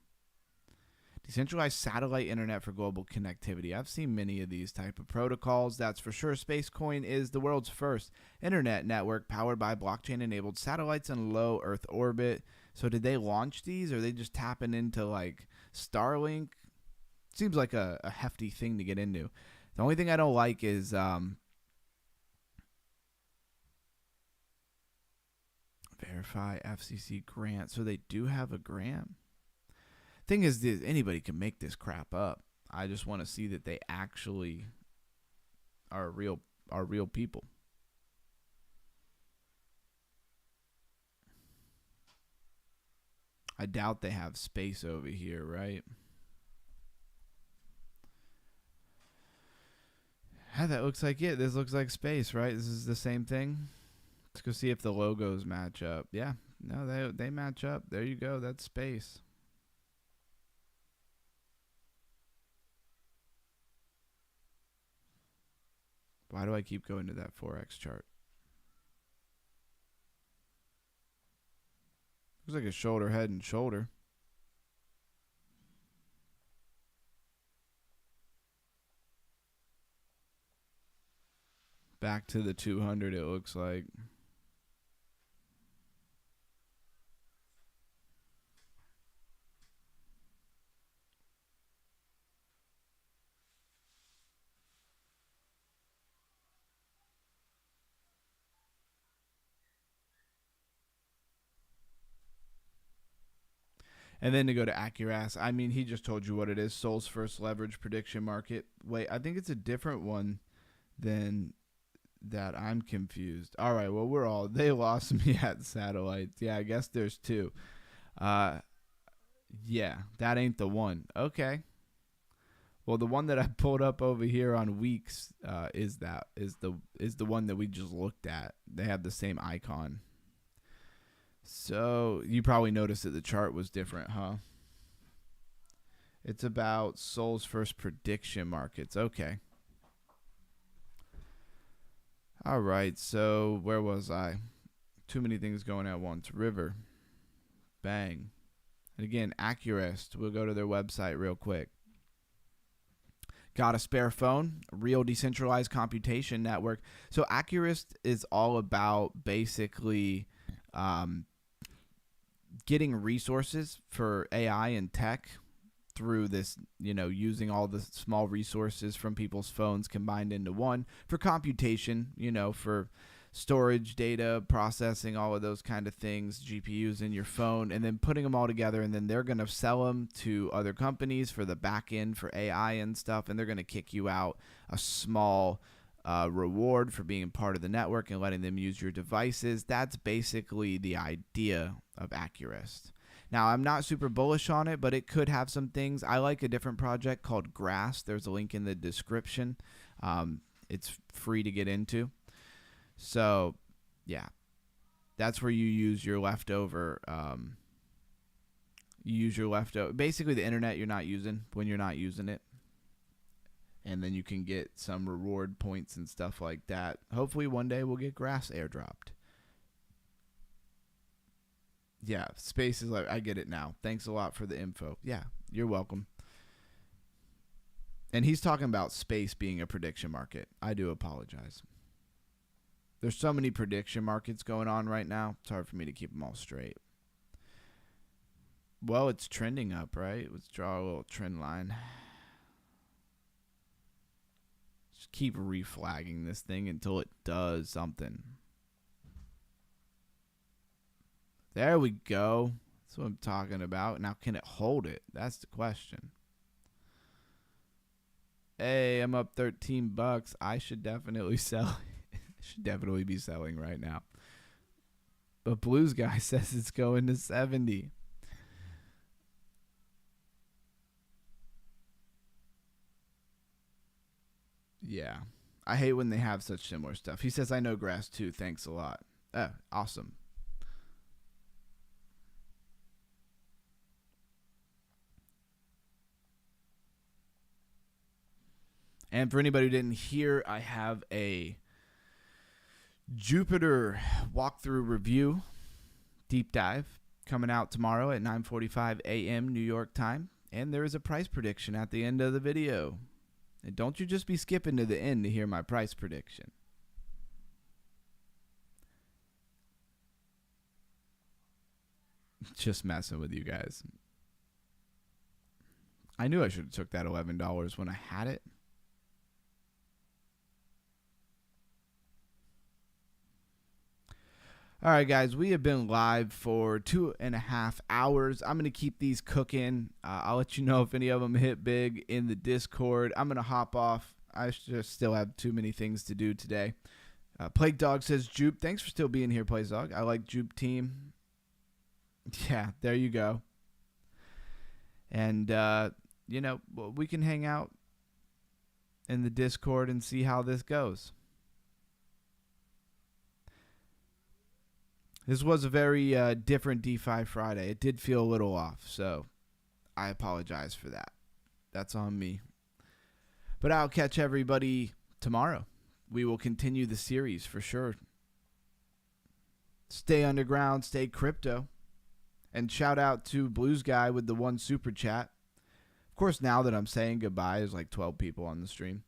Decentralized satellite internet for global connectivity. I've seen many of these type of protocols. That's for sure. Spacecoin is the world's first internet network powered by blockchain-enabled satellites in low Earth orbit. So did they launch these, or are they just tapping into like Starlink? Seems like a hefty thing to get into. The only thing I don't like is verify FCC grant. So they do have a grant. Thing is, anybody can make this crap up. I just want to see that they actually are real people. I doubt they have space over here, right? Yeah, that looks like it. This looks like space, right? This is the same thing. Let's go see if the logos match up. Yeah, no, they match up. There you go. That's space. Why do I keep going to that Forex chart? Looks like a shoulder, head, and shoulder. Back to the 200, it looks like. And then to go to Accuras, I mean, he just told you what it is. Sol's first leverage prediction market. Wait, I think it's a different one than that. I'm confused. All right, well, they lost me at satellites. Yeah, I guess there's two. Yeah, that ain't the one. Okay. Well, the one that I pulled up over here on weeks is the one that we just looked at. They have the same icon. So you probably noticed that the chart was different, huh? It's about Sol's first prediction markets. Okay. All right. So where was I? Too many things going at once. River. Bang. And again, Accurist. We'll go to their website real quick. Got a spare phone? Real decentralized computation network. So Accurist is all about basically getting resources for AI and tech through this, using all the small resources from people's phones combined into one for computation, for storage, data, processing, all of those kind of things, GPUs in your phone, and then putting them all together, and then they're going to sell them to other companies for the back end for AI and stuff, and they're going to kick you out a small reward for being part of the network and letting them use your devices. That's basically the idea of Accurist. Now, I'm not super bullish on it, but it could have some things. I like a different project called Grass. There's a link in the description. It's free to get into. So, yeah, that's where you use your leftover. Basically, the internet you're not using when you're not using it. And then you can get some reward points and stuff like that. Hopefully one day we'll get Grass airdropped. Yeah, space is like, I get it now. Thanks a lot for the info. Yeah, you're welcome. And he's talking about space being a prediction market. I do apologize. There's so many prediction markets going on right now. It's hard for me to keep them all straight. Well, it's trending up, right? Let's draw a little trend line. Just keep reflagging this thing until it does something. There we go. That's what I'm talking about. Now, can it hold it? That's the question. Hey, I'm up $13. I should definitely sell. Should definitely be selling right now. But Blues guy says it's going to 70. Yeah. I hate when they have such similar stuff. He says, I know Grass too. Thanks a lot. Awesome. And for anybody who didn't hear, I have a Jupiter walkthrough review deep dive coming out tomorrow at 9:45 a.m. New York time. And there is a price prediction at the end of the video. And don't you just be skipping to the end to hear my price prediction. Just messing with you guys. I knew I should have took that $11 when I had it. All right, guys, we have been live for 2.5 hours. I'm going to keep these cooking. I'll let you know if any of them hit big in the Discord. I'm going to hop off. I just still have too many things to do today. Plague Dog says, Jupe, thanks for still being here, Plague Dog. I like Jupe team. Yeah, there you go. And, we can hang out in the Discord and see how this goes. This was a very different DeFi Friday. It did feel a little off, so I apologize for that. That's on me. But I'll catch everybody tomorrow. We will continue the series for sure. Stay underground, stay crypto. And shout out to Blues Guy with the 1 super chat. Of course, now that I'm saying goodbye, there's like 12 people on the stream.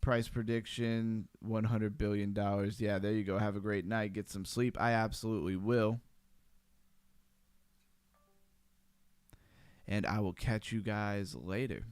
Price prediction, $100 billion. Yeah, there you go. Have a great night. Get some sleep. I absolutely will. And I will catch you guys later.